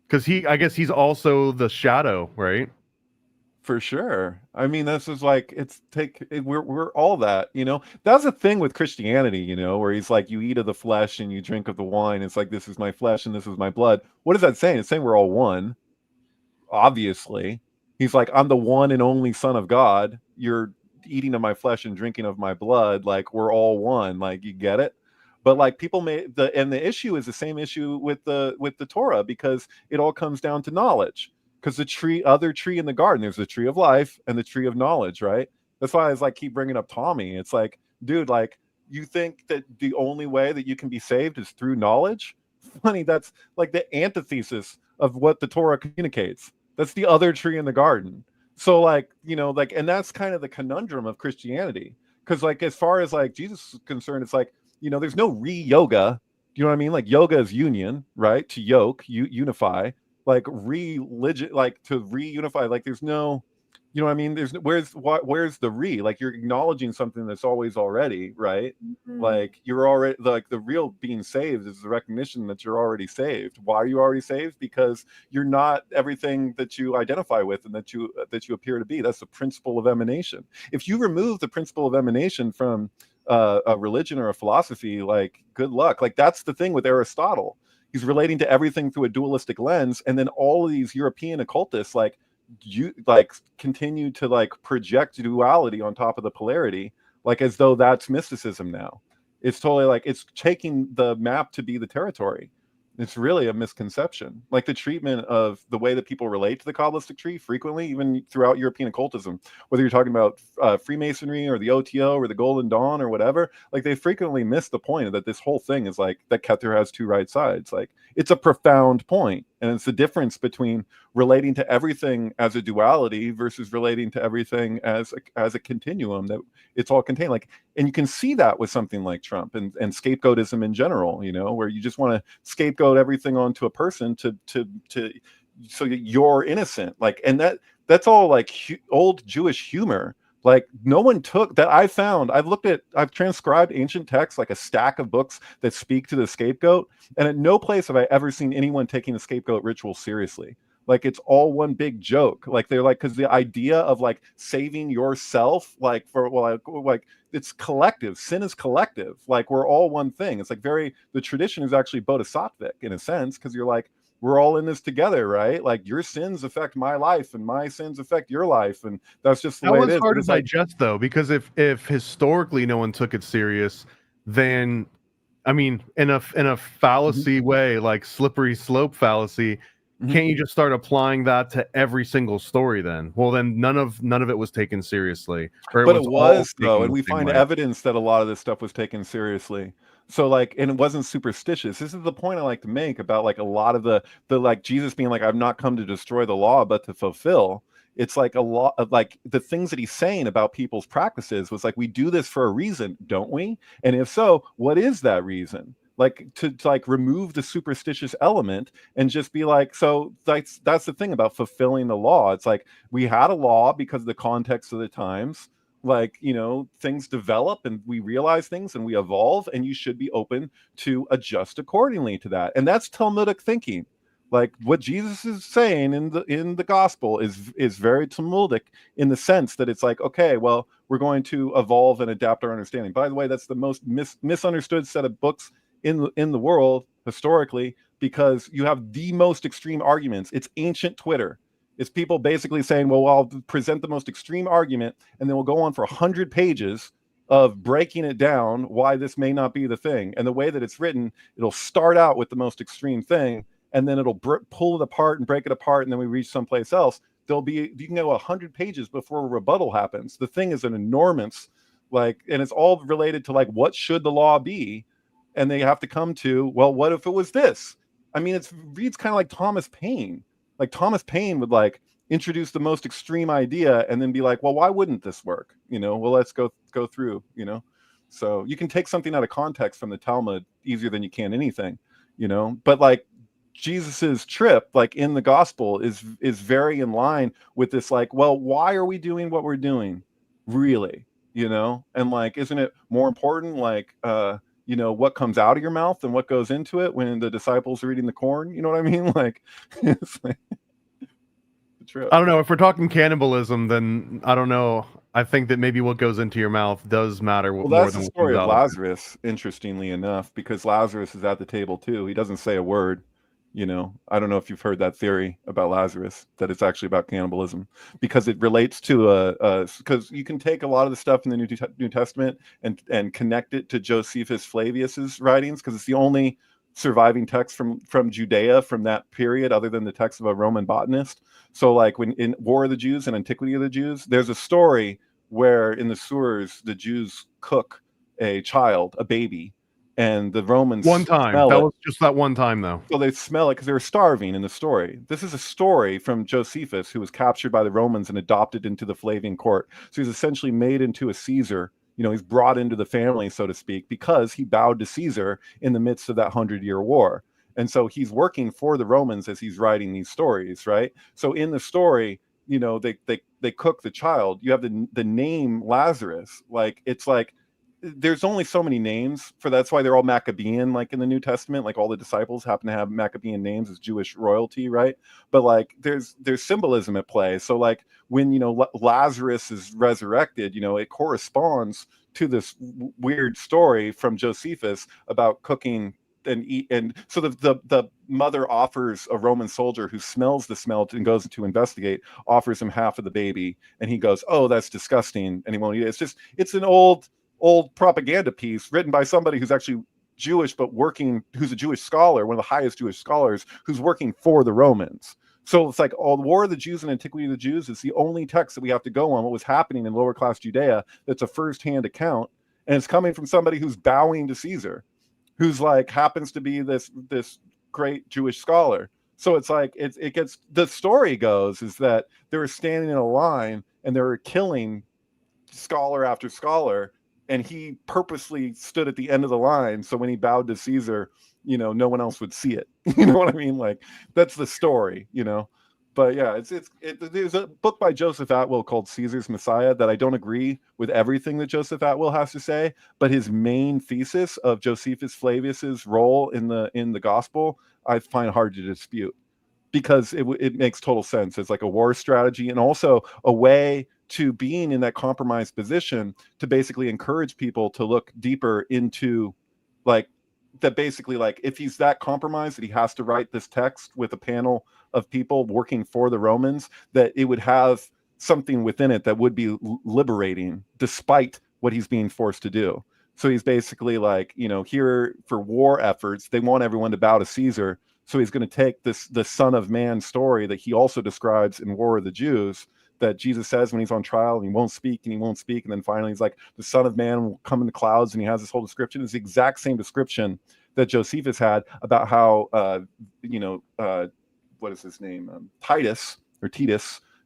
Because I guess he's also the shadow, right? For sure. I mean, this is like we're all that, That's a thing with Christianity, where he's like, you eat of the flesh and you drink of the wine. It's like, this is my flesh and this is my blood. What is that saying? It's saying we're all one. Obviously, he's like, I'm the one and only Son of God. You're eating of my flesh and drinking of my blood. Like we're all one. Like you get it. But like people and the issue is the same issue with the Torah, because it all comes down to knowledge. Because the other tree in the garden, there's the tree of life and the tree of knowledge, right? That's why I was like, keep bringing up Tommy. It's like, dude, like, you think that the only way that you can be saved is through knowledge? Funny, that's like the antithesis of what the Torah communicates. That's the other tree in the garden. So like, and that's kind of the conundrum of Christianity. Because like, as far as like Jesus is concerned, it's like, there's no re-yoga. You know what I mean? Like yoga is union, right? To yoke, unify. Like religion, like to reunify, like there's no, you know what I mean? Where's the like you're acknowledging something that's always already, right? Mhm. Like you're already, like the real being saved is the recognition that you're already saved. Why are you already saved? Because you're not everything that you identify with and that you appear to be. That's the principle of emanation. If you remove the principle of emanation from a religion or a philosophy, like good luck. Like that's the thing with Aristotle. He's relating to everything through a dualistic lens, and then all of these European occultists continue to like project duality on top of the polarity, like as though that's mysticism now. It's totally like it's taking the map to be the territory. It's really a misconception. Like the treatment of the way that people relate to the Kabbalistic tree frequently, even throughout European occultism, whether you're talking about Freemasonry or the OTO or the Golden Dawn or whatever, like they frequently miss the point that this whole thing is like that Kether has two right sides. Like it's a profound point, and it's the difference between relating to everything as a duality versus relating to everything as a continuum that it's all contained. Like, and you can see that with something like Trump and scapegoatism in general, you know, where you just want to scapegoat everything onto a person to so that you're innocent. Like, and that's all like old Jewish humor. Like no one took that. I've transcribed ancient texts, like a stack of books that speak to the scapegoat, and at no place have I ever seen anyone taking the scapegoat ritual seriously. Like it's all one big joke. Like they're like, because the idea of like saving yourself, like like it's collective. Sin is collective. Like we're all one thing. It's like the tradition is actually bodhisattvic in a sense, because you're like, we're all in this together, right? Like your sins affect my life and my sins affect your life. And that's just the way it is. That one's hard to digest though, because if historically no one took it serious, then I mean, in a fallacy way, like slippery slope fallacy, can't you just start applying that to every single story then? Well, then none of it was taken seriously. But it was though, and we find evidence that a lot of this stuff was taken seriously. So like, and it wasn't superstitious. This is the point I like to make about like a lot of the like Jesus being like, I've not come to destroy the law, but to fulfill. It's like a lot of like the things that he's saying about people's practices was like, we do this for a reason, don't we? And if so, what is that reason? Like to like remove the superstitious element and just be like, so that's the thing about fulfilling the law. It's like we had a law because of the context of the times. Like, you know, things develop and we realize things and we evolve, and you should be open to adjust accordingly to that. And that's Talmudic thinking. Like what Jesus is saying in the gospel is very Talmudic in the sense that it's like, okay, well, we're going to evolve and adapt our understanding. By the way, that's the most misunderstood set of books in the world historically, because you have the most extreme arguments. It's ancient Twitter. It's people basically saying, well, I'll present the most extreme argument, and then we'll go on for 100 pages of breaking it down why this may not be the thing. And the way that it's written, it'll start out with the most extreme thing, and then it'll pull it apart and break it apart, and then we reach someplace else. You can go 100 pages before a rebuttal happens. The thing is an enormous, like, and it's all related to like, what should the law be? And they have to come to, well, what if it was this? I mean, it reads kind of like Thomas Paine. Like Thomas Paine would like introduce the most extreme idea and then be like, well, why wouldn't this work? You know, well, let's go through, you know? So you can take something out of context from the Talmud easier than you can anything, you know? But like Jesus's trip, like in the gospel is very in line with this, like, well, why are we doing what we're doing? Really? You know? And like, isn't it more important, like, you know, what comes out of your mouth than what goes into it when the disciples are eating the corn? You know what I mean? Like, it's like I don't know. If we're talking cannibalism, then I don't know. I think that maybe what goes into your mouth does matter. Well, that's the story of Lazarus, interestingly enough, because Lazarus is at the table too. He doesn't say a word. You know, I don't know if you've heard that theory about Lazarus, that it's actually about cannibalism, because it relates to because you can take a lot of the stuff in the New Testament and connect it to Josephus Flavius's writings, because it's the only surviving text from Judea from that period, other than the text of a Roman botanist. So like when in War of the Jews and Antiquity of the Jews, there's a story where in the sewers, the Jews cook a child, a baby, and the Romans one time. That was just that one time, though. So they smell it because they were starving in the story. This is a story from Josephus, who was captured by the Romans and adopted into the Flavian court. So he's essentially made into a Caesar. You know, he's brought into the family, so to speak, because he bowed to Caesar in the midst of that 100-year war. And so he's working for the Romans as he's writing these stories, right? So in the story, you know, they cook the child. You have the name Lazarus. Like, it's like, there's only so many names for that's why they're all Maccabean, like in the New Testament, like all the disciples happen to have Maccabean names as Jewish royalty, right? But like there's symbolism at play. So like when, you know, Lazarus is resurrected, you know, it corresponds to this weird story from Josephus about cooking and eat. And so the mother offers a Roman soldier who smells the smell and goes to investigate, offers him half of the baby, and he goes, oh, that's disgusting, and he won't eat it. It's an old propaganda piece written by somebody who's actually Jewish, but who's a Jewish scholar, one of the highest Jewish scholars, who's working for the Romans. So it's like all the War of the Jews and Antiquity of the Jews is the only text that we have to go on what was happening in lower class Judea that's a firsthand account, and it's coming from somebody who's bowing to Caesar, who's like happens to be this great Jewish scholar. So it's like it gets, the story goes is that they were standing in a line and they were killing scholar after scholar, and he purposely stood at the end of the line so when he bowed to Caesar, you know, no one else would see it. You know what I mean? Like, that's the story, you know. But yeah, there's a book by Joseph Atwill called Caesar's Messiah that I don't agree with everything that Joseph Atwill has to say, but his main thesis of Josephus Flavius's role in the gospel I find hard to dispute, because it makes total sense. It's like a war strategy and also a way to being in that compromised position to basically encourage people to look deeper into, like, that basically, like, if he's that compromised that he has to write this text with a panel of people working for the Romans, that it would have something within it that would be liberating despite what he's being forced to do. So he's basically like, you know, here for war efforts, they want everyone to bow to Caesar. So he's going to take the Son of Man story that he also describes in War of the Jews, that Jesus says when he's on trial and he won't speak and he won't speak. And then finally he's like, the Son of Man will come in the clouds, and he has this whole description. It's the exact same description that Josephus had about how, what is his name? Titus,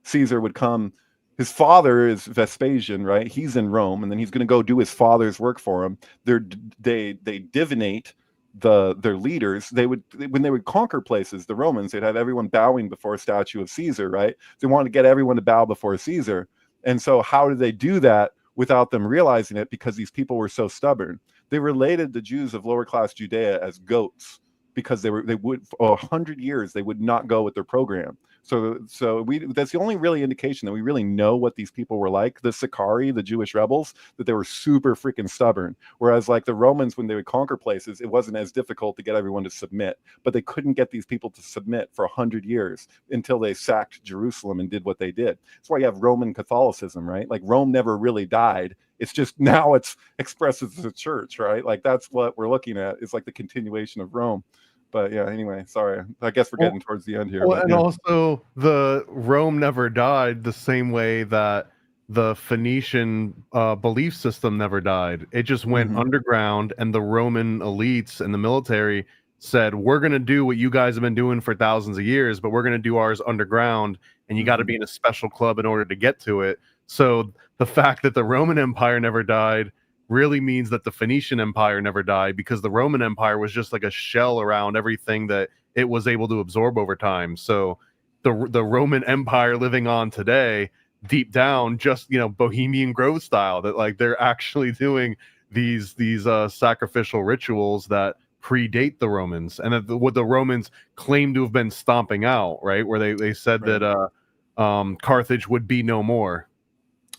Caesar would come. His father is Vespasian, right? He's in Rome, and then he's going to go do his father's work for him. They divinate their leaders. When they would conquer places, the Romans, they'd have everyone bowing before a statue of Caesar, right? They wanted to get everyone to bow before Caesar. And so how did they do that without them realizing it? Because these people were so stubborn. They related the Jews of lower class Judea as goats, because they would for 100 years they would not go with their program. So that's the only really indication that we really know what these people were like. The Sicarii, the Jewish rebels, that they were super freaking stubborn. Whereas like the Romans, when they would conquer places, it wasn't as difficult to get everyone to submit. But they couldn't get these people to submit for 100 years until they sacked Jerusalem and did what they did. That's why you have Roman Catholicism, right? Like Rome never really died. It's just now it's expressed as a church, right? Like that's what we're looking at. It's like the continuation of Rome. But yeah, anyway, sorry. I guess we're getting towards the end here. Well, but, and yeah. also the Rome never died the same way that the Phoenician belief system never died. It just went underground, and the Roman elites and the military said, we're going to do what you guys have been doing for thousands of years, but we're going to do ours underground, and you got to be in a special club in order to get to it. So the fact that the Roman Empire never died really means that the Phoenician Empire never died, because the Roman Empire was just like a shell around everything that it was able to absorb over time. So the Roman Empire living on today, deep down, just, you know, Bohemian Grove style, that like they're actually doing these sacrificial rituals that predate the Romans, and that what the Romans claim to have been stomping out, right? Where they said that Carthage would be no more.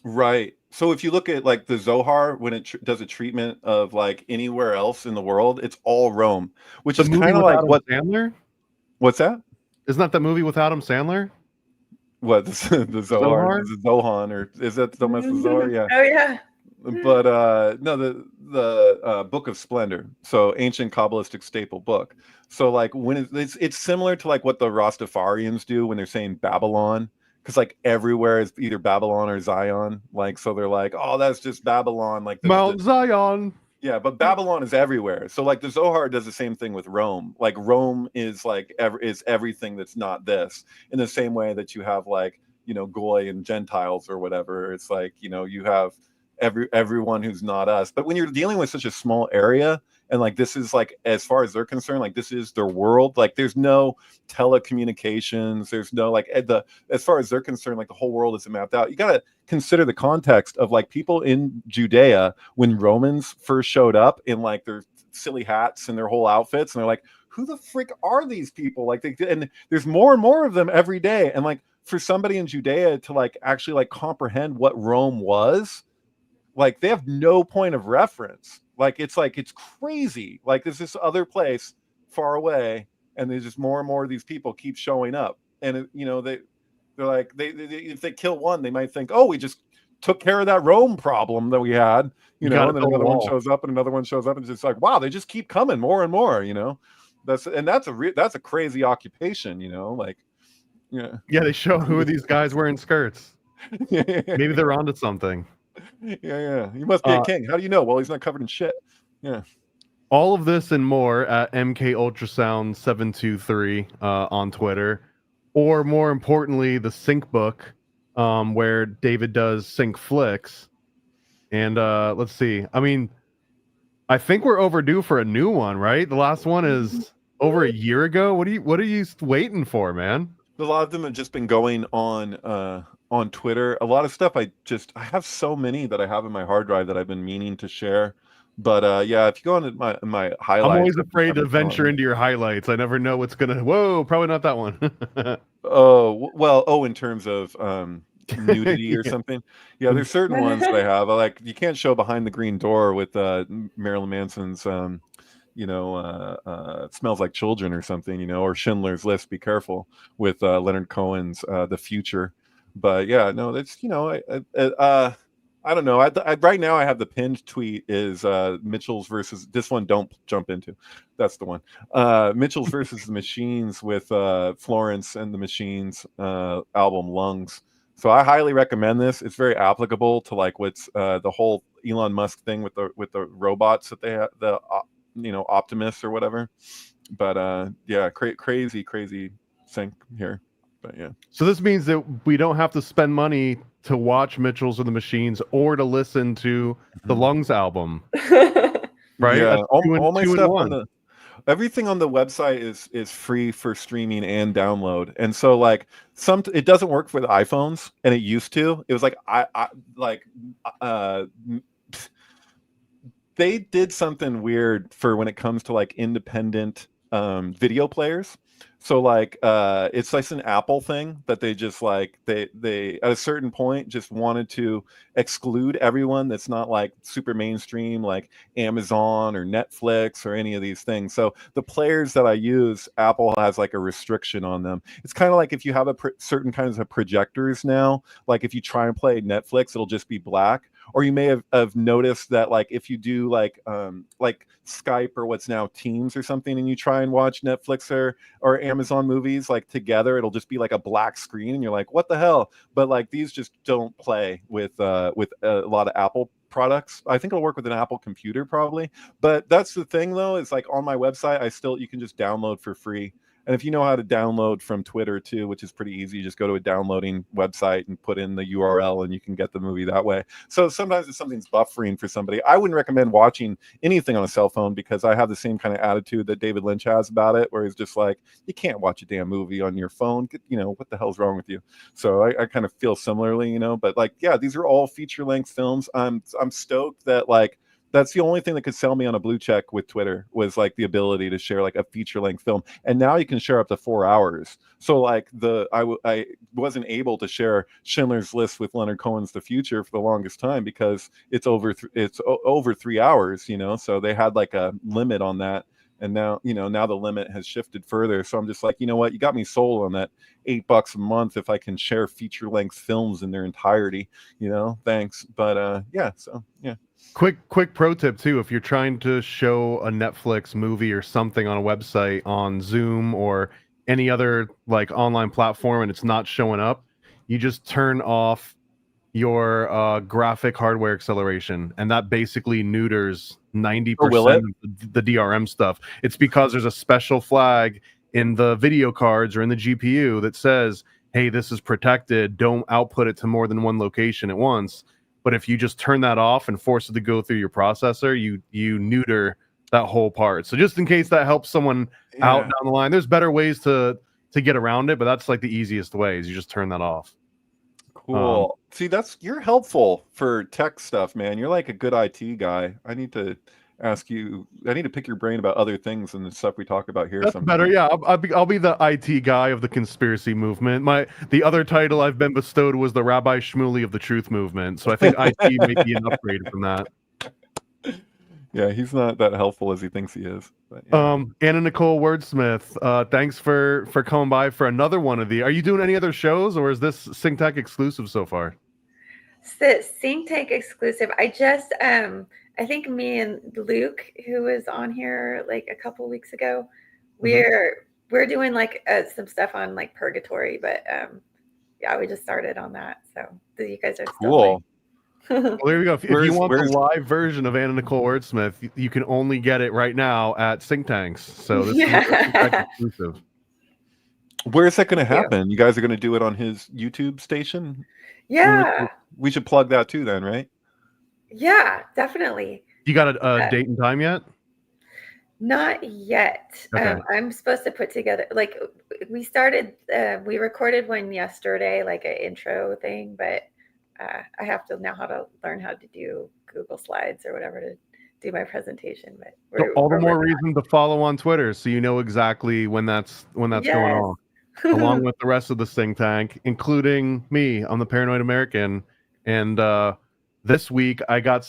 Right. So if you look at like the Zohar, when it does a treatment of like anywhere else in the world, it's all Rome, which is kind of like Adam Sandler? What's that? Isn't that the movie with Adam Sandler? What, the Zohar? The Zohan, or is that the Zohar? Yeah. Oh yeah. But no, the Book of Splendor, so ancient Kabbalistic staple book. So like when it's similar to like what the Rastafarians do when they're saying Babylon, because like everywhere is either Babylon or Zion. Like, so they're like, oh, that's just Babylon, like Mount Zion. Yeah, but Babylon is everywhere. So like the Zohar does the same thing with Rome. Like Rome is like is everything that's not this, in the same way that you have like, you know, Goy and Gentiles or whatever. It's like, you know, you have everyone who's not us. But when you're dealing with such a small area, and like this is like, as far as they're concerned, like this is their world, like there's no telecommunications, there's no like as far as they're concerned, like the whole world isn't mapped out. You got to consider the context of like people in Judea when Romans first showed up in like their silly hats and their whole outfits, and they're like, who the frick are these people? Like and there's more and more of them every day. And like for somebody in Judea to like actually like comprehend what Rome was, like they have no point of reference. Like it's crazy. Like there's this other place far away, and there's just more and more of these people keep showing up. And you know, they're like, they if they kill one, they might think, oh, we just took care of that Rome problem that we had, You know, gotta and then build a another one wall. shows up and another one shows up, and it's just like, wow, they just keep coming more and more, you know. That's a crazy occupation, you know, like, yeah. Yeah, they show who are these guys wearing skirts. Yeah, Maybe they're onto something. yeah. He must be a king. How do you know? Well, he's not covered in shit. Yeah. All of this and more at MK Ultrasound 723 on Twitter, or more importantly, the Sync book, where David does Sync flicks. And let's see. I mean, I think we're overdue for a new one, right? The last one is over a year ago. What are you waiting for, man? A lot of them have just been going on Twitter. A lot of stuff I have so many that I have in my hard drive that I've been meaning to share. But yeah, if you go into my highlights, I'm always afraid to venture into your highlights. I never know what's gonna. Whoa, probably not that one. In terms of nudity or something. Yeah, there's certain ones that I have. Like, you can't show Behind the Green Door with Marilyn Manson's Smells Like Children or something, you know, or Schindler's List, be careful, with Leonard Cohen's The Future. But yeah, no, that's, you know, I don't know. Right now I have the pinned tweet is Mitchell's versus, this one don't jump into. That's the one. Mitchell's versus the Machines with Florence and the Machines album Lungs. So I highly recommend this. It's very applicable to like what's the whole Elon Musk thing with the robots that they have, the Optimus or whatever. But yeah, crazy sync here. But yeah. So this means that we don't have to spend money to watch Mitchell's or the Machines or to listen to the Lungs album, right? Yeah, all my stuff everything on the website is free for streaming and download. And so like it doesn't work with iPhones, and it used to. It was like they did something weird for when it comes to like independent video players. So like it's like an Apple thing that they just like they at a certain point just wanted to exclude everyone that's not like super mainstream, like Amazon or Netflix or any of these things. So the players that I use, Apple has like a restriction on them. It's kind of like if you have certain kinds of projectors now, like if you try and play Netflix, it'll just be black. Or you may have noticed that like if you do like Skype or what's now Teams or something, and you try and watch Netflix or Amazon movies like together, it'll just be like a black screen, and you're like, what the hell? But like these just don't play with a lot of Apple products. I think it'll work with an Apple computer probably. But that's the thing though, is like on my website, you can just download for free. And if you know how to download from Twitter too, which is pretty easy, you just go to a downloading website and put in the URL and you can get the movie that way. So sometimes if something's buffering for somebody, I wouldn't recommend watching anything on a cell phone, because I have the same kind of attitude that David Lynch has about it, where he's just like, you can't watch a damn movie on your phone. You know, what the hell's wrong with you? So I kind of feel similarly, you know, but like, yeah, these are all feature-length films. I'm stoked that like, that's the only thing that could sell me on a blue check with Twitter, was like the ability to share like a feature-length film. And now you can share up to 4 hours. So like I wasn't able to share Schindler's List with Leonard Cohen's The Future for the longest time, because it's over 3 hours, you know. So they had like a limit on that. And now, you know, now the limit has shifted further. So I'm just like, you know what, you got me sold on that $8 a month if I can share feature-length films in their entirety, you know, thanks. But yeah, so yeah. Quick pro tip too, if you're trying to show a Netflix movie or something on a website on Zoom or any other like online platform and it's not showing up, you just turn off your graphic hardware acceleration, and that basically neuters 90% of the DRM stuff. It's because there's a special flag in the video cards or in the GPU that says, hey, this is protected, don't output it to more than one location at once. But if you just turn that off and force it to go through your processor, you neuter that whole part. So just in case that helps someone out down the line, there's better ways to get around it, but that's like the easiest way, is you just turn that off. Cool. See, you're helpful for tech stuff, man. You're like a good IT guy. I need to pick your brain about other things and the stuff we talk about here. That's better. Yeah, I'll be the IT guy of the conspiracy movement. The other title I've been bestowed was the Rabbi Shmuley of the Truth movement. So I think IT may be an upgrade from that. Yeah, he's not that helpful as he thinks he is. But, yeah. Anna Nicole Wordsmith, thanks for coming by for another one of the. Are you doing any other shows, or is this Synctank exclusive so far? the Synctank exclusive. I just I think me and Luke, who was on here like a couple weeks ago, we're doing like some stuff on like purgatory, but yeah, we just started on that. So you guys are still Cool. Well, there you go. If you want the where's- live version of Anna Nicole Wordsmith, you can only get it right now at Synctanks. So this is a Synctank exclusive. Where is that going to happen? You guys are going to do it on his YouTube station? Yeah. We should plug that too then, right? Yeah, definitely. You got a date and time yet? Not yet. Okay. I'm supposed to put together, like, we started, we recorded one yesterday, like an intro thing, but I have to know how to learn how to do Google Slides or whatever to do my presentation. But So all the more reason to follow on Twitter so you know exactly when that's going on, along with the rest of the Synctank, including me. I'm the Paranoid American, and this week I got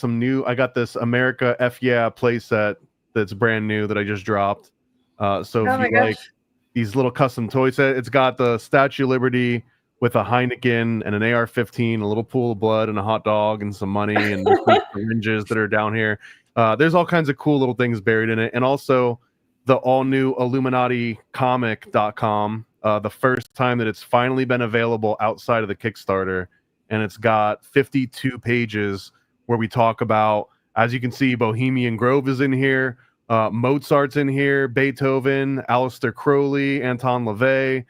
this America F Yeah playset that's brand new that I just dropped. So if you like these little custom toy set, it's got the Statue of Liberty with a Heineken and an AR-15, a little pool of blood and a hot dog and some money and some syringes that are down here. There's all kinds of cool little things buried in it. And also the all new IlluminatiComic.com, the first time that it's finally been available outside of the Kickstarter. And it's got 52 pages where we talk about, as you can see, Bohemian Grove is in here, Mozart's in here, Beethoven, Aleister Crowley, Anton LaVey,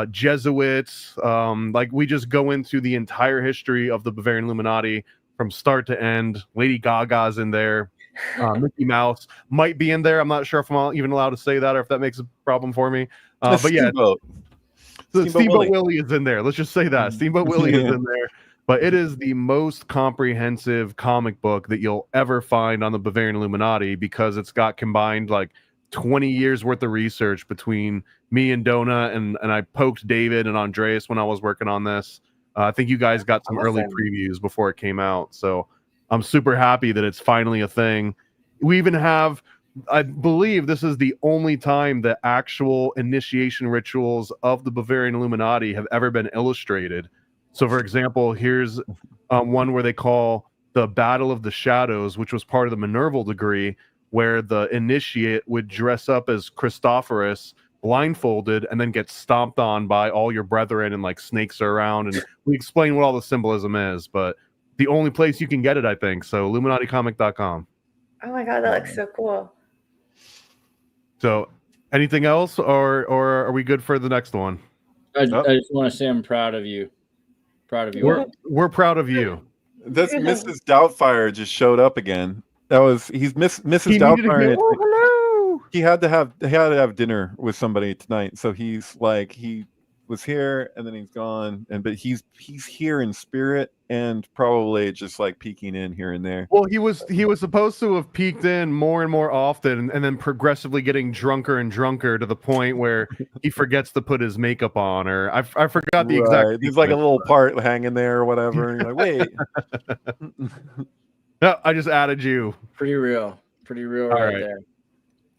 Jesuits. Like, we just go into the entire history of the Bavarian Illuminati from start to end. Lady Gaga's in there. Mickey Mouse might be in there. I'm not sure if I'm even allowed to say that or if that makes a problem for me. But yeah, Steamboat Willie is in there. Let's just say that. Steamboat Willie is in there. But it is the most comprehensive comic book that you'll ever find on the Bavarian Illuminati, because it's got combined like 20 years worth of research between me and Dona, and I poked David and Andreas when I was working on this. I think you guys got some early previews before it came out. So I'm super happy that it's finally a thing. We even have, I believe this is the only time that actual initiation rituals of the Bavarian Illuminati have ever been illustrated. So, for example, here's one where they call the Battle of the Shadows, which was part of the Minerval degree, where the initiate would dress up as Christophorus, blindfolded, and then get stomped on by all your brethren, and like snakes are around. And we explain what all the symbolism is, but the only place you can get it, I think. So, IlluminatiComic.com. Oh my God, that looks so cool. So, anything else, or are we good for the next one? I just want to say I'm proud of you. Proud of you. We're proud of you. This Mrs. Doubtfire just showed up again. He's Mrs. Doubtfire. Hello. He had to have dinner with somebody tonight. So he was here and then he's gone. But he's here in spirit and probably just like peeking in here and there. Well, he was supposed to have peeked in more and more often, and then progressively getting drunker and drunker to the point where he forgets to put his makeup on, or I forgot the exact. There's like a little part hanging there or whatever. And you're like, wait. No, I just added you. Pretty real right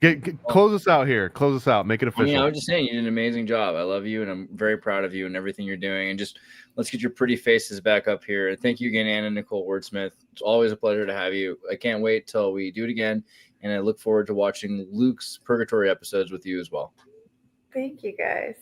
there. Close us out here. Close us out. Make it official. I was just saying you did an amazing job. I love you, and I'm very proud of you and everything you're doing. And just let's get your pretty faces back up here. Thank you again, Anna Nicole Wordsmith. It's always a pleasure to have you. I can't wait till we do it again, and I look forward to watching Luke's Purgatory episodes with you as well. Thank you, guys.